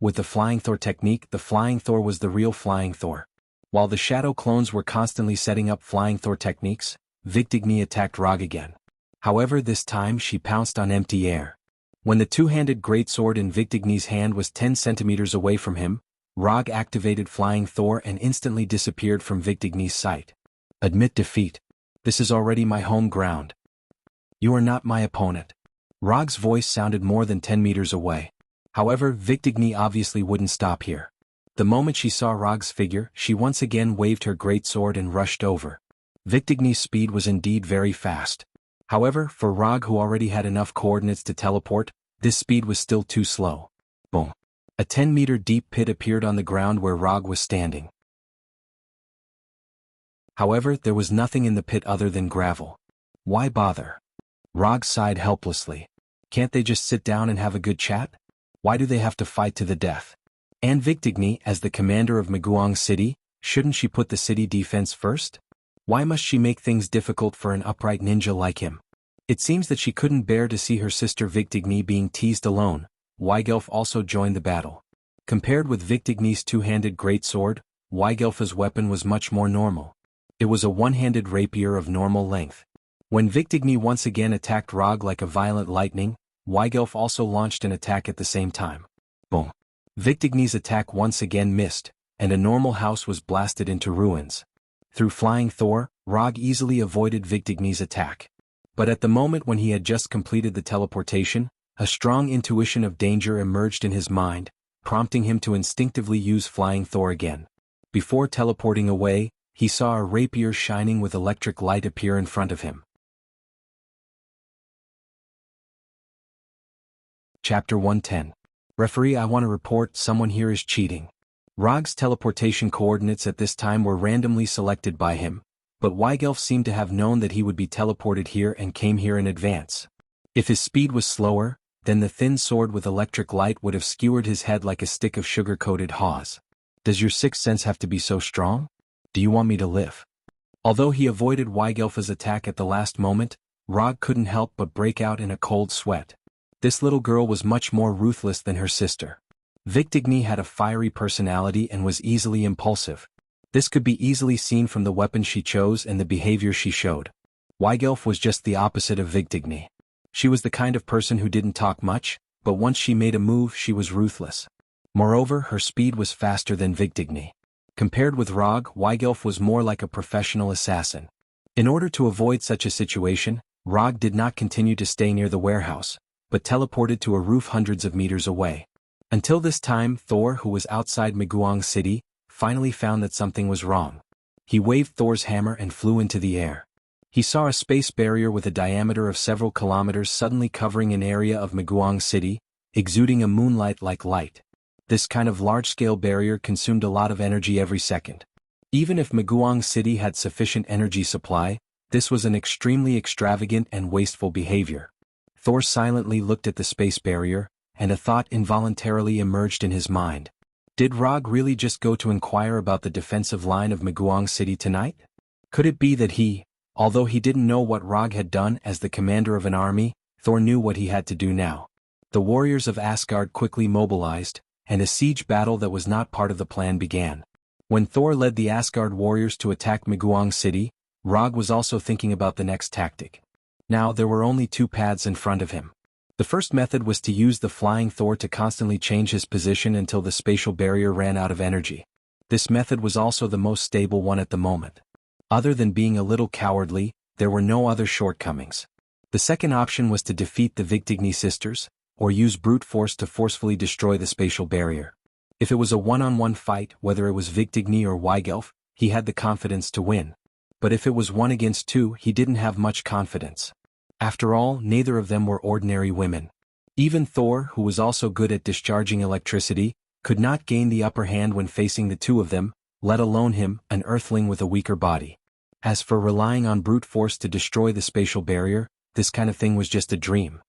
S1: With the Flying Thor technique, the Flying Thor was the real Flying Thor. While the Shadow clones were constantly setting up Flying Thor techniques, Victigny attacked Rog again. However, this time she pounced on empty air. When the two-handed greatsword in Victigny's hand was 10 centimeters away from him, Rog activated Flying Thor and instantly disappeared from Victigny's sight. Admit defeat. This is already my home ground. You are not my opponent. Rog's voice sounded more than 10 meters away. However, Victigny obviously wouldn't stop here. The moment she saw Rog's figure, she once again waved her greatsword and rushed over. Victigny's speed was indeed very fast. However, for Rog, who already had enough coordinates to teleport, this speed was still too slow. Boom. A 10-meter deep pit appeared on the ground where Rog was standing. However, there was nothing in the pit other than gravel. Why bother? Rog sighed helplessly. Can't they just sit down and have a good chat? Why do they have to fight to the death? And Victigny, as the commander of Maguang City, shouldn't she put the city defense first? Why must she make things difficult for an upright ninja like him? It seems that she couldn't bear to see her sister Victigny being teased alone. Weigelf also joined the battle. Compared with Victigny's two-handed greatsword, Weigelf's weapon was much more normal. It was a one-handed rapier of normal length. When Victigny once again attacked Rog like a violent lightning, Weigelf also launched an attack at the same time. Boom. Victigny's attack once again missed, and a normal house was blasted into ruins. Through Flying Thor, Rog easily avoided Victigny's attack. But at the moment when he had just completed the teleportation, a strong intuition of danger emerged in his mind, prompting him to instinctively use Flying Thor again. Before teleporting away, he saw a rapier shining with electric light appear in front of him. Chapter 110. Referee, I want to report someone here is cheating. Rog's teleportation coordinates at this time were randomly selected by him, but Weigelf seemed to have known that he would be teleported here and came here in advance. If his speed was slower, then the thin sword with electric light would have skewered his head like a stick of sugar-coated haws. Does your sixth sense have to be so strong? Do you want me to live? Although he avoided Weigelf's attack at the last moment, Rog couldn't help but break out in a cold sweat. This little girl was much more ruthless than her sister. Victigny had a fiery personality and was easily impulsive. This could be easily seen from the weapon she chose and the behavior she showed. Weigelf was just the opposite of Victigny. She was the kind of person who didn't talk much, but once she made a move she was ruthless. Moreover, her speed was faster than Victigny. Compared with Rog, Weigelf was more like a professional assassin. In order to avoid such a situation, Rog did not continue to stay near the warehouse, but teleported to a roof hundreds of meters away. Until this time, Thor, who was outside Maguang City, finally found that something was wrong. He waved Thor's hammer and flew into the air. He saw a space barrier with a diameter of several kilometers suddenly covering an area of Maguang City, exuding a moonlight-like light. This kind of large-scale barrier consumed a lot of energy every second. Even if Maguang City had sufficient energy supply, this was an extremely extravagant and wasteful behavior. Thor silently looked at the space barrier, and a thought involuntarily emerged in his mind. Did Rog really just go to inquire about the defensive line of Maguang City tonight? Could it be that he, although he didn't know what Rog had done as the commander of an army, Thor knew what he had to do now? The warriors of Asgard quickly mobilized, and a siege battle that was not part of the plan began. When Thor led the Asgard warriors to attack Maguang City, Rog was also thinking about the next tactic. Now there were only two paths in front of him. The first method was to use the Flying Thor to constantly change his position until the spatial barrier ran out of energy. This method was also the most stable one at the moment. Other than being a little cowardly, there were no other shortcomings. The second option was to defeat the Victigny sisters, or use brute force to forcefully destroy the spatial barrier. If it was a one-on-one fight, whether it was Victigny or Weigelf, he had the confidence to win. But if it was 1 against 2, he didn't have much confidence. After all, neither of them were ordinary women. Even Thor, who was also good at discharging electricity, could not gain the upper hand when facing the two of them, let alone him, an earthling with a weaker body. As for relying on brute force to destroy the spatial barrier, this kind of thing was just a dream.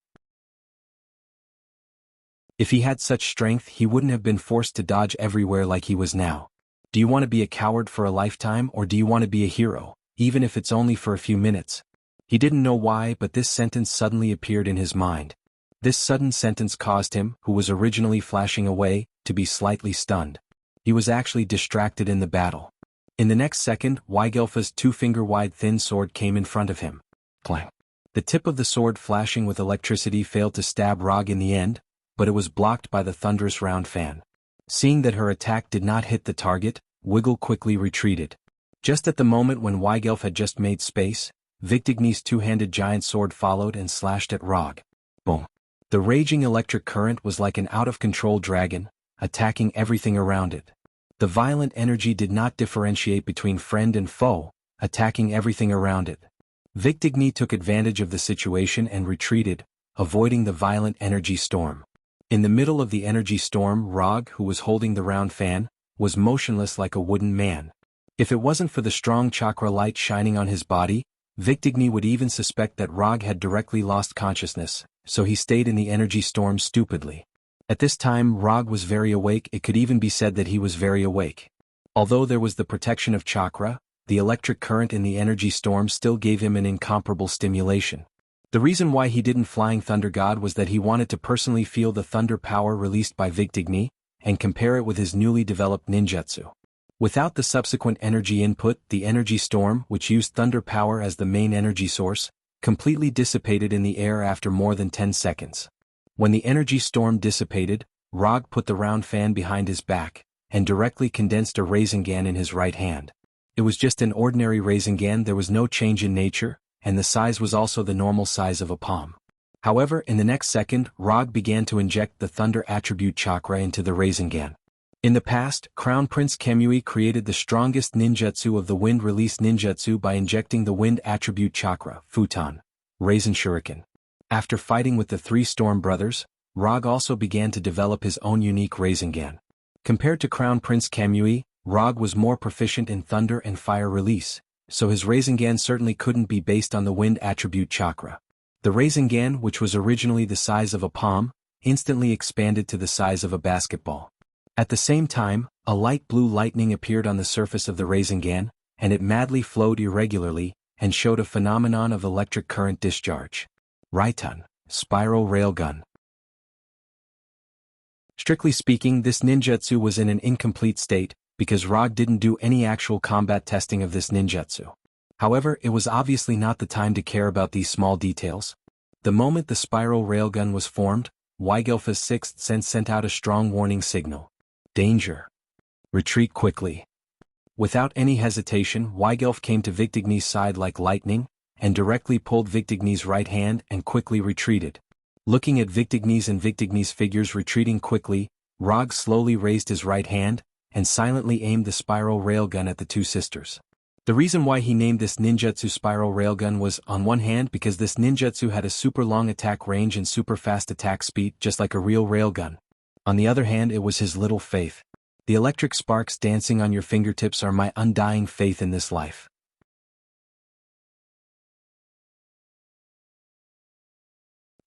S1: If he had such strength, he wouldn't have been forced to dodge everywhere like he was now. Do you want to be a coward for a lifetime, or do you want to be a hero, even if it's only for a few minutes? He didn't know why, but this sentence suddenly appeared in his mind. This sudden sentence caused him, who was originally flashing away, to be slightly stunned. He was actually distracted in the battle. In the next second, Weigelfa's 2-finger-wide thin sword came in front of him. Clang. The tip of the sword flashing with electricity failed to stab Rog in the end, but it was blocked by the thunderous round fan. Seeing that her attack did not hit the target, Wiggle quickly retreated. Just at the moment when Weigelf had just made space, Victigny's two-handed giant sword followed and slashed at Rog. Boom. The raging electric current was like an out-of-control dragon, attacking everything around it. The violent energy did not differentiate between friend and foe, attacking everything around it. Victigny took advantage of the situation and retreated, avoiding the violent energy storm. In the middle of the energy storm, Rog, who was holding the round fan, was motionless like a wooden man. If it wasn't for the strong chakra light shining on his body, Victigny would even suspect that Rog had directly lost consciousness, so he stayed in the energy storm stupidly. At this time, Rog was very awake. It could even be said that he was very awake. Although there was the protection of chakra, the electric current in the energy storm still gave him an incomparable stimulation. The reason why he didn't Flying Thunder God was that he wanted to personally feel the thunder power released by Victigny, and compare it with his newly developed ninjutsu. Without the subsequent energy input, the energy storm, which used thunder power as the main energy source, completely dissipated in the air after more than 10 seconds. When the energy storm dissipated, Rog put the round fan behind his back, and directly condensed a Rasengan in his right hand. It was just an ordinary Rasengan. There was no change in nature, and the size was also the normal size of a palm. However, in the next second, Rog began to inject the thunder attribute chakra into the Rasengan. In the past, Crown Prince Kemui created the strongest ninjutsu of the wind release ninjutsu by injecting the wind attribute chakra, Futon, Rasen Shuriken. After fighting with the three Storm Brothers, Rog also began to develop his own unique Rasengan. Compared to Crown Prince Kemui, Rog was more proficient in thunder and fire release, so his Rasengan certainly couldn't be based on the wind attribute chakra. The Rasengan, which was originally the size of a palm, instantly expanded to the size of a basketball. At the same time, a light blue lightning appeared on the surface of the Rasengan, and it madly flowed irregularly, and showed a phenomenon of electric current discharge. Raiton, Spiral Railgun. Strictly speaking, this ninjutsu was in an incomplete state, because Rog didn't do any actual combat testing of this ninjutsu. However, it was obviously not the time to care about these small details. The moment the spiral railgun was formed, Weigelfa's sixth sense sent out a strong warning signal. Danger. Retreat quickly. Without any hesitation, Weigelf came to Victigny's side like lightning, and directly pulled Victigny's right hand and quickly retreated. Looking at Victigny's and Victigny's figures retreating quickly, Rog slowly raised his right hand, and silently aimed the spiral railgun at the two sisters. The reason why he named this ninjutsu spiral railgun was, on one hand, because this ninjutsu had a super long attack range and super fast attack speed, just like a real railgun. On the other hand, it was his little faith. The electric sparks dancing on your fingertips are my undying faith in this life.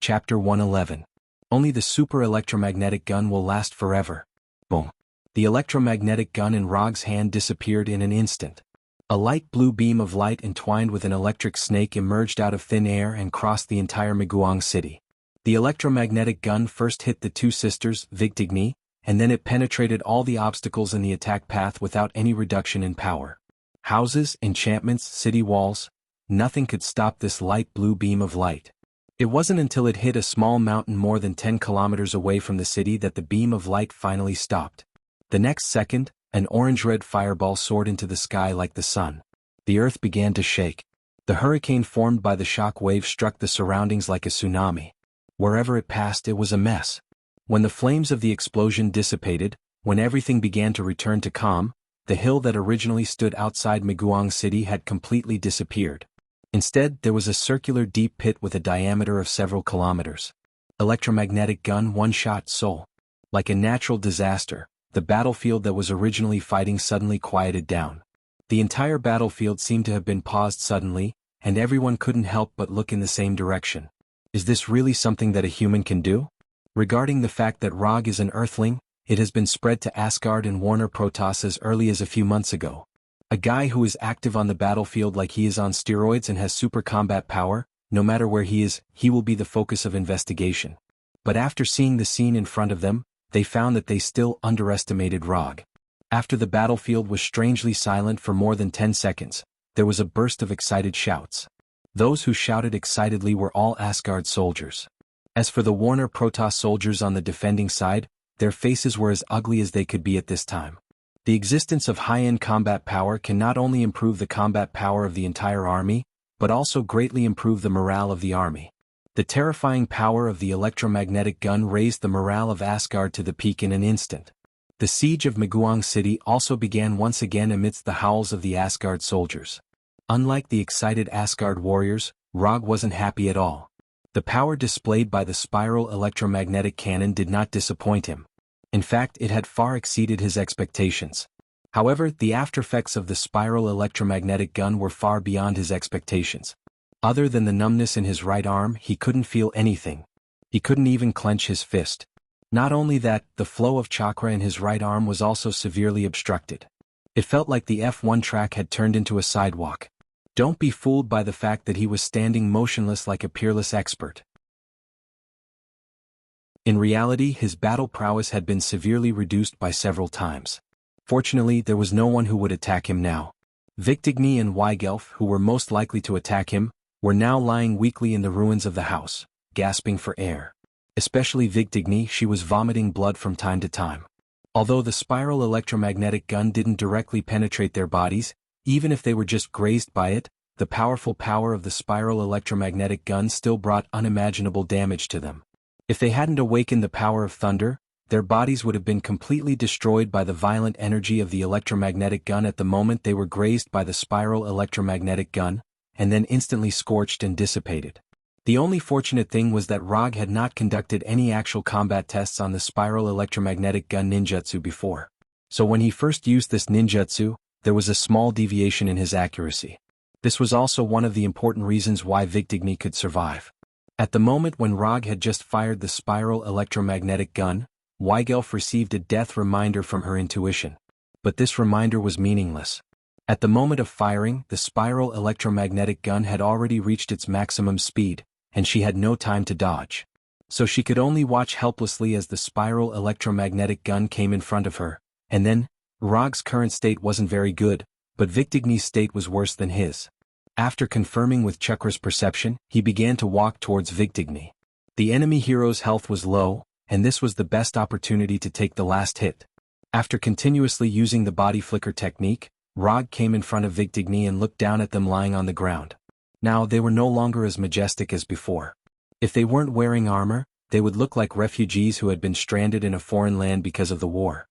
S1: Chapter 111. Only the super electromagnetic gun will last forever. Boom. The electromagnetic gun in Rog's hand disappeared in an instant. A light blue beam of light entwined with an electric snake emerged out of thin air and crossed the entire Miguang city. The electromagnetic gun first hit the two sisters, Victigny, and then it penetrated all the obstacles in the attack path without any reduction in power. Houses, enchantments, city walls, nothing could stop this light blue beam of light. It wasn't until it hit a small mountain more than 10 kilometers away from the city that the beam of light finally stopped. The next second, an orange-red fireball soared into the sky like the sun. The earth began to shake. The hurricane formed by the shock wave struck the surroundings like a tsunami. Wherever it passed, it was a mess. When the flames of the explosion dissipated, when everything began to return to calm, the hill that originally stood outside Miguang City had completely disappeared. Instead, there was a circular deep pit with a diameter of several kilometers. Electromagnetic gun one-shot soul. Like a natural disaster, the battlefield that was originally fighting suddenly quieted down. The entire battlefield seemed to have been paused suddenly, and everyone couldn't help but look in the same direction. Is this really something that a human can do? Regarding the fact that Rog is an earthling, it has been spread to Asgard and Warner Protoss as early as a few months ago. A guy who is active on the battlefield like he is on steroids and has super combat power, no matter where he is, he will be the focus of investigation. But after seeing the scene in front of them, they found that they still underestimated Rog. After the battlefield was strangely silent for more than 10 seconds, there was a burst of excited shouts. Those who shouted excitedly were all Asgard soldiers. As for the Warner Protoss soldiers on the defending side, their faces were as ugly as they could be at this time. The existence of high-end combat power can not only improve the combat power of the entire army, but also greatly improve the morale of the army. The terrifying power of the electromagnetic gun raised the morale of Asgard to the peak in an instant. The siege of Maguang City also began once again amidst the howls of the Asgard soldiers. Unlike the excited Asgard warriors, Rog wasn't happy at all. The power displayed by the spiral electromagnetic cannon did not disappoint him. In fact, it had far exceeded his expectations. However, the aftereffects of the spiral electromagnetic gun were far beyond his expectations. Other than the numbness in his right arm, he couldn't feel anything. He couldn't even clench his fist. Not only that, the flow of chakra in his right arm was also severely obstructed. It felt like the F1 track had turned into a sidewalk. Don't be fooled by the fact that he was standing motionless like a peerless expert. In reality, his battle prowess had been severely reduced by several times. Fortunately, there was no one who would attack him now. Victigny and Weigelf, who were most likely to attack him, were now lying weakly in the ruins of the house, gasping for air. Especially Victigny, she was vomiting blood from time to time. Although the spiral electromagnetic gun didn't directly penetrate their bodies, even if they were just grazed by it, the powerful power of the spiral electromagnetic gun still brought unimaginable damage to them. If they hadn't awakened the power of thunder, their bodies would have been completely destroyed by the violent energy of the electromagnetic gun at the moment they were grazed by the spiral electromagnetic gun, and then instantly scorched and dissipated. The only fortunate thing was that Rog had not conducted any actual combat tests on the spiral electromagnetic gun ninjutsu before. So when he first used this ninjutsu, there was a small deviation in his accuracy. This was also one of the important reasons why Victigny could survive. At the moment when Rog had just fired the spiral electromagnetic gun, Weigelf received a death reminder from her intuition. But this reminder was meaningless. At the moment of firing, the spiral electromagnetic gun had already reached its maximum speed, and she had no time to dodge. So she could only watch helplessly as the spiral electromagnetic gun came in front of her, and then, Rog's current state wasn't very good, but Victigny's state was worse than his. After confirming with Chakra's perception, he began to walk towards Victigny. The enemy hero's health was low, and this was the best opportunity to take the last hit. After continuously using the body flicker technique, Rog came in front of Victigny and looked down at them lying on the ground. Now they were no longer as majestic as before. If they weren't wearing armor, they would look like refugees who had been stranded in a foreign land because of the war.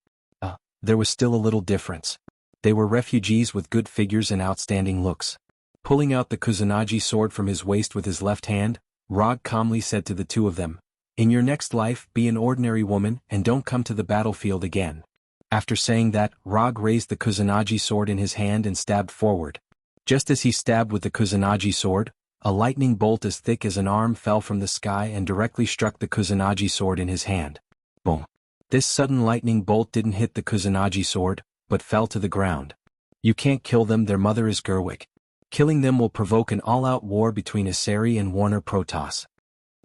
S1: There was still a little difference. They were refugees with good figures and outstanding looks. Pulling out the Kusanagi sword from his waist with his left hand, Rog calmly said to the two of them, "In your next life, be an ordinary woman and don't come to the battlefield again." After saying that, Rog raised the Kusanagi sword in his hand and stabbed forward. Just as he stabbed with the Kusanagi sword, a lightning bolt as thick as an arm fell from the sky and directly struck the Kusanagi sword in his hand. Boom! This sudden lightning bolt didn't hit the Kusanagi sword, but fell to the ground. You can't kill them, their mother is Gerwig. Killing them will provoke an all-out war between Asari and Warner Protoss.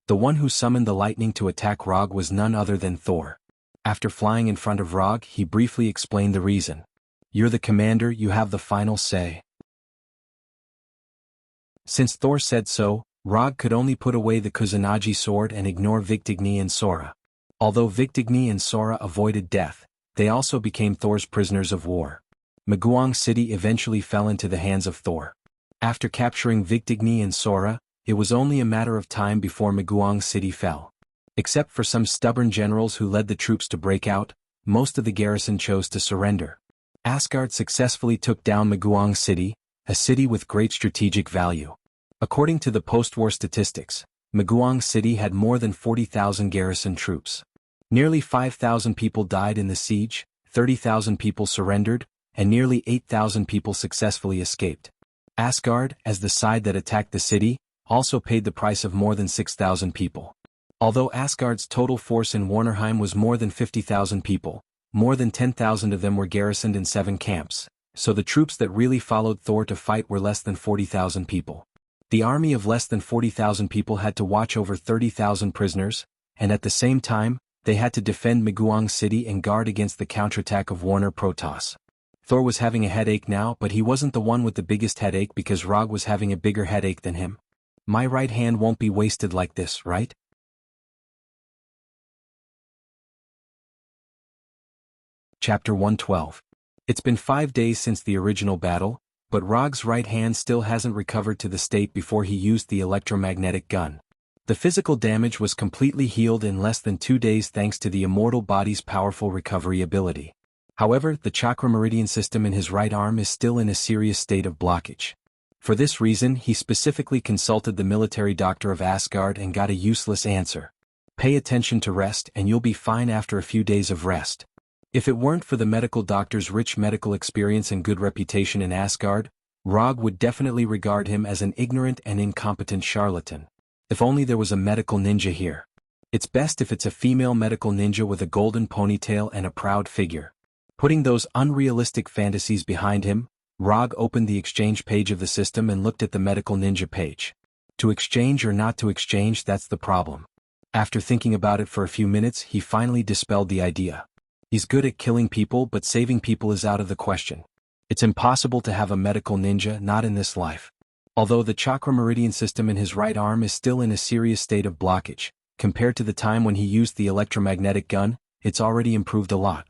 S1: The one who summoned the lightning to attack Rog was none other than Thor. After flying in front of Rog, he briefly explained the reason. "You're the commander, you have the final say." Since Thor said so, Rog could only put away the Kusanagi sword and ignore Victigny and Sora. Although Victigny and Sora avoided death, they also became Thor's prisoners of war. Maguang City eventually fell into the hands of Thor. After capturing Victigny and Sora, it was only a matter of time before Maguang City fell. Except for some stubborn generals who led the troops to break out, most of the garrison chose to surrender. Asgard successfully took down Maguang City, a city with great strategic value. According to the post-war statistics, Maguang City had more than 40,000 garrison troops. Nearly 5,000 people died in the siege, 30,000 people surrendered, and nearly 8,000 people successfully escaped. Asgard, as the side that attacked the city, also paid the price of more than 6,000 people. Although Asgard's total force in Warnerheim was more than 50,000 people, more than 10,000 of them were garrisoned in 7 camps, so the troops that really followed Thor to fight were less than 40,000 people. The army of less than 40,000 people had to watch over 30,000 prisoners, and at the same time, they had to defend Maguang City and guard against the counterattack of Warner Protoss. Thor was having a headache now, but he wasn't the one with the biggest headache because Rog was having a bigger headache than him. My right hand won't be wasted like this, right? Chapter 112. It's been 5 days since the original battle, but Rog's right hand still hasn't recovered to the state before he used the electromagnetic gun. The physical damage was completely healed in less than 2 days thanks to the immortal body's powerful recovery ability. However, the chakra meridian system in his right arm is still in a serious state of blockage. For this reason, he specifically consulted the military doctor of Asgard and got a useless answer. Pay attention to rest and you'll be fine after a few days of rest. If it weren't for the medical doctor's rich medical experience and good reputation in Asgard, Rog would definitely regard him as an ignorant and incompetent charlatan. If only there was a medical ninja here. It's best if it's a female medical ninja with a golden ponytail and a proud figure. Putting those unrealistic fantasies behind him, Rog opened the exchange page of the system and looked at the medical ninja page. To exchange or not to exchange, that's the problem. After thinking about it for a few minutes, he finally dispelled the idea. He's good at killing people, but saving people is out of the question. It's impossible to have a medical ninja, not in this life. Although the chakra meridian system in his right arm is still in a serious state of blockage, compared to the time when he used the electromagnetic gun, it's already improved a lot.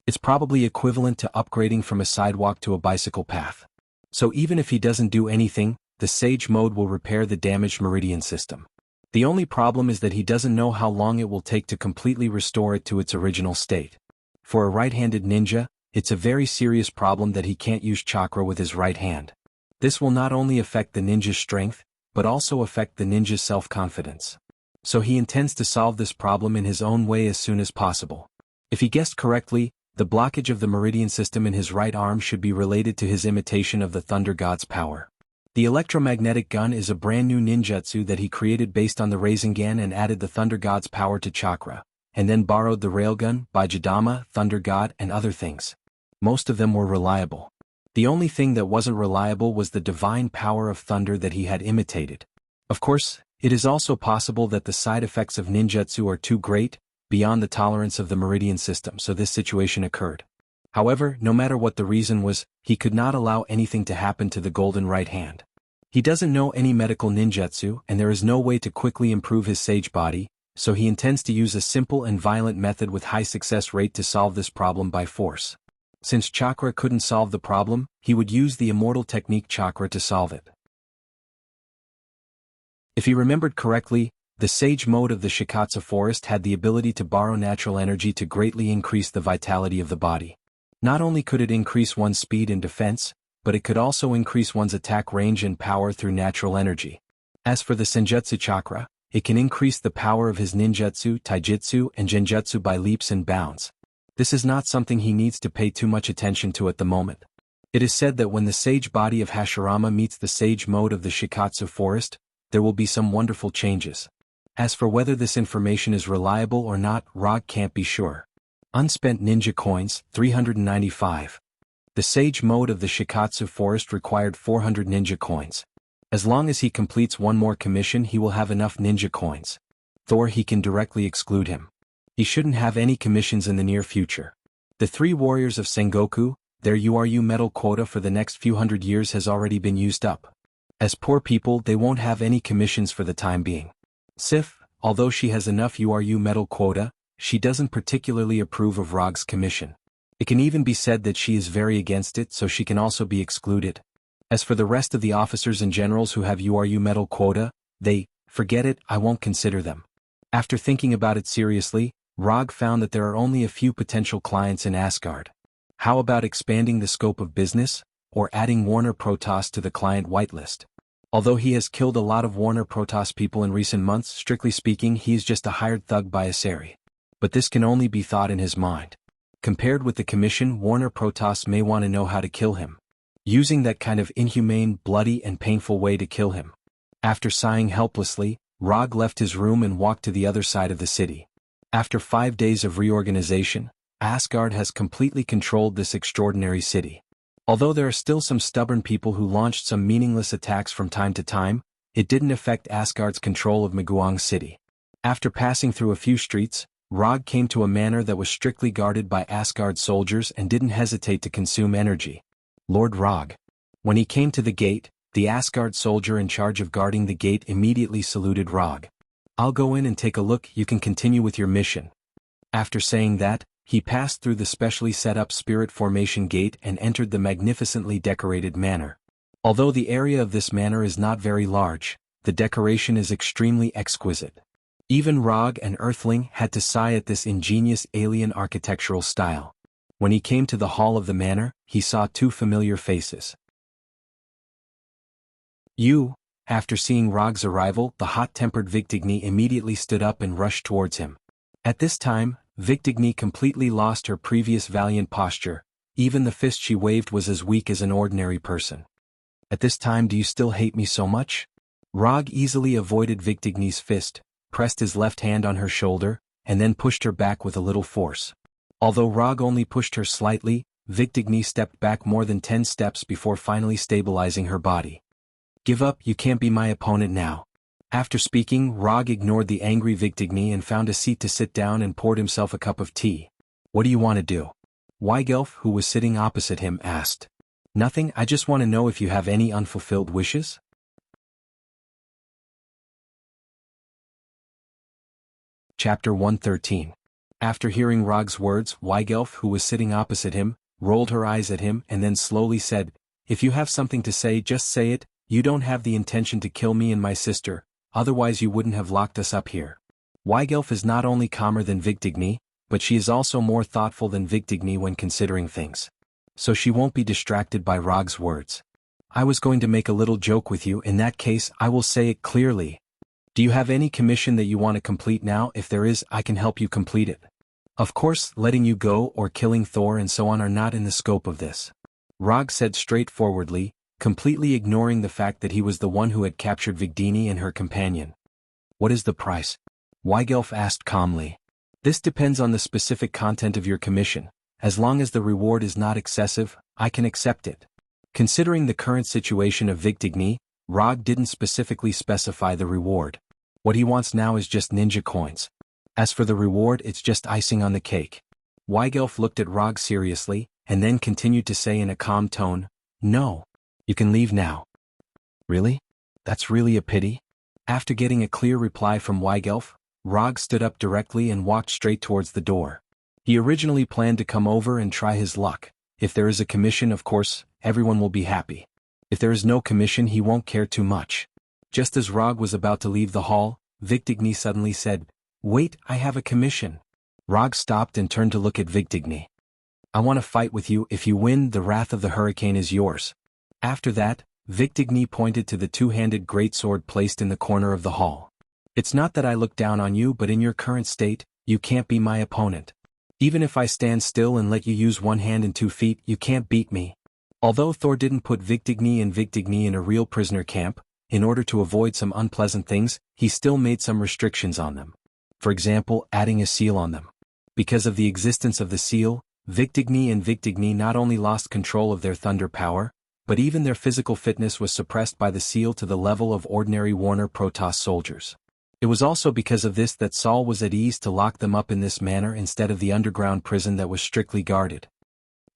S1: It's probably equivalent to upgrading from a sidewalk to a bicycle path. So even if he doesn't do anything, the Sage mode will repair the damaged meridian system. The only problem is that he doesn't know how long it will take to completely restore it to its original state. For a right-handed ninja, it's a very serious problem that he can't use chakra with his right hand. This will not only affect the ninja's strength, but also affect the ninja's self-confidence. So he intends to solve this problem in his own way as soon as possible. If he guessed correctly, the blockage of the meridian system in his right arm should be related to his imitation of the Thunder God's power. The electromagnetic gun is a brand new ninjutsu that he created based on the Rasengan and added the Thunder God's power to chakra, and then borrowed the railgun, Bajidama, Thunder God, and other things. Most of them were reliable. The only thing that wasn't reliable was the divine power of thunder that he had imitated. Of course, it is also possible that the side effects of ninjutsu are too great, beyond the tolerance of the meridian system, so this situation occurred. However, no matter what the reason was, he could not allow anything to happen to the golden right hand. He doesn't know any medical ninjutsu, and there is no way to quickly improve his sage body, so he intends to use a simple and violent method with high success rate to solve this problem by force. Since chakra couldn't solve the problem, he would use the immortal technique chakra to solve it. If he remembered correctly, the sage mode of the Shikatsu forest had the ability to borrow natural energy to greatly increase the vitality of the body. Not only could it increase one's speed and defense, but it could also increase one's attack range and power through natural energy. As for the Senjutsu chakra, it can increase the power of his ninjutsu, taijutsu, and genjutsu by leaps and bounds. This is not something he needs to pay too much attention to at the moment. It is said that when the sage body of Hashirama meets the sage mode of the Shikatsu forest, there will be some wonderful changes. As for whether this information is reliable or not, Rog can't be sure. Unspent ninja coins, 395. The sage mode of the Shikatsu forest required 400 ninja coins. As long as he completes one more commission, he will have enough ninja coins. Thor, he can directly exclude him. He shouldn't have any commissions in the near future. The 3 warriors of Sengoku, their URU medal quota for the next few hundred years has already been used up. As poor people, they won't have any commissions for the time being. Sif, although she has enough URU medal quota, she doesn't particularly approve of Rog's commission. It can even be said that she is very against it, so she can also be excluded. As for the rest of the officers and generals who have URU medal quota, forget it, I won't consider them. After thinking about it seriously, Rog found that there are only a few potential clients in Asgard. How about expanding the scope of business, or adding Warner Protoss to the client whitelist? Although he has killed a lot of Warner Protoss people in recent months, strictly speaking he is just a hired thug by Asari. But this can only be thought in his mind. Compared with the commission, Warner Protoss may want to know how to kill him. Using that kind of inhumane, bloody and painful way to kill him. After sighing helplessly, Rog left his room and walked to the other side of the city. After 5 days of reorganization, Asgard has completely controlled this extraordinary city. Although there are still some stubborn people who launched some meaningless attacks from time to time, it didn't affect Asgard's control of Maguang City. After passing through a few streets, Rog came to a manor that was strictly guarded by Asgard soldiers and didn't hesitate to consume energy. Lord Rog. When he came to the gate, the Asgard soldier in charge of guarding the gate immediately saluted Rog. "I'll go in and take a look, you can continue with your mission." After saying that, he passed through the specially set up spirit formation gate and entered the magnificently decorated manor. Although the area of this manor is not very large, the decoration is extremely exquisite. Even Rog, an earthling, had to sigh at this ingenious alien architectural style. When he came to the hall of the manor, he saw two familiar faces. After seeing Rog's arrival, the hot-tempered Victigny immediately stood up and rushed towards him. At this time, Victigny completely lost her previous valiant posture, even the fist she waved was as weak as an ordinary person. "At this time, do you still hate me so much?" Rog easily avoided Victigny's fist, pressed his left hand on her shoulder, and then pushed her back with a little force. Although Rog only pushed her slightly, Victigny stepped back more than 10 steps before finally stabilizing her body. "Give up, you can't be my opponent now." After speaking, Rog ignored the angry Victigny and found a seat to sit down and poured himself a cup of tea. "What do you want to do?" Weigelf, who was sitting opposite him, asked. "Nothing, I just want to know if you have any unfulfilled wishes?" Chapter 113. After hearing Rog's words, Weigelf, who was sitting opposite him, rolled her eyes at him and then slowly said, "If you have something to say, just say it. You don't have the intention to kill me and my sister, otherwise you wouldn't have locked us up here." Weigelf is not only calmer than Victigny, but she is also more thoughtful than Victigny when considering things. So she won't be distracted by Rog's words. "I was going to make a little joke with you, in that case I will say it clearly. Do you have any commission that you want to complete now? If there is, I can help you complete it. Of course, letting you go or killing Thor and so on are not in the scope of this." Rog said straightforwardly, completely ignoring the fact that he was the one who had captured Victigny and her companion. "What is the price?" Weigelf asked calmly. "This depends on the specific content of your commission. As long as the reward is not excessive, I can accept it." Considering the current situation of Victigny, Rog didn't specifically specify the reward. What he wants now is just ninja coins. As for the reward, it's just icing on the cake. Weigelf looked at Rog seriously, and then continued to say in a calm tone, "No. You can leave now." "Really? That's really a pity." After getting a clear reply from Weigelf, Rog stood up directly and walked straight towards the door. He originally planned to come over and try his luck. If there is a commission, of course, everyone will be happy. If there is no commission, he won't care too much. Just as Rog was about to leave the hall, Victigny suddenly said, "Wait, I have a commission." Rog stopped and turned to look at Victigny. "I want to fight with you. If you win, the wrath of the hurricane is yours." After that, Victigny pointed to the two-handed greatsword placed in the corner of the hall. "It's not that I look down on you, but in your current state, you can't be my opponent. Even if I stand still and let you use one hand and 2 feet, you can't beat me." Although Thor didn't put Victigny in a real prisoner camp, in order to avoid some unpleasant things, he still made some restrictions on them. For example, adding a seal on them. Because of the existence of the seal, Victigny not only lost control of their thunder power, but even their physical fitness was suppressed by the seal to the level of ordinary Warner Protoss soldiers. It was also because of this that Saul was at ease to lock them up in this manner instead of the underground prison that was strictly guarded.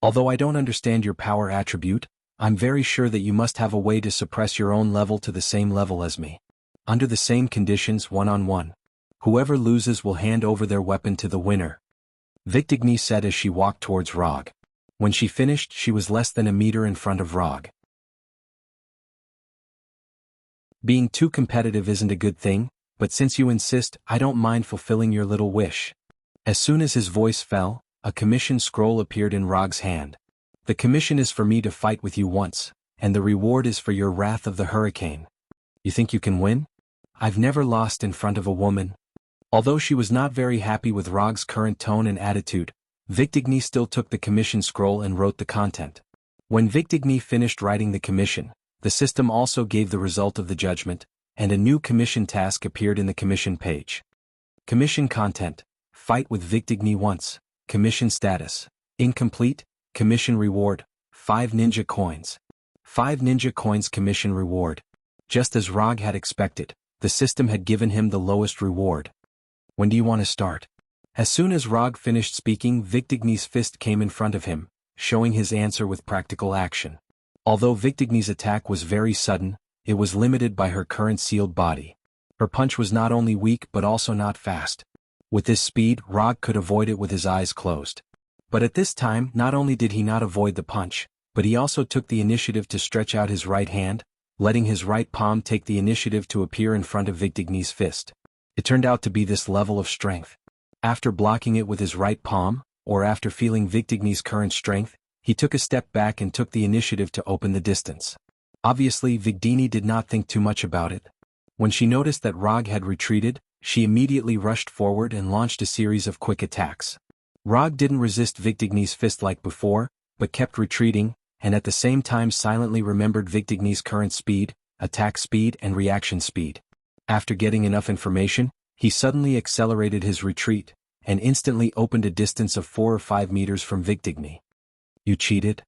S1: Although I don't understand your power attribute, I'm very sure that you must have a way to suppress your own level to the same level as me. Under the same conditions, one-on-one. Whoever loses will hand over their weapon to the winner. Victigny said as she walked towards Rog. When she finished, she was less than a meter in front of Rog. "Being too competitive isn't a good thing, but since you insist, I don't mind fulfilling your little wish." As soon as his voice fell, a commission scroll appeared in Rog's hand. "The commission is for me to fight with you once, and the reward is for your wrath of the hurricane. You think you can win? I've never lost in front of a woman." Although she was not very happy with Rog's current tone and attitude, Victigny still took the commission scroll and wrote the content. When Victigny finished writing the commission, the system also gave the result of the judgment, and a new commission task appeared in the commission page. Commission content: fight with Victigny once. Commission status: incomplete. Commission reward: 5 ninja coins. 5 ninja coins commission reward. Just as Rog had expected, the system had given him the lowest reward. When do you want to start? As soon as Rog finished speaking, Victigny's fist came in front of him, showing his answer with practical action. Although Victigny's attack was very sudden, it was limited by her current sealed body. Her punch was not only weak but also not fast. With this speed, Rog could avoid it with his eyes closed. But at this time, not only did he not avoid the punch, but he also took the initiative to stretch out his right hand, letting his right palm take the initiative to appear in front of Victigny's fist. It turned out to be this level of strength. After blocking it with his right palm, or after feeling Victigny's current strength, he took a step back and took the initiative to open the distance. Obviously, Victigny did not think too much about it. When she noticed that Rog had retreated, she immediately rushed forward and launched a series of quick attacks. Rog didn't resist Victigny's fist like before, but kept retreating, and at the same time silently remembered Victigny's current speed, attack speed and reaction speed. After getting enough information, he suddenly accelerated his retreat, and instantly opened a distance of 4 or 5 meters from Victigny. "You cheated?"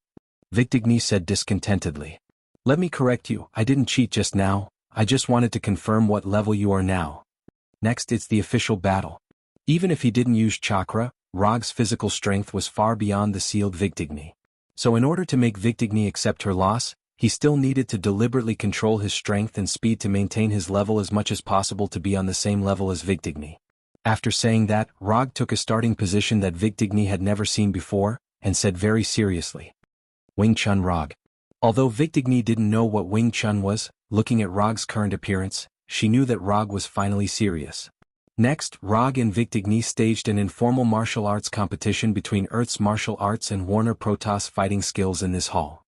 S1: Victigny said discontentedly. "Let me correct you, I didn't cheat just now, I just wanted to confirm what level you are now. Next it's the official battle." Even if he didn't use chakra, Rog's physical strength was far beyond the sealed Victigny. So in order to make Victigny accept her loss, he still needed to deliberately control his strength and speed to maintain his level as much as possible to be on the same level as Victigny. After saying that, Rog took a starting position that Victigny had never seen before, and said very seriously, "Wing Chun Rog." Although Victigny didn't know what Wing Chun was, looking at Rog's current appearance, she knew that Rog was finally serious. Next, Rog and Victigny staged an informal martial arts competition between Earth's martial arts and Warner Protoss fighting skills in this hall.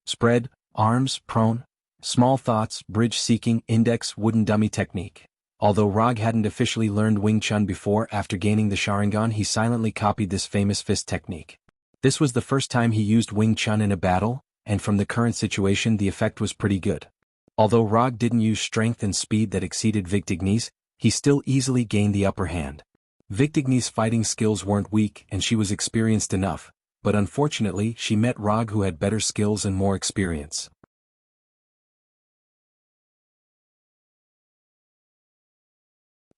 S1: Spread, arms, prone, small thoughts, bridge seeking, index, wooden dummy technique. Although Rog hadn't officially learned Wing Chun before, after gaining the Sharingan he silently copied this famous fist technique. This was the first time he used Wing Chun in a battle, and from the current situation the effect was pretty good. Although Rog didn't use strength and speed that exceeded Victigny's, he still easily gained the upper hand. Victigny's fighting skills weren't weak and she was experienced enough, but unfortunately she met Rog who had better skills and more experience.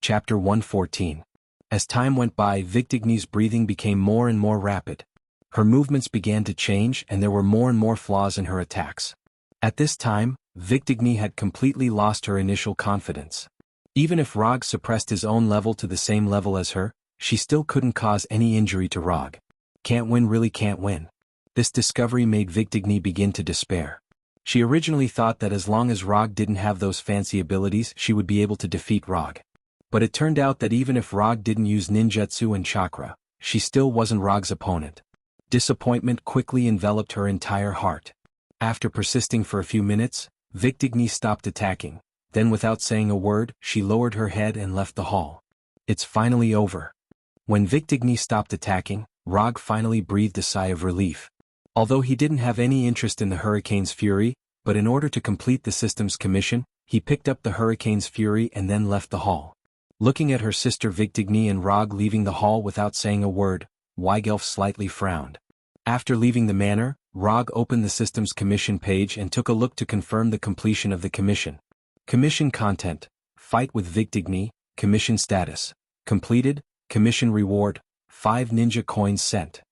S1: Chapter 114. As time went by, Victigny's breathing became more and more rapid. Her movements began to change and there were more and more flaws in her attacks. At this time, Victigny had completely lost her initial confidence. Even if Rog suppressed his own level to the same level as her, she still couldn't cause any injury to Rog. Can't win, really can't win. This discovery made Victigny begin to despair. She originally thought that as long as Rog didn't have those fancy abilities she would be able to defeat Rog. But it turned out that even if Rog didn't use ninjutsu and chakra, she still wasn't Rog's opponent. Disappointment quickly enveloped her entire heart. After persisting for a few minutes, Victigny stopped attacking, then without saying a word, she lowered her head and left the hall. It's finally over. When Victigny stopped attacking, Rog finally breathed a sigh of relief. Although he didn't have any interest in the Hurricane's Fury, but in order to complete the system's commission, he picked up the Hurricane's Fury and then left the hall. Looking at her sister Victigny and Rog leaving the hall without saying a word, Weigelf slightly frowned. After leaving the manor, Rog opened the system's commission page and took a look to confirm the completion of the commission. Commission content: Fight with Victigny. Commission status: completed. Commission reward: 5 ninja coins sent.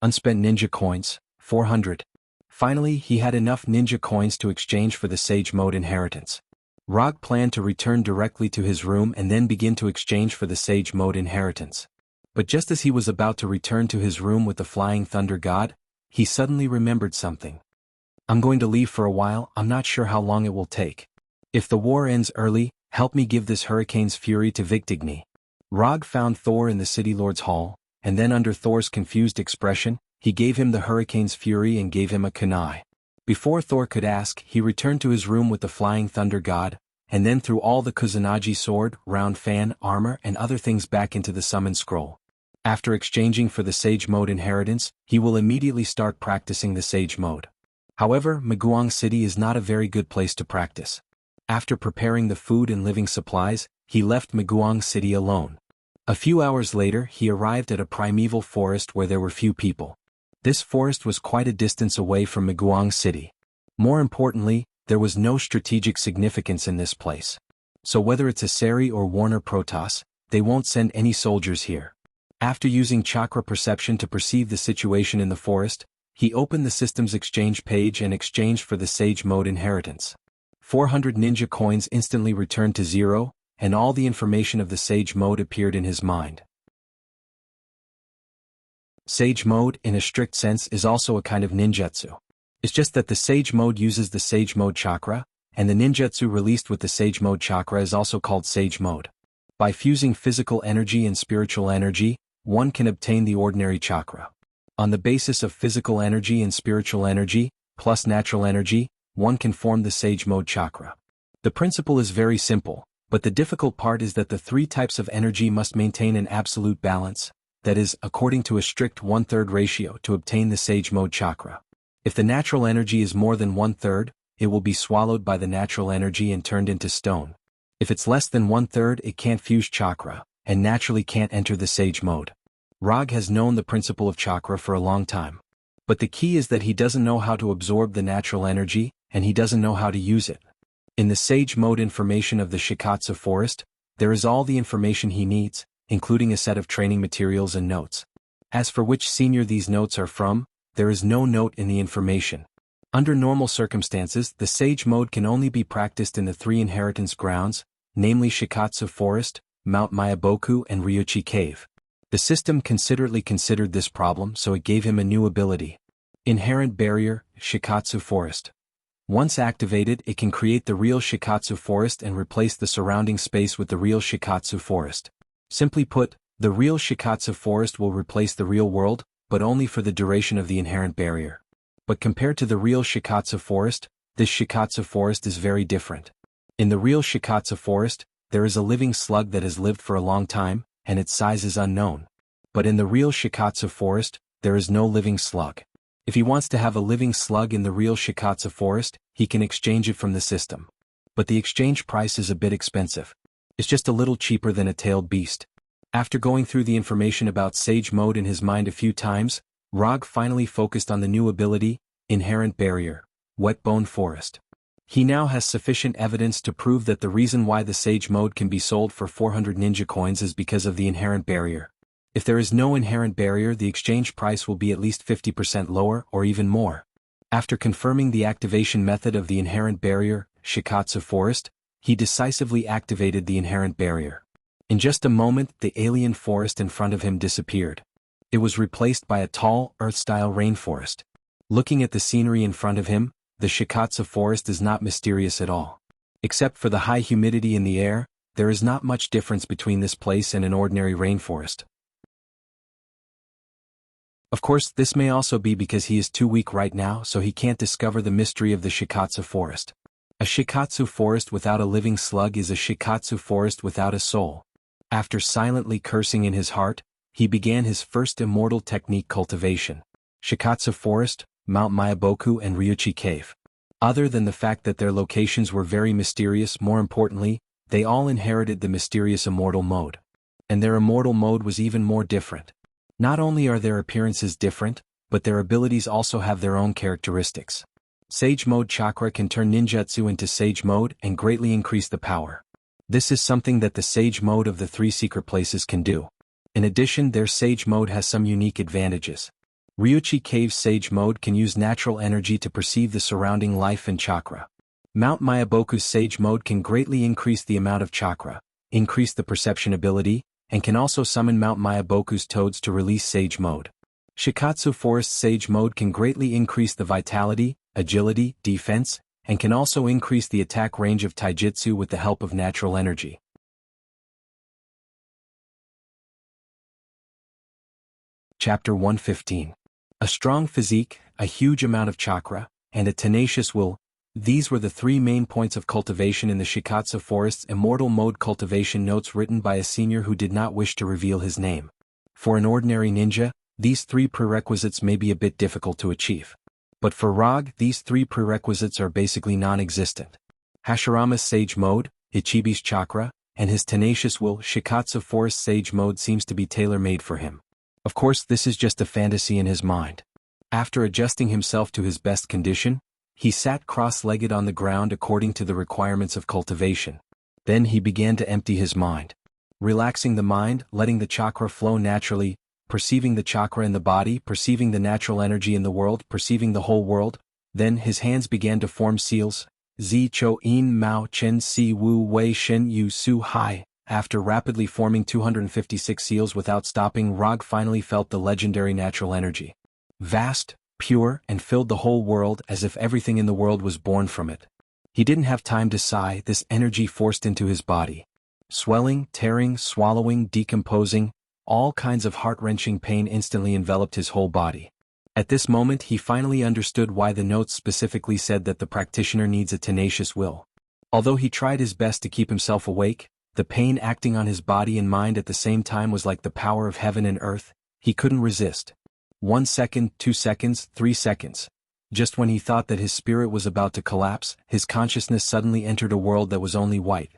S1: Unspent ninja coins: 400. Finally, he had enough ninja coins to exchange for the Sage Mode inheritance. Rog planned to return directly to his room and then begin to exchange for the Sage Mode inheritance. But just as he was about to return to his room with the Flying Thunder God, he suddenly remembered something. "I'm going to leave for a while, I'm not sure how long it will take. If the war ends early, help me give this Hurricane's Fury to Victigny." Rog found Thor in the City Lord's Hall, and then under Thor's confused expression, he gave him the Hurricane's Fury and gave him a kunai. Before Thor could ask, he returned to his room with the Flying Thunder God, and then threw all the Kusanagi sword, round fan, armor and other things back into the summon scroll. After exchanging for the Sage Mode inheritance, he will immediately start practicing the Sage Mode. However, Maguang City is not a very good place to practice. After preparing the food and living supplies, he left Maguang City alone. A few hours later, he arrived at a primeval forest where there were few people. This forest was quite a distance away from Maguang City. More importantly, there was no strategic significance in this place. So whether it's a Seri or Warner Protoss, they won't send any soldiers here. After using chakra perception to perceive the situation in the forest, he opened the system's exchange page and exchanged for the Sage Mode inheritance. 400 ninja coins instantly returned to 0, and all the information of the Sage Mode appeared in his mind. Sage Mode, in a strict sense, is also a kind of ninjutsu. It's just that the Sage Mode uses the Sage Mode chakra, and the ninjutsu released with the Sage Mode chakra is also called Sage Mode. By fusing physical energy and spiritual energy, one can obtain the ordinary chakra. On the basis of physical energy and spiritual energy, plus natural energy, one can form the Sage Mode chakra. The principle is very simple, but the difficult part is that the three types of energy must maintain an absolute balance, that is, according to a strict 1/3 ratio to obtain the Sage Mode chakra. If the natural energy is more than 1/3, it will be swallowed by the natural energy and turned into stone. If it's less than 1/3, it can't fuse chakra, and naturally can't enter the Sage Mode. Rog has known the principle of chakra for a long time. But the key is that he doesn't know how to absorb the natural energy, and he doesn't know how to use it. In the Sage Mode information of the Shikatsu Forest, there is all the information he needs, including a set of training materials and notes. As for which senior these notes are from, there is no note in the information. Under normal circumstances, the Sage Mode can only be practiced in the 3 inheritance grounds, namely Shikatsu Forest, Mount Mayaboku and Ryuchi Cave. The system considerately considered this problem, so it gave him a new ability. Inherent Barrier, Shikatsu Forest. Once activated, it can create the real Shikatsu Forest and replace the surrounding space with the real Shikatsu Forest. Simply put, the real Shikatsu Forest will replace the real world, but only for the duration of the inherent barrier. But compared to the real Shikatsu Forest, this Shikatsu Forest is very different. In the real Shikatsu Forest, there is a living slug that has lived for a long time, and its size is unknown. But in the real Shikatsu Forest, there is no living slug. If he wants to have a living slug in the real Shikatsu Forest, he can exchange it from the system. But the exchange price is a bit expensive. It's just a little cheaper than a tailed beast. After going through the information about Sage Mode in his mind a few times, Rog finally focused on the new ability, Inherent Barrier, Wet Bone Forest. He now has sufficient evidence to prove that the reason why the Sage Mode can be sold for 400 ninja coins is because of the inherent barrier. If there is no inherent barrier, the exchange price will be at least 50% lower or even more. After confirming the activation method of the inherent barrier, Shikatsu Forest, he decisively activated the inherent barrier. In just a moment, the alien forest in front of him disappeared. It was replaced by a tall, Earth-style rainforest. Looking at the scenery in front of him, the Shikatsu Forest is not mysterious at all. Except for the high humidity in the air, there is not much difference between this place and an ordinary rainforest. Of course, this may also be because he is too weak right now, so he can't discover the mystery of the Shikatsu Forest. A Shikatsu Forest without a living slug is a Shikatsu Forest without a soul. After silently cursing in his heart, he began his first immortal technique cultivation. Shikatsu Forest, Mount Mayaboku and Ryuchi Cave. Other than the fact that their locations were very mysterious, more importantly, they all inherited the mysterious immortal mode. And their immortal mode was even more different. Not only are their appearances different, but their abilities also have their own characteristics. Sage Mode Chakra can turn ninjutsu into Sage Mode and greatly increase the power. This is something that the Sage Mode of the 3 secret places can do. In addition, their Sage Mode has some unique advantages. Ryuchi Cave's Sage Mode can use natural energy to perceive the surrounding life and chakra. Mount Mayaboku's Sage Mode can greatly increase the amount of chakra, increase the perception ability, and can also summon Mount Mayaboku's toads to release Sage Mode. Shikatsu Forest's Sage Mode can greatly increase the vitality, agility, defense, and can also increase the attack range of taijutsu with the help of natural energy. Chapter 115. A strong physique, a huge amount of chakra, and a tenacious will. These were the 3 main points of cultivation in the Shikatsu Forest's immortal mode cultivation notes written by a senior who did not wish to reveal his name. For an ordinary ninja, these 3 prerequisites may be a bit difficult to achieve. But for Rog, these 3 prerequisites are basically non-existent. Hashirama's Sage Mode, Ichibi's chakra, and his tenacious will, Shikatsu Forest Sage Mode seems to be tailor-made for him. Of course, this is just a fantasy in his mind. After adjusting himself to his best condition, he sat cross-legged on the ground according to the requirements of cultivation. Then he began to empty his mind. Relaxing the mind, letting the chakra flow naturally, perceiving the chakra in the body, perceiving the natural energy in the world, perceiving the whole world. Then his hands began to form seals. Zi Cho In Mao Chen Si Wu Wei Shen Yu Su Hai. After rapidly forming 256 seals without stopping, Rog finally felt the legendary natural energy. Vast, pure, and filled the whole world as if everything in the world was born from it. He didn't have time to sigh, this energy forced into his body. Swelling, tearing, swallowing, decomposing, all kinds of heart-wrenching pain instantly enveloped his whole body. At this moment he finally understood why the notes specifically said that the practitioner needs a tenacious will. Although he tried his best to keep himself awake, the pain acting on his body and mind at the same time was like the power of heaven and earth. He couldn't resist. 1 second, 2 seconds, 3 seconds. Just when he thought that his spirit was about to collapse, his consciousness suddenly entered a world that was only white.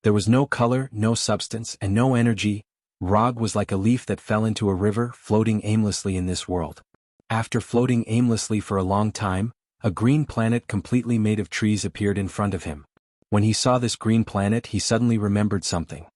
S1: There was no color, no substance, and no energy. Rog was like a leaf that fell into a river, floating aimlessly in this world. After floating aimlessly for a long time, a green planet completely made of trees appeared in front of him. When he saw this green planet, he suddenly remembered something.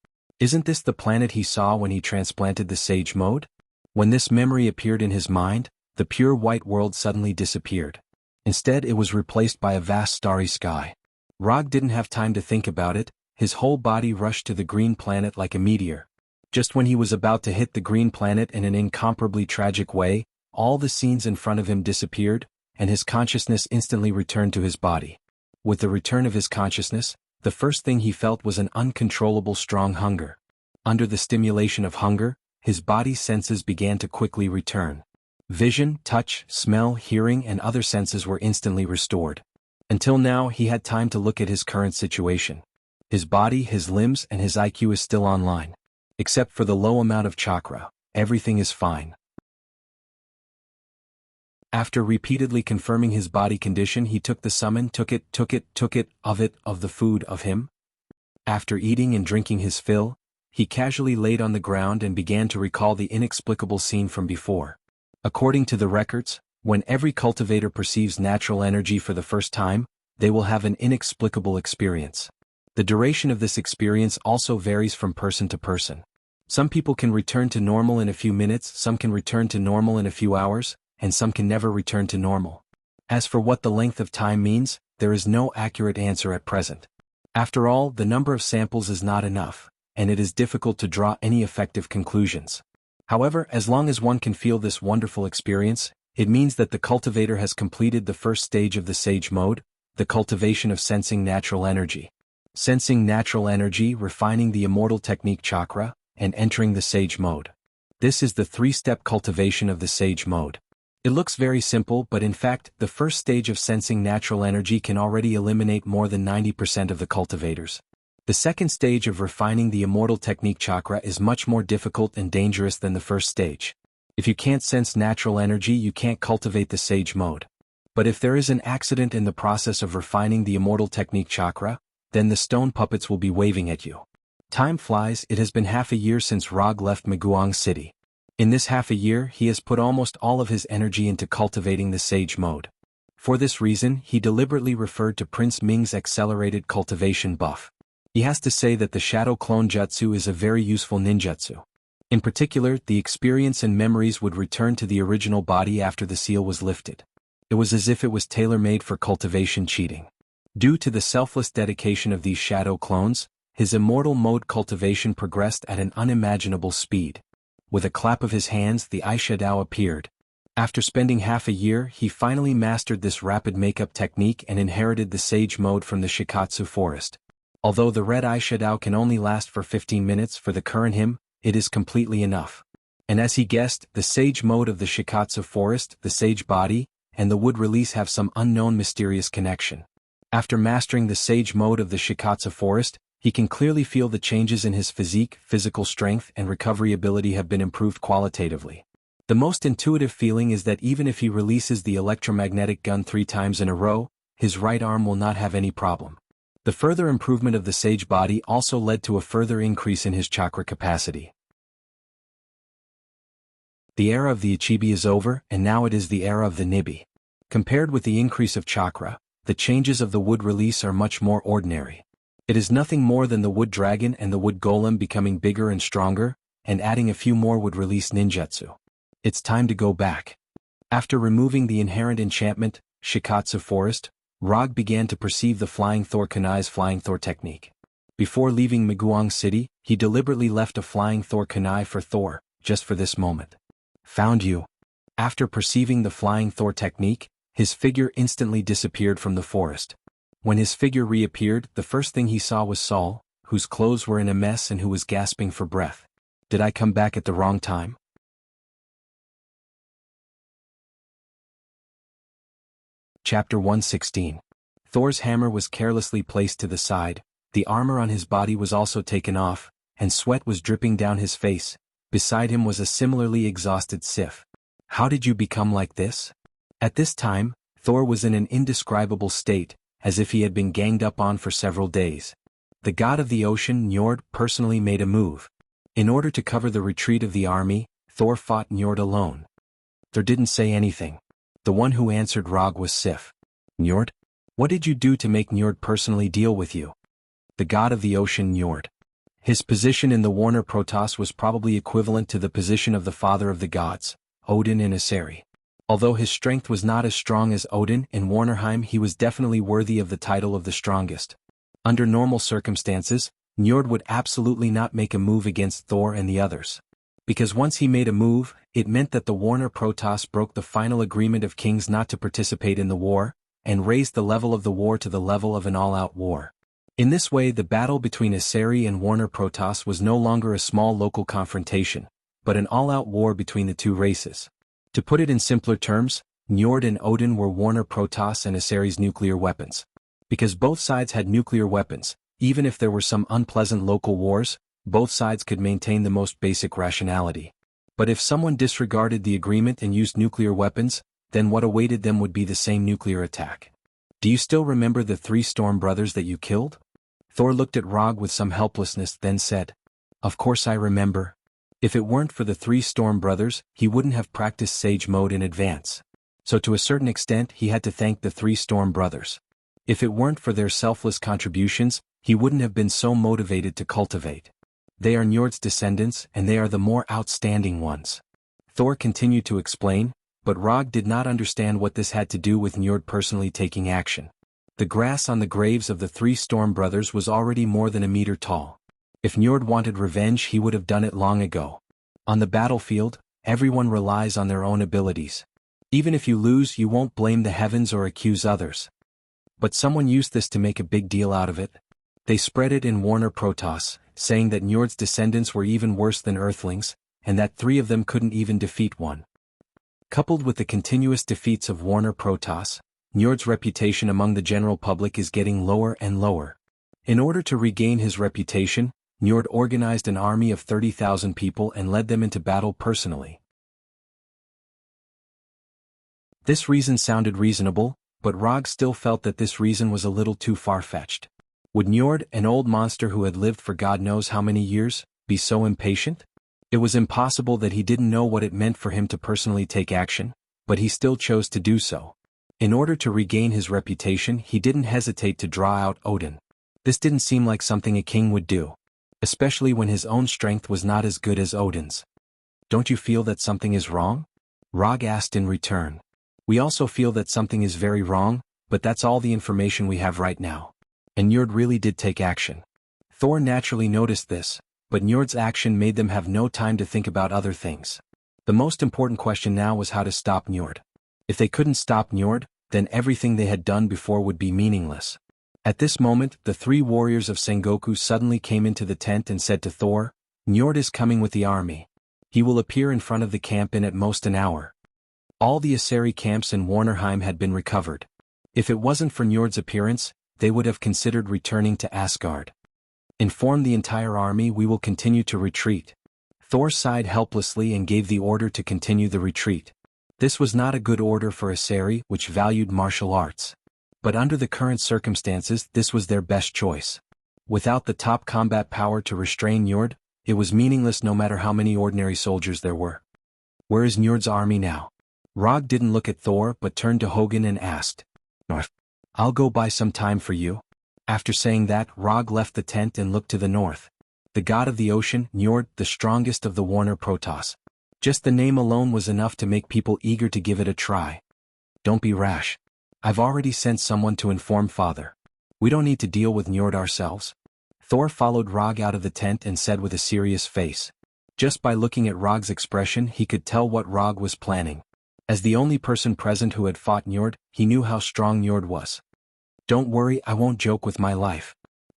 S1: Isn't this the planet he saw when he transplanted the sage mode? When this memory appeared in his mind, the pure white world suddenly disappeared. Instead, it was replaced by a vast starry sky. Rog didn't have time to think about it. His whole body rushed to the green planet like a meteor. Just when he was about to hit the green planet in an incomparably tragic way, all the scenes in front of him disappeared, and his consciousness instantly returned to his body. With the return of his consciousness, the first thing he felt was an uncontrollable strong hunger. Under the stimulation of hunger, his body's senses began to quickly return. Vision, touch, smell, hearing, and other senses were instantly restored. Until now, he had time to look at his current situation. His body, his limbs, and his IQ is still online. Except for the low amount of chakra, everything is fine. After repeatedly confirming his body condition, he took the summon, took it, of the food of him. After eating and drinking his fill, he casually laid on the ground and began to recall the inexplicable scene from before. According to the records, when every cultivator perceives natural energy for the first time, they will have an inexplicable experience. The duration of this experience also varies from person to person. Some people can return to normal in a few minutes, some can return to normal in a few hours, and some can never return to normal. As for what the length of time means, there is no accurate answer at present. After all, the number of samples is not enough, and it is difficult to draw any effective conclusions. However, as long as one can feel this wonderful experience, it means that the cultivator has completed the first stage of the sage mode, the cultivation of sensing natural energy. Sensing natural energy, refining the immortal technique chakra, and entering the sage mode. This is the 3-step cultivation of the sage mode. It looks very simple, but in fact, the first stage of sensing natural energy can already eliminate more than 90% of the cultivators. The second stage of refining the immortal technique chakra is much more difficult and dangerous than the first stage. If you can't sense natural energy, you can't cultivate the sage mode. But if there is an accident in the process of refining the immortal technique chakra, then the stone puppets will be waving at you. Time flies. It has been half a year since Rog left Maguang City. In this half a year, he has put almost all of his energy into cultivating the sage mode. For this reason, he deliberately referred to Prince Ming's accelerated cultivation buff. He has to say that the shadow clone jutsu is a very useful ninjutsu. In particular, the experience and memories would return to the original body after the seal was lifted. It was as if it was tailor-made for cultivation cheating. Due to the selfless dedication of these shadow clones, his immortal mode cultivation progressed at an unimaginable speed. With a clap of his hands, the eyeshadow appeared. After spending half a year, he finally mastered this rapid makeup technique and inherited the sage mode from the Shikatsu forest. Although the red eyeshadow can only last for 15 minutes for the current him, it is completely enough. And as he guessed, the sage mode of the Shikatsu forest, the sage body, and the wood release have some unknown mysterious connection. After mastering the sage mode of the Shikatsu forest, he can clearly feel the changes in his physique, physical strength, and recovery ability have been improved qualitatively. The most intuitive feeling is that even if he releases the electromagnetic gun 3 times in a row, his right arm will not have any problem. The further improvement of the sage body also led to a further increase in his chakra capacity. The era of the Ichibi is over, and now it is the era of the Nibi. Compared with the increase of chakra, the changes of the wood release are much more ordinary. It is nothing more than the wood dragon and the wood golem becoming bigger and stronger, and adding a few more would release ninjutsu. It's time to go back. After removing the inherent enchantment, Shikatsu Forest, Rog began to perceive the Flying Thor Kunai's Flying Thor technique. Before leaving Miguang City, he deliberately left a Flying Thor Kunai for Thor, just for this moment. Found you. After perceiving the Flying Thor technique, his figure instantly disappeared from the forest. When his figure reappeared, the first thing he saw was Saul, whose clothes were in a mess and who was gasping for breath. Did I come back at the wrong time? Chapter 116. Thor's hammer was carelessly placed to the side, the armor on his body was also taken off, and sweat was dripping down his face. Beside him was a similarly exhausted Sif. How did you become like this? At this time, Thor was in an indescribable state, as if he had been ganged up on for several days. The god of the ocean, Njord, personally made a move. In order to cover the retreat of the army, Thor fought Njord alone. Thor didn't say anything. The one who answered Rog was Sif. Njord? What did you do to make Njord personally deal with you? The god of the ocean, Njord. His position in the Warner Protoss was probably equivalent to the position of the father of the gods, Odin in Asari. Although his strength was not as strong as Odin in Warnerheim, he was definitely worthy of the title of the strongest. Under normal circumstances, Njord would absolutely not make a move against Thor and the others. Because once he made a move, it meant that the Warner Protoss broke the final agreement of kings not to participate in the war, and raised the level of the war to the level of an all-out war. In this way, the battle between Asari and Warner Protoss was no longer a small local confrontation, but an all-out war between the two races. To put it in simpler terms, Njord and Odin were Warner Protoss and Asari's nuclear weapons. Because both sides had nuclear weapons, even if there were some unpleasant local wars, both sides could maintain the most basic rationality. But if someone disregarded the agreement and used nuclear weapons, then what awaited them would be the same nuclear attack. Do you still remember the 3 Storm brothers that you killed? Thor looked at Rog with some helplessness, then said, Of course I remember. If it weren't for the 3 Storm brothers, he wouldn't have practiced Sage Mode in advance. So to a certain extent he had to thank the 3 Storm brothers. If it weren't for their selfless contributions, he wouldn't have been so motivated to cultivate. They are Njord's descendants and they are the more outstanding ones. Thor continued to explain, but Rog did not understand what this had to do with Njord personally taking action. The grass on the graves of the 3 Storm brothers was already more than a meter tall. If Njord wanted revenge, he would have done it long ago. On the battlefield, everyone relies on their own abilities. Even if you lose, you won't blame the heavens or accuse others. But someone used this to make a big deal out of it. They spread it in Warner Protoss, saying that Njord's descendants were even worse than Earthlings, and that 3 of them couldn't even defeat one. Coupled with the continuous defeats of Warner Protoss, Njord's reputation among the general public is getting lower and lower. In order to regain his reputation, Njord organized an army of 30,000 people and led them into battle personally. This reason sounded reasonable, but Rog still felt that this reason was a little too far-fetched. Would Njord, an old monster who had lived for God knows how many years, be so impatient? It was impossible that he didn't know what it meant for him to personally take action, but he still chose to do so. In order to regain his reputation, he didn't hesitate to draw out Odin. This didn't seem like something a king would do, especially when his own strength was not as good as Odin's. Don't you feel that something is wrong? Rog asked in return. We also feel that something is very wrong, but that's all the information we have right now. And Njord really did take action. Thor naturally noticed this, but Njord's action made them have no time to think about other things. The most important question now was how to stop Njord. If they couldn't stop Njord, then everything they had done before would be meaningless. At this moment, the 3 warriors of Sengoku suddenly came into the tent and said to Thor, Njord is coming with the army. He will appear in front of the camp in at most an hour. All the Asari camps in Warnerheim had been recovered. If it wasn't for Njord's appearance, they would have considered returning to Asgard. Inform the entire army we will continue to retreat. Thor sighed helplessly and gave the order to continue the retreat. This was not a good order for Asari, which valued martial arts. But under the current circumstances, this was their best choice. Without the top combat power to restrain Njord, it was meaningless no matter how many ordinary soldiers there were. Where is Njord's army now? Rog didn't look at Thor but turned to Hogun and asked, I'll go buy some time for you. After saying that, Rog left the tent and looked to the north. The god of the ocean, Njord, the strongest of the Warner Protoss. Just the name alone was enough to make people eager to give it a try. Don't be rash. I've already sent someone to inform Father. We don't need to deal with Njord ourselves. Thor followed Rog out of the tent and said with a serious face. Just by looking at Rog's expression he could tell what Rog was planning. As the only person present who had fought Njord, he knew how strong Njord was. Don't worry, I won't joke with my life.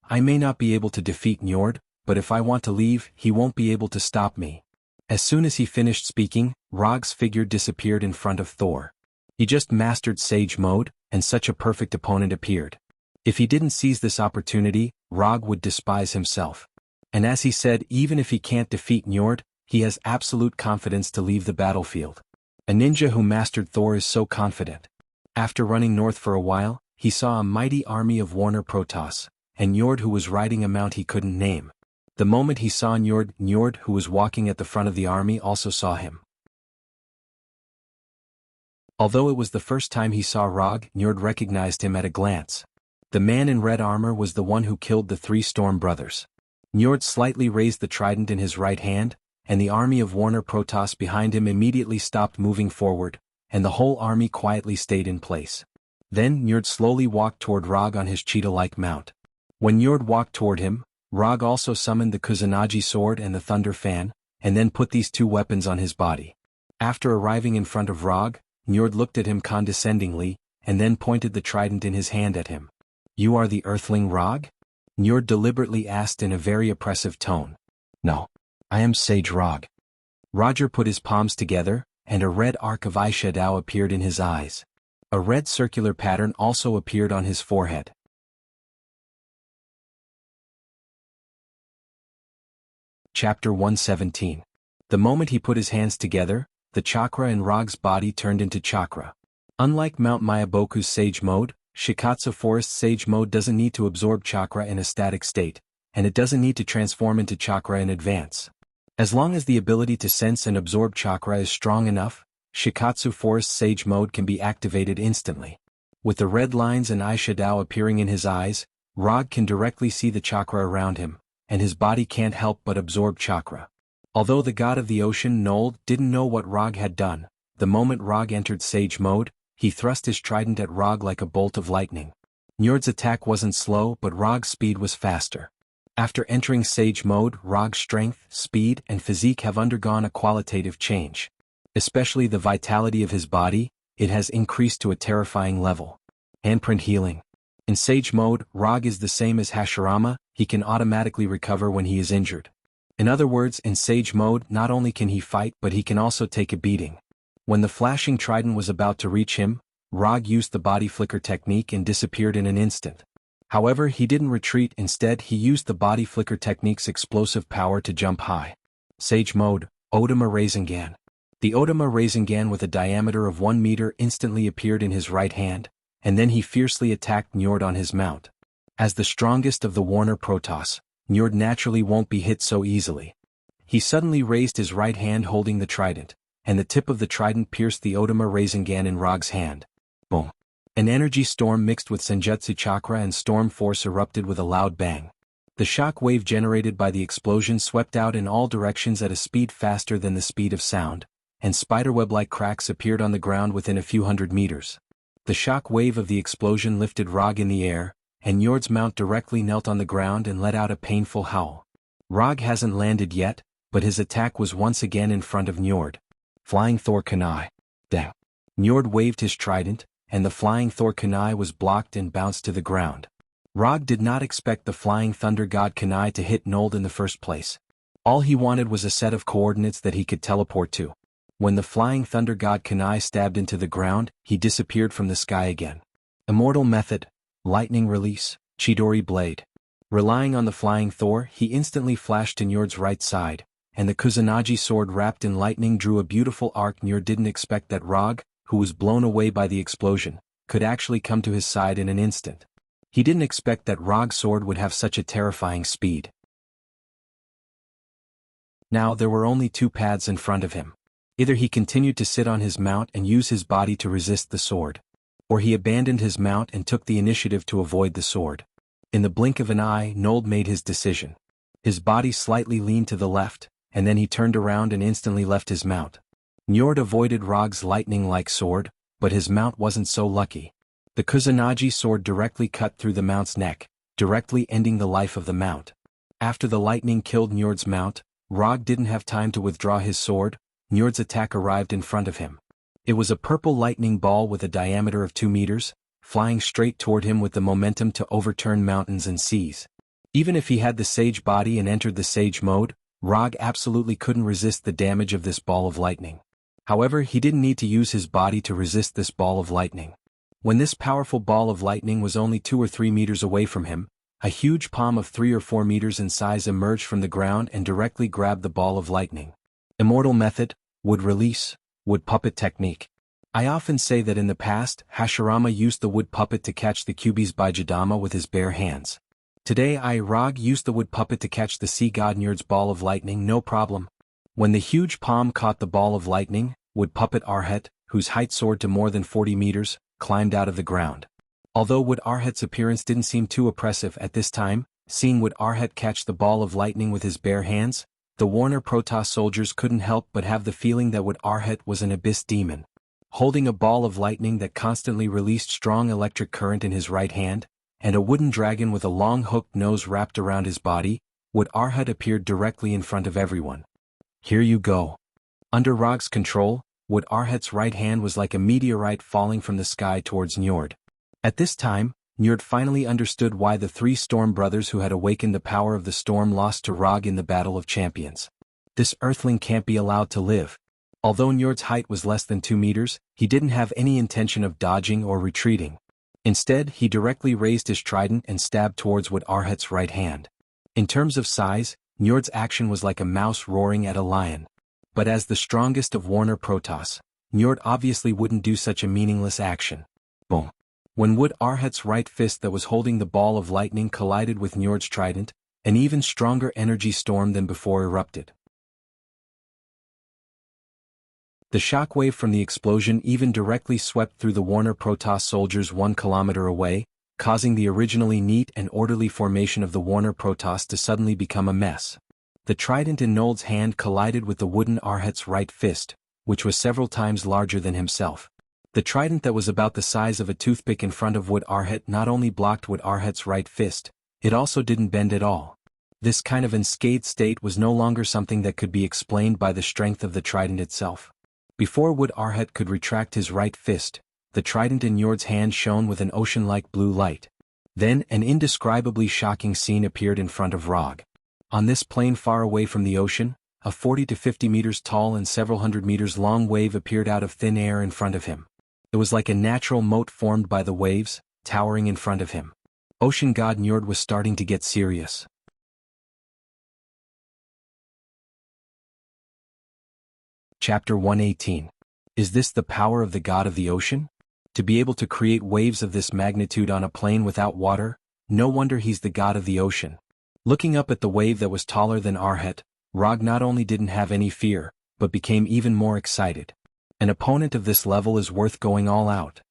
S1: I may not be able to defeat Njord, but if I want to leave, he won't be able to stop me. As soon as he finished speaking, Rog's figure disappeared in front of Thor. He just mastered Sage Mode, and such a perfect opponent appeared. If he didn't seize this opportunity, Rog would despise himself. And as he said, even if he can't defeat Njord, he has absolute confidence to leave the battlefield. A ninja who mastered Thor is so confident. After running north for a while, he saw a mighty army of Warner Protoss, and Njord who was riding a mount he couldn't name. The moment he saw Njord who was walking at the front of the army also saw him. Although it was the first time he saw Rog, Njord recognized him at a glance. The man in red armor was the one who killed the 3 Storm brothers. Njord slightly raised the trident in his right hand, and the army of Warner Protoss behind him immediately stopped moving forward, and the whole army quietly stayed in place. Then Njord slowly walked toward Rog on his cheetah-like mount. When Njord walked toward him, Rog also summoned the Kusanagi sword and the thunder fan, and then put these 2 weapons on his body. After arriving in front of Rog, Njord looked at him condescendingly, and then pointed the trident in his hand at him. You are the Earthling Rog? Njord deliberately asked in a very oppressive tone. No. I am Sage Rog. Roger put his palms together, and a red arc of eyeshadow appeared in his eyes. A red circular pattern also appeared on his forehead. Chapter 117. The moment he put his hands together, the chakra in Rog's body turned into chakra. Unlike Mount Mayaboku's Sage Mode, Shikatsu Forest Sage Mode doesn't need to absorb chakra in a static state, and it doesn't need to transform into chakra in advance. As long as the ability to sense and absorb chakra is strong enough, Shikatsu Forest Sage Mode can be activated instantly. With the red lines and eyeshadow appearing in his eyes, Rog can directly see the chakra around him, and his body can't help but absorb chakra. Although the god of the ocean Nold didn't know what Rog had done, the moment Rog entered Sage Mode, he thrust his trident at Rog like a bolt of lightning. Njord's attack wasn't slow, but Rog's speed was faster. After entering Sage Mode, Rog's strength, speed, and physique have undergone a qualitative change. Especially the vitality of his body, it has increased to a terrifying level. Handprint healing. In Sage Mode, Rog is the same as Hashirama, he can automatically recover when he is injured. In other words, in Sage Mode not only can he fight but he can also take a beating. When the flashing trident was about to reach him, Rog used the body flicker technique and disappeared in an instant. However, he didn't retreat, instead he used the body flicker technique's explosive power to jump high. Sage Mode, Odama Rasengan. The Odama Rasengan with a diameter of 1 meter instantly appeared in his right hand, and then he fiercely attacked Njord on his mount. As the strongest of the Warner Protoss, Njord naturally won't be hit so easily. He suddenly raised his right hand holding the trident, and the tip of the trident pierced the Odama Rasengan in Rog's hand. Boom. An energy storm mixed with Senjutsu chakra and storm force erupted with a loud bang. The shock wave generated by the explosion swept out in all directions at a speed faster than the speed of sound, and spiderweb-like cracks appeared on the ground within a few hundred meters. The shock wave of the explosion lifted Rog in the air, and Njord's mount directly knelt on the ground and let out a painful howl. Rog hasn't landed yet, but his attack was once again in front of Njord. Flying Thor Kunai. Dang. Njord waved his trident, and the Flying Thor Kunai was blocked and bounced to the ground. Rog did not expect the Flying Thunder God Kunai to hit Nold in the first place. All he wanted was a set of coordinates that he could teleport to. When the Flying Thunder God Kunai stabbed into the ground, he disappeared from the sky again. Immortal Method. Lightning Release, Chidori Blade. Relying on the Flying Thor, he instantly flashed to Njord's right side, and the Kusanagi sword wrapped in lightning drew a beautiful arc. Njord didn't expect that Rog, who was blown away by the explosion, could actually come to his side in an instant. He didn't expect that Rog's sword would have such a terrifying speed. Now there were only 2 paths in front of him. Either he continued to sit on his mount and use his body to resist the sword, or he abandoned his mount and took the initiative to avoid the sword. In the blink of an eye, Nold made his decision. His body slightly leaned to the left, and then he turned around and instantly left his mount. Njord avoided Rog's lightning-like sword, but his mount wasn't so lucky. The Kusanagi sword directly cut through the mount's neck, directly ending the life of the mount. After the lightning killed Njord's mount, Rog didn't have time to withdraw his sword. Njord's attack arrived in front of him. It was a purple lightning ball with a diameter of 2 meters, flying straight toward him with the momentum to overturn mountains and seas. Even if he had the sage body and entered the sage mode, Rog absolutely couldn't resist the damage of this ball of lightning. However, he didn't need to use his body to resist this ball of lightning. When this powerful ball of lightning was only 2 or 3 meters away from him, a huge palm of 3 or 4 meters in size emerged from the ground and directly grabbed the ball of lightning. Immortal method, wood release, wood puppet technique. I often say that in the past, Hashirama used the wood puppet to catch the Kyuubi's Baijidama with his bare hands. Today Rog used the wood puppet to catch the sea god Njord's ball of lightning no problem. When the huge palm caught the ball of lightning, wood puppet Arhet, whose height soared to more than 40 meters, climbed out of the ground. Although Wood Arhet's appearance didn't seem too oppressive at this time, seeing Wood Arhet catch the ball of lightning with his bare hands, the Warner Protoss soldiers couldn't help but have the feeling that Wood Arhet was an abyss demon. Holding a ball of lightning that constantly released strong electric current in his right hand, and a wooden dragon with a long hooked nose wrapped around his body, Wood Arhet appeared directly in front of everyone. Here you go. Under Rog's control, Wood Arhet's right hand was like a meteorite falling from the sky towards Njord. At this time, Njord finally understood why the 3 storm brothers who had awakened the power of the storm lost to Rog in the Battle of Champions. This earthling can't be allowed to live. Although Njord's height was less than 2 meters, he didn't have any intention of dodging or retreating. Instead, he directly raised his trident and stabbed towards Wood Arhet's right hand. In terms of size, Njord's action was like a mouse roaring at a lion. But as the strongest of Warner Protoss, Njord obviously wouldn't do such a meaningless action. Boom. When Wood Arhet's right fist that was holding the ball of lightning collided with Njord's trident, an even stronger energy storm than before erupted. The shockwave from the explosion even directly swept through the Warner Protoss soldiers 1 kilometer away, causing the originally neat and orderly formation of the Warner Protoss to suddenly become a mess. The trident in Nold's hand collided with the wooden Arhet's right fist, which was several times larger than himself. The trident that was about the size of a toothpick in front of Wood Arhet not only blocked Wood Arhet's right fist, it also didn't bend at all. This kind of unscathed state was no longer something that could be explained by the strength of the trident itself. Before Wood Arhet could retract his right fist, the trident in Njord's hand shone with an ocean-like blue light. Then an indescribably shocking scene appeared in front of Rog. On this plain far away from the ocean, a 40 to 50 meters tall and several hundred meters long wave appeared out of thin air in front of him. It was like a natural moat formed by the waves, towering in front of him. Ocean god Njord was starting to get serious. Chapter 118. Is this the power of the god of the ocean? To be able to create waves of this magnitude on a plain without water, no wonder he's the god of the ocean. Looking up at the wave that was taller than Arhet, Rog not only didn't have any fear, but became even more excited. An opponent of this level is worth going all out.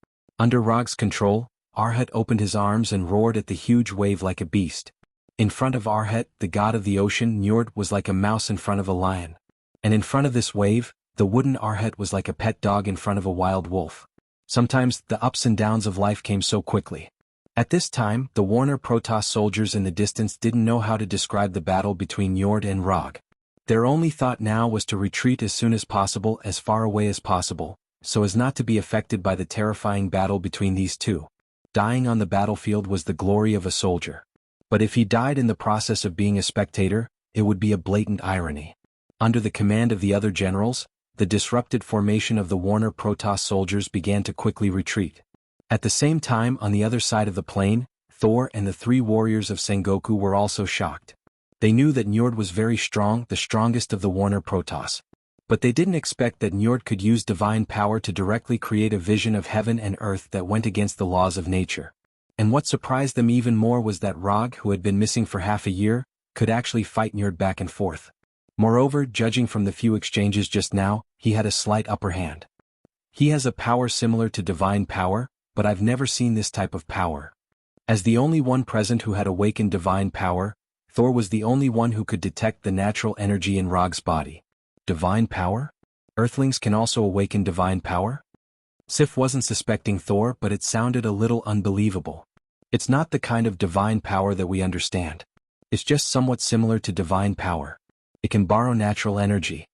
S1: Under Rog's control, Arhet opened his arms and roared at the huge wave like a beast. In front of Arhet, the god of the ocean, Njord was like a mouse in front of a lion. And in front of this wave, the wooden Arhet was like a pet dog in front of a wild wolf. Sometimes, the ups and downs of life came so quickly. At this time, the Warner Protoss soldiers in the distance didn't know how to describe the battle between Njord and Rog. Their only thought now was to retreat as soon as possible, as far away as possible, so as not to be affected by the terrifying battle between these two. Dying on the battlefield was the glory of a soldier. But if he died in the process of being a spectator, it would be a blatant irony. Under the command of the other generals, the disrupted formation of the Warner Protoss soldiers began to quickly retreat. At the same time, on the other side of the plain, Thor and the 3 warriors of Sengoku were also shocked. They knew that Njord was very strong, the strongest of the Warner Protoss. But they didn't expect that Njord could use divine power to directly create a vision of heaven and earth that went against the laws of nature. And what surprised them even more was that Rog, who had been missing for half a year, could actually fight Njord back and forth. Moreover, judging from the few exchanges just now, he had a slight upper hand. He has a power similar to divine power, but I've never seen this type of power. As the only one present who had awakened divine power, Thor was the only one who could detect the natural energy in Rog's body. Divine power? Earthlings can also awaken divine power? Sif wasn't suspecting Thor, but it sounded a little unbelievable. It's not the kind of divine power that we understand. It's just somewhat similar to divine power. It can borrow natural energy.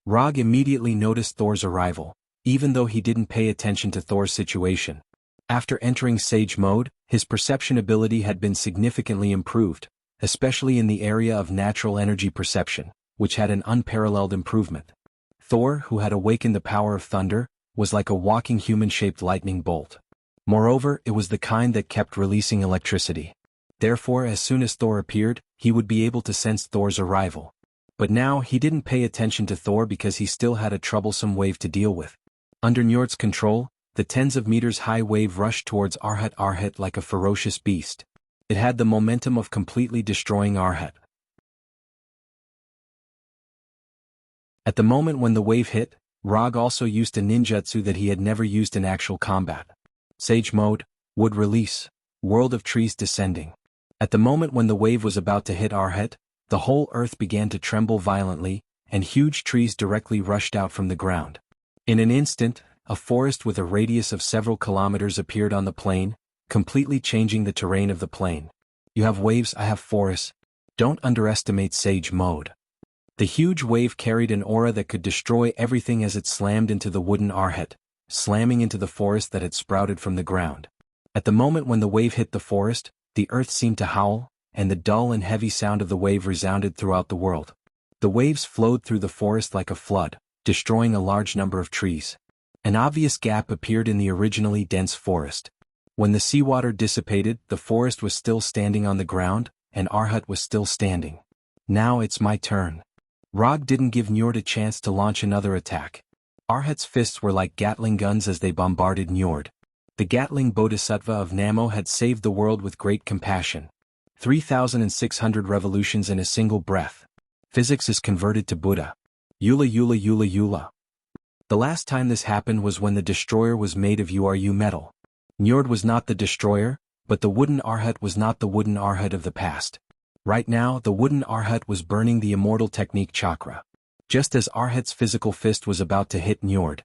S1: Rog immediately noticed Thor's arrival, even though he didn't pay attention to Thor's situation. After entering Sage mode, his perception ability had been significantly improved, especially in the area of natural energy perception, which had an unparalleled improvement. Thor, who had awakened the power of thunder, was like a walking human-shaped lightning bolt. Moreover, it was the kind that kept releasing electricity. Therefore, as soon as Thor appeared, he would be able to sense Thor's arrival. But now he didn't pay attention to Thor because he still had a troublesome wave to deal with. Under Njord's control, the tens of meters high wave rushed towards Arhat like a ferocious beast. It had the momentum of completely destroying Arhat. At the moment when the wave hit, Rog also used a ninjutsu that he had never used in actual combat. Sage mode, wood release, world of trees descending. At the moment when the wave was about to hit Arhat, the whole earth began to tremble violently, and huge trees directly rushed out from the ground. In an instant, a forest with a radius of several kilometers appeared on the plain, completely changing the terrain of the plain. You have waves, I have forests. Don't underestimate Sage mode. The huge wave carried an aura that could destroy everything as it slammed into the wooden Arhat, slamming into the forest that had sprouted from the ground. At the moment when the wave hit the forest, the earth seemed to howl, and the dull and heavy sound of the wave resounded throughout the world. The waves flowed through the forest like a flood, destroying a large number of trees. An obvious gap appeared in the originally dense forest. When the seawater dissipated, the forest was still standing on the ground, and Arhat was still standing. Now it's my turn. Rog didn't give Njord a chance to launch another attack. Arhat's fists were like Gatling guns as they bombarded Njord. The Gatling Bodhisattva of Namo had saved the world with great compassion. 3,600 revolutions in a single breath. Physics is converted to Buddha. Yula Yula Yula Yula. The last time this happened was when the destroyer was made of URU metal. Njord was not the destroyer, but the wooden Arhat was not the wooden Arhat of the past. Right now, the wooden Arhat was burning the immortal technique chakra. Just as Arhat's physical fist was about to hit Njord,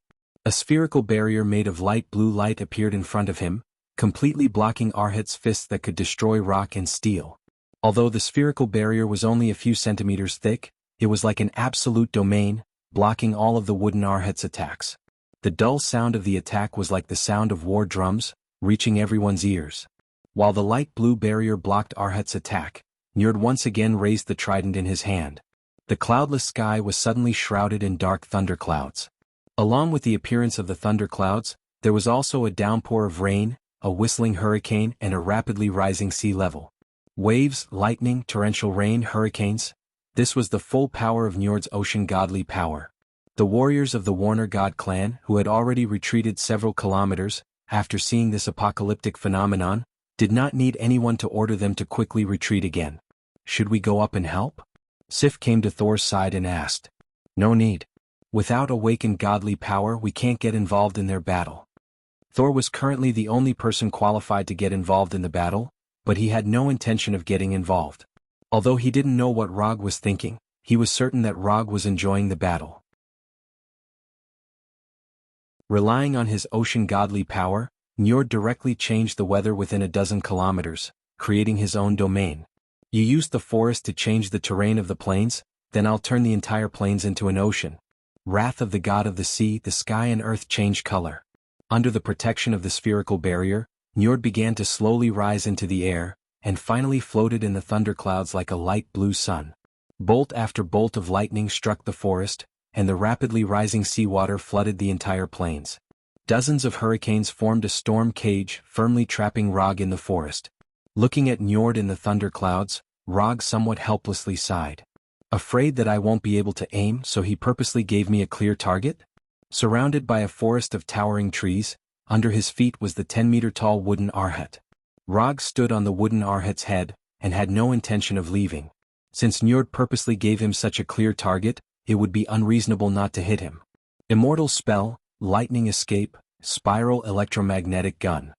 S1: a spherical barrier made of light blue light appeared in front of him, completely blocking Arhat's fists that could destroy rock and steel. Although the spherical barrier was only a few centimeters thick, it was like an absolute domain, blocking all of the wooden Arhat's attacks. The dull sound of the attack was like the sound of war drums, reaching everyone's ears. While the light blue barrier blocked Arhat's attack, Njord once again raised the trident in his hand. The cloudless sky was suddenly shrouded in dark thunderclouds. Along with the appearance of the thunderclouds, there was also a downpour of rain, a whistling hurricane, and a rapidly rising sea level. Waves, lightning, torrential rain, hurricanes. This was the full power of Njord's ocean godly power. The warriors of the Warner God clan, who had already retreated several kilometers, after seeing this apocalyptic phenomenon, did not need anyone to order them to quickly retreat again. Should we go up and help? Sif came to Thor's side and asked. No need. Without awakened godly power we can't get involved in their battle. Thor was currently the only person qualified to get involved in the battle, but he had no intention of getting involved. Although he didn't know what Rog was thinking, he was certain that Rog was enjoying the battle. Relying on his ocean godly power, Njord directly changed the weather within a dozen kilometers, creating his own domain. You used the forest to change the terrain of the plains, then I'll turn the entire plains into an ocean. Wrath of the god of the sea, the sky and earth change color. Under the protection of the spherical barrier, Njord began to slowly rise into the air, and finally floated in the thunderclouds like a light blue sun. Bolt after bolt of lightning struck the forest, and the rapidly rising seawater flooded the entire plains. Dozens of hurricanes formed a storm cage, firmly trapping Rog in the forest. Looking at Njord in the thunderclouds, Rog somewhat helplessly sighed. Afraid that I won't be able to aim, so he purposely gave me a clear target? Surrounded by a forest of towering trees, under his feet was the 10-meter-tall wooden Arhat. Rog stood on the wooden Arhat's head, and had no intention of leaving. Since Njord purposely gave him such a clear target, it would be unreasonable not to hit him. Immortal spell, lightning escape, spiral electromagnetic gun.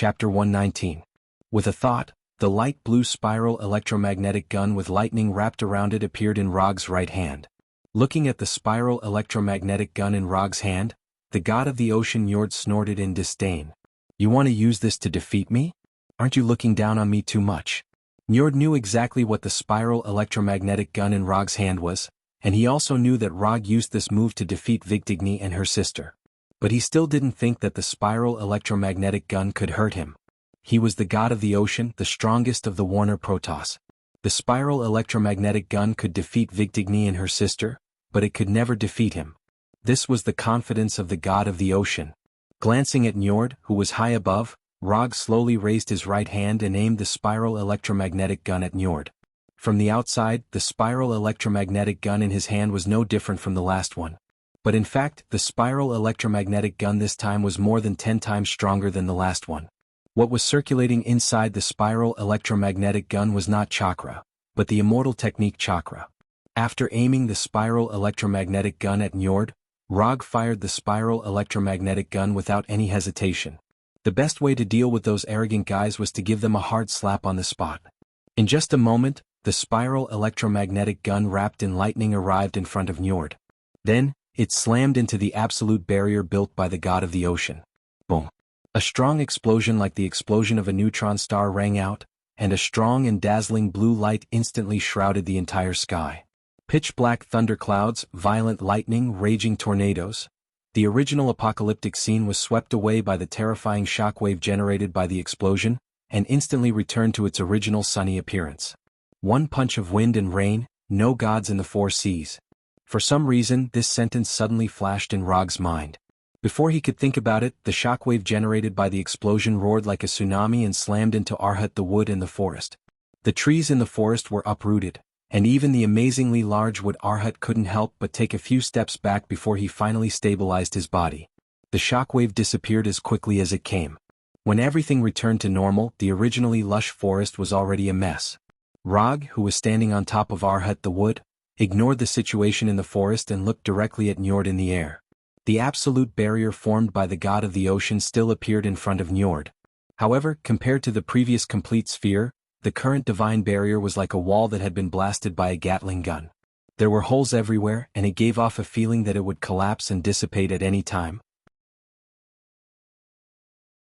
S1: Chapter 119. With a thought, the light blue spiral electromagnetic gun with lightning wrapped around it appeared in Rog's right hand. Looking at the spiral electromagnetic gun in Rog's hand, the god of the ocean Njord snorted in disdain. "You want to use this to defeat me? Aren't you looking down on me too much?" Njord knew exactly what the spiral electromagnetic gun in Rog's hand was, and he also knew that Rog used this move to defeat Vigdigni and her sister. But he still didn't think that the spiral electromagnetic gun could hurt him. He was the god of the ocean, the strongest of the Warner Protoss. The spiral electromagnetic gun could defeat Vigdigni and her sister, but it could never defeat him. This was the confidence of the god of the ocean. Glancing at Njord, who was high above, Rog slowly raised his right hand and aimed the spiral electromagnetic gun at Njord. From the outside, the spiral electromagnetic gun in his hand was no different from the last one. But in fact, the spiral electromagnetic gun this time was more than 10 times stronger than the last one. What was circulating inside the spiral electromagnetic gun was not chakra, but the immortal technique chakra. After aiming the spiral electromagnetic gun at Njord, Rog fired the spiral electromagnetic gun without any hesitation. The best way to deal with those arrogant guys was to give them a hard slap on the spot. In just a moment, the spiral electromagnetic gun wrapped in lightning arrived in front of Njord. Then, it slammed into the absolute barrier built by the god of the ocean. Boom. A strong explosion like the explosion of a neutron star rang out, and a strong and dazzling blue light instantly shrouded the entire sky. Pitch-black thunderclouds, violent lightning, raging tornadoes. The original apocalyptic scene was swept away by the terrifying shockwave generated by the explosion, and instantly returned to its original sunny appearance. One punch of wind and rain, no gods in the four seas. For some reason, this sentence suddenly flashed in Rog's mind. Before he could think about it, the shockwave generated by the explosion roared like a tsunami and slammed into Arhut, the wood in the forest. The trees in the forest were uprooted, and even the amazingly large wood Arhut couldn't help but take a few steps back before he finally stabilized his body. The shockwave disappeared as quickly as it came. When everything returned to normal, the originally lush forest was already a mess. Rog, who was standing on top of Arhut the wood, ignored the situation in the forest and looked directly at Njord in the air. The absolute barrier formed by the god of the ocean still appeared in front of Njord. However, compared to the previous complete sphere, the current divine barrier was like a wall that had been blasted by a Gatling gun. There were holes everywhere, and it gave off a feeling that it would collapse and dissipate at any time.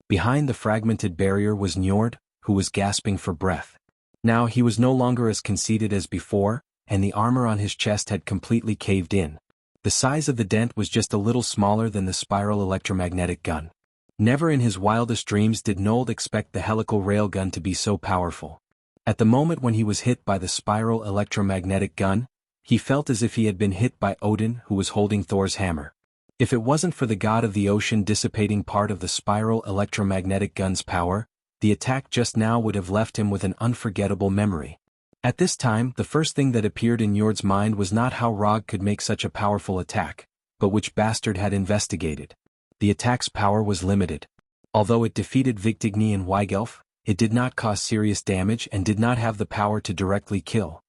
S1: Behind the fragmented barrier was Njord, who was gasping for breath. Now he was no longer as conceited as before, and the armor on his chest had completely caved in. The size of the dent was just a little smaller than the spiral electromagnetic gun. Never in his wildest dreams did Nold expect the helical railgun to be so powerful. At the moment when he was hit by the spiral electromagnetic gun, he felt as if he had been hit by Odin, who was holding Thor's hammer. If it wasn't for the god of the ocean dissipating part of the spiral electromagnetic gun's power, the attack just now would have left him with an unforgettable memory. At this time, the first thing that appeared in Njord's mind was not how Rog could make such a powerful attack, but which bastard had investigated. The attack's power was limited. Although it defeated Vigdigni and Weigelf, it did not cause serious damage and did not have the power to directly kill.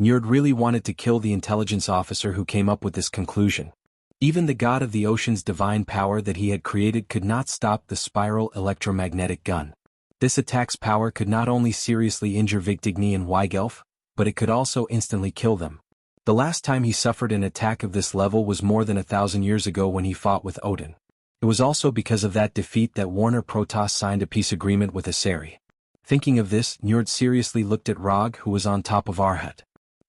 S1: Njord really wanted to kill the intelligence officer who came up with this conclusion. Even the god of the ocean's divine power that he had created could not stop the spiral electromagnetic gun. This attack's power could not only seriously injure Vigdigni and Weigelf, but it could also instantly kill them. The last time he suffered an attack of this level was more than 1,000 years ago when he fought with Odin. It was also because of that defeat that Warner Protoss signed a peace agreement with Asari. Thinking of this, Njord seriously looked at Rog, who was on top of Arhut.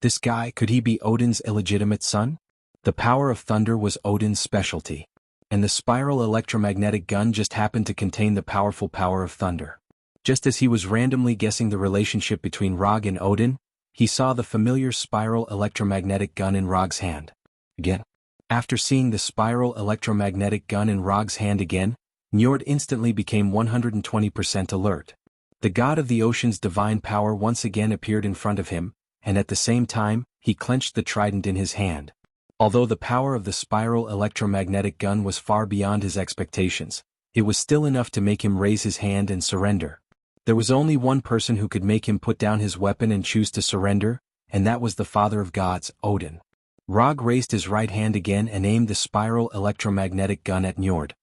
S1: This guy, could he be Odin's illegitimate son? The power of thunder was Odin's specialty. And the spiral electromagnetic gun just happened to contain the powerful power of thunder. Just as he was randomly guessing the relationship between Rog and Odin, he saw the familiar spiral electromagnetic gun in Rog's hand. Again. After seeing the spiral electromagnetic gun in Rog's hand again, Njord instantly became 120% alert. The god of the ocean's divine power once again appeared in front of him, and at the same time, he clenched the trident in his hand. Although the power of the spiral electromagnetic gun was far beyond his expectations, it was still enough to make him raise his hand and surrender. There was only one person who could make him put down his weapon and choose to surrender, and that was the father of gods, Odin. Rog raised his right hand again and aimed the spiral electromagnetic gun at Njord.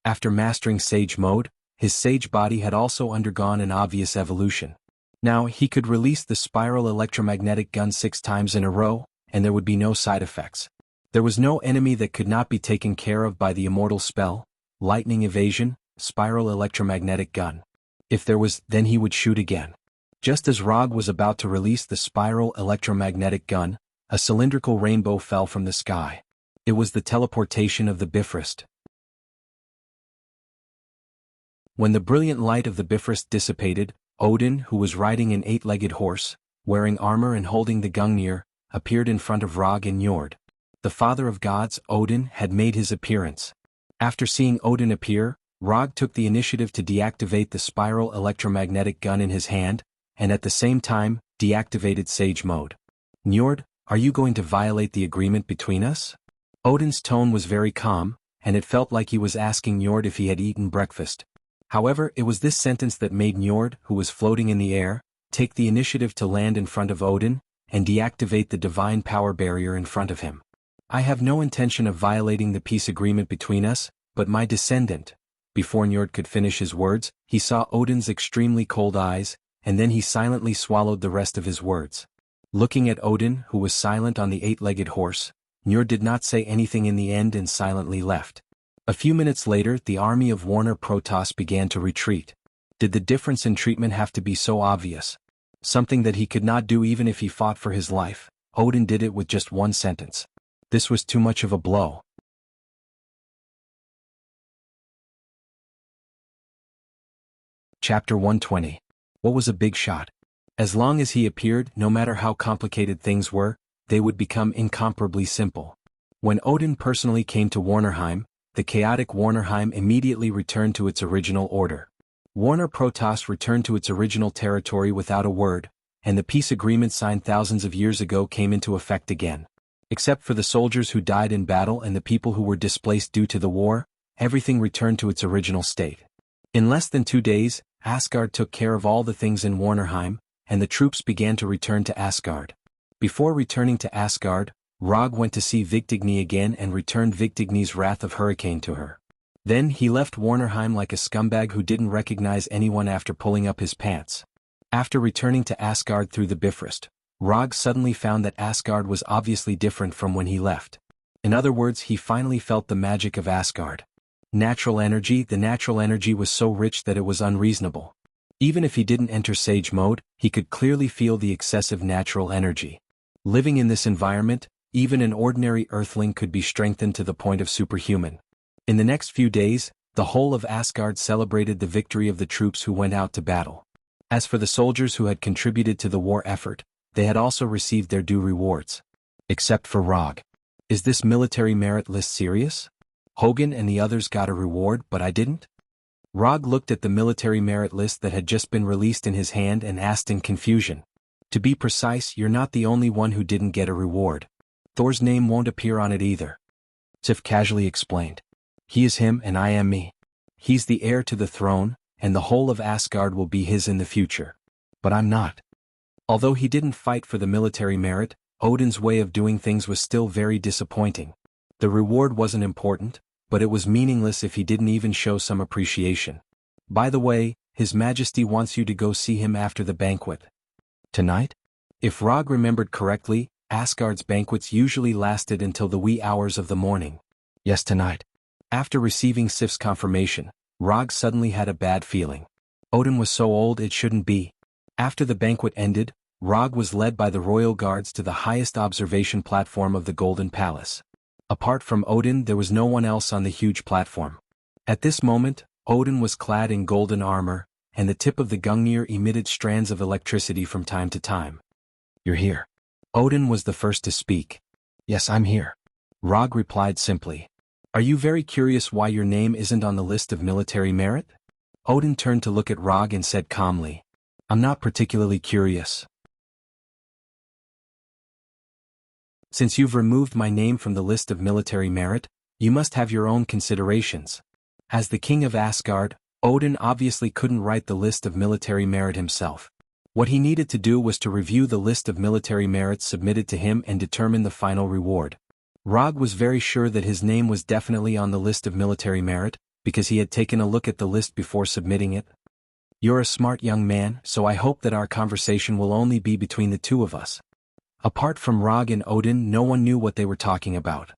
S1: After mastering Sage Mode, his sage body had also undergone an obvious evolution. Now he could release the spiral electromagnetic gun 6 times in a row, and there would be no side effects. There was no enemy that could not be taken care of by the immortal spell, lightning evasion, spiral electromagnetic gun. If there was, then he would shoot again. Just as Rog was about to release the spiral electromagnetic gun, a cylindrical rainbow fell from the sky. It was the teleportation of the Bifrost. When the brilliant light of the Bifrost dissipated, Odin, who was riding an 8-legged horse, wearing armor and holding the Gungnir, appeared in front of Rog and Njord. The father of gods, Odin, had made his appearance. After seeing Odin appear, Rog took the initiative to deactivate the spiral electromagnetic gun in his hand, and at the same time, deactivated Sage Mode. Njord, are you going to violate the agreement between us? Odin's tone was very calm, and it felt like he was asking Njord if he had eaten breakfast. However, it was this sentence that made Njord, who was floating in the air, take the initiative to land in front of Odin, and deactivate the divine power barrier in front of him. I have no intention of violating the peace agreement between us, but my descendant. Before Njord could finish his words, he saw Odin's extremely cold eyes, and then he silently swallowed the rest of his words. Looking at Odin, who was silent on the 8-legged horse, Njord did not say anything in the end and silently left. A few minutes later, the army of Warner Protoss began to retreat. Did the difference in treatment have to be so obvious? Something that he could not do even if he fought for his life. Odin did it with just one sentence. This was too much of a blow. Chapter 120. What was a big shot? As long as he appeared, no matter how complicated things were, they would become incomparably simple. When Odin personally came to Warnerheim, the chaotic Warnerheim immediately returned to its original order. Warner Protoss returned to its original territory without a word, and the peace agreement signed thousands of years ago came into effect again. Except for the soldiers who died in battle and the people who were displaced due to the war, everything returned to its original state. In less than 2 days, Asgard took care of all the things in Warnerheim, and the troops began to return to Asgard. Before returning to Asgard, Rog went to see Vigdigni again and returned Vigdigni's wrath of hurricane to her. Then he left Warnerheim like a scumbag who didn't recognize anyone after pulling up his pants. After returning to Asgard through the Bifrost, Rog suddenly found that Asgard was obviously different from when he left. In other words, he finally felt the magic of Asgard. The natural energy was so rich that it was unreasonable. Even if he didn't enter Sage Mode, he could clearly feel the excessive natural energy. Living in this environment, even an ordinary Earthling could be strengthened to the point of superhuman. In the next few days, the whole of Asgard celebrated the victory of the troops who went out to battle. As for the soldiers who had contributed to the war effort, they had also received their due rewards. Except for Rog. Is this military merit list serious? Hogan and the others got a reward, but I didn't? Rog looked at the military merit list that had just been released in his hand and asked in confusion. To be precise, you're not the only one who didn't get a reward. Thor's name won't appear on it either. Sif casually explained. He is him and I am me. He's the heir to the throne, and the whole of Asgard will be his in the future. But I'm not. Although he didn't fight for the military merit, Odin's way of doing things was still very disappointing. The reward wasn't important, but it was meaningless if he didn't even show some appreciation. By the way, His Majesty wants you to go see him after the banquet. Tonight? If Rog remembered correctly, Asgard's banquets usually lasted until the wee hours of the morning. Yes, tonight. After receiving Sif's confirmation, Rog suddenly had a bad feeling. Odin was so old it shouldn't be. After the banquet ended, Rog was led by the royal guards to the highest observation platform of the Golden Palace. Apart from Odin, there was no one else on the huge platform. At this moment, Odin was clad in golden armor, and the tip of the Gungnir emitted strands of electricity from time to time. You're here. Odin was the first to speak. Yes, I'm here. Rog replied simply. Are you very curious why your name isn't on the list of military merit? Odin turned to look at Rog and said calmly. I'm not particularly curious. Since you've removed my name from the list of military merit, you must have your own considerations. As the king of Asgard, Odin obviously couldn't write the list of military merit himself. What he needed to do was to review the list of military merits submitted to him and determine the final reward. Rog was very sure that his name was definitely on the list of military merit, because he had taken a look at the list before submitting it. You're a smart young man, so I hope that our conversation will only be between the two of us. Apart from Rog and Odin, no one knew what they were talking about.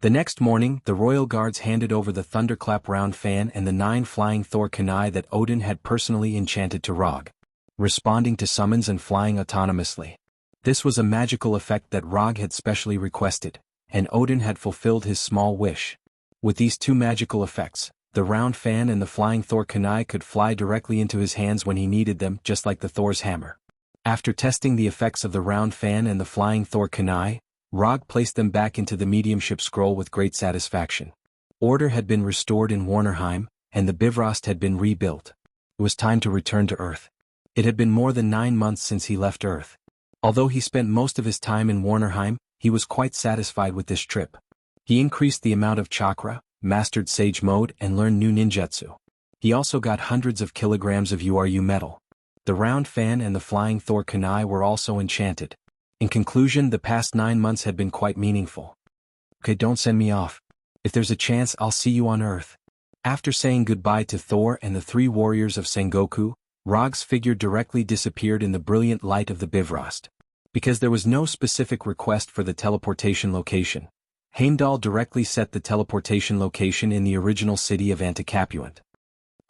S1: The next morning, the royal guards handed over the thunderclap round fan and the 9 flying Thor kunai that Odin had personally enchanted to Rog, responding to summons and flying autonomously. This was a magical effect that Rog had specially requested, and Odin had fulfilled his small wish. With these 2 magical effects, the round fan and the flying Thor kunai could fly directly into his hands when he needed them, just like the Thor's hammer. After testing the effects of the round fan and the flying Thor kunai, Rog placed them back into the mediumship scroll with great satisfaction. Order had been restored in Warnerheim, and the Bifrost had been rebuilt. It was time to return to Earth. It had been more than 9 months since he left Earth. Although he spent most of his time in Warnerheim, he was quite satisfied with this trip. He increased the amount of chakra, mastered Sage Mode, and learned new ninjutsu. He also got hundreds of kilograms of URU metal. The round fan and the flying Thor kunai were also enchanted. In conclusion, the past 9 months had been quite meaningful. Okay, don't send me off. If there's a chance, I'll see you on Earth. After saying goodbye to Thor and the 3 warriors of Sengoku, Rog's figure directly disappeared in the brilliant light of the Bifrost. Because there was no specific request for the teleportation location, Heimdall directly set the teleportation location in the original city of Anticapuant.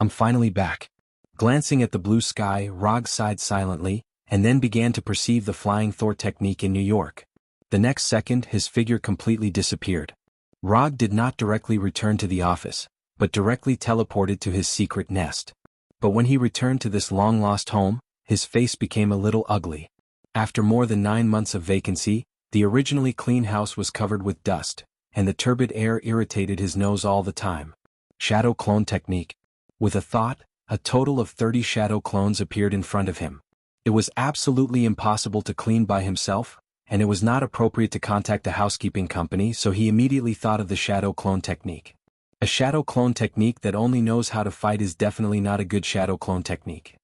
S1: I'm finally back. Glancing at the blue sky, Rog sighed silently, and then began to perceive the flying Thor technique in New York. The next second, his figure completely disappeared. Rog did not directly return to the office, but directly teleported to his secret nest. But when he returned to this long-lost home, his face became a little ugly. After more than 9 months of vacancy, the originally clean house was covered with dust, and the turbid air irritated his nose all the time. Shadow clone technique. With a thought, a total of 30 shadow clones appeared in front of him. It was absolutely impossible to clean by himself, and it was not appropriate to contact a housekeeping company, so he immediately thought of the shadow clone technique. A shadow clone technique that only knows how to fight is definitely not a good shadow clone technique.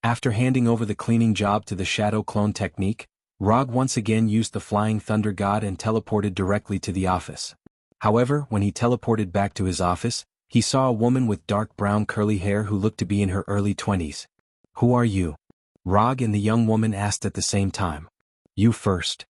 S1: After handing over the cleaning job to the shadow clone technique, Rog once again used the flying thunder god and teleported directly to the office. However, when he teleported back to his office, he saw a woman with dark brown curly hair who looked to be in her early 20s. Who are you? Rog and the young woman asked at the same time. You first.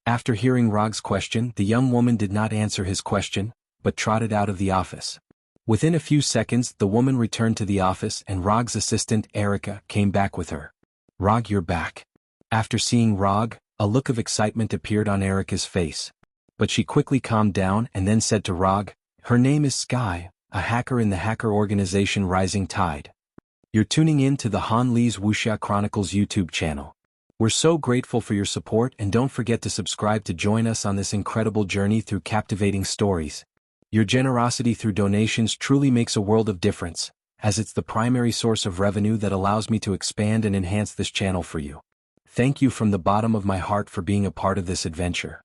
S1: After hearing Rog's question, the young woman did not answer his question, but trotted out of the office. Within a few seconds, the woman returned to the office and Rog's assistant, Erica, came back with her. Rog, you're back. After seeing Rog, a look of excitement appeared on Erica's face. But she quickly calmed down and then said to Rog, her name is Sky, a hacker in the hacker organization Rising Tide. You're tuning in to the Han Lee's Wuxia Chronicles YouTube channel. We're so grateful for your support, and don't forget to subscribe to join us on this incredible journey through captivating stories. Your generosity through donations truly makes a world of difference, as it's the primary source of revenue that allows me to expand and enhance this channel for you. Thank you from the bottom of my heart for being a part of this adventure.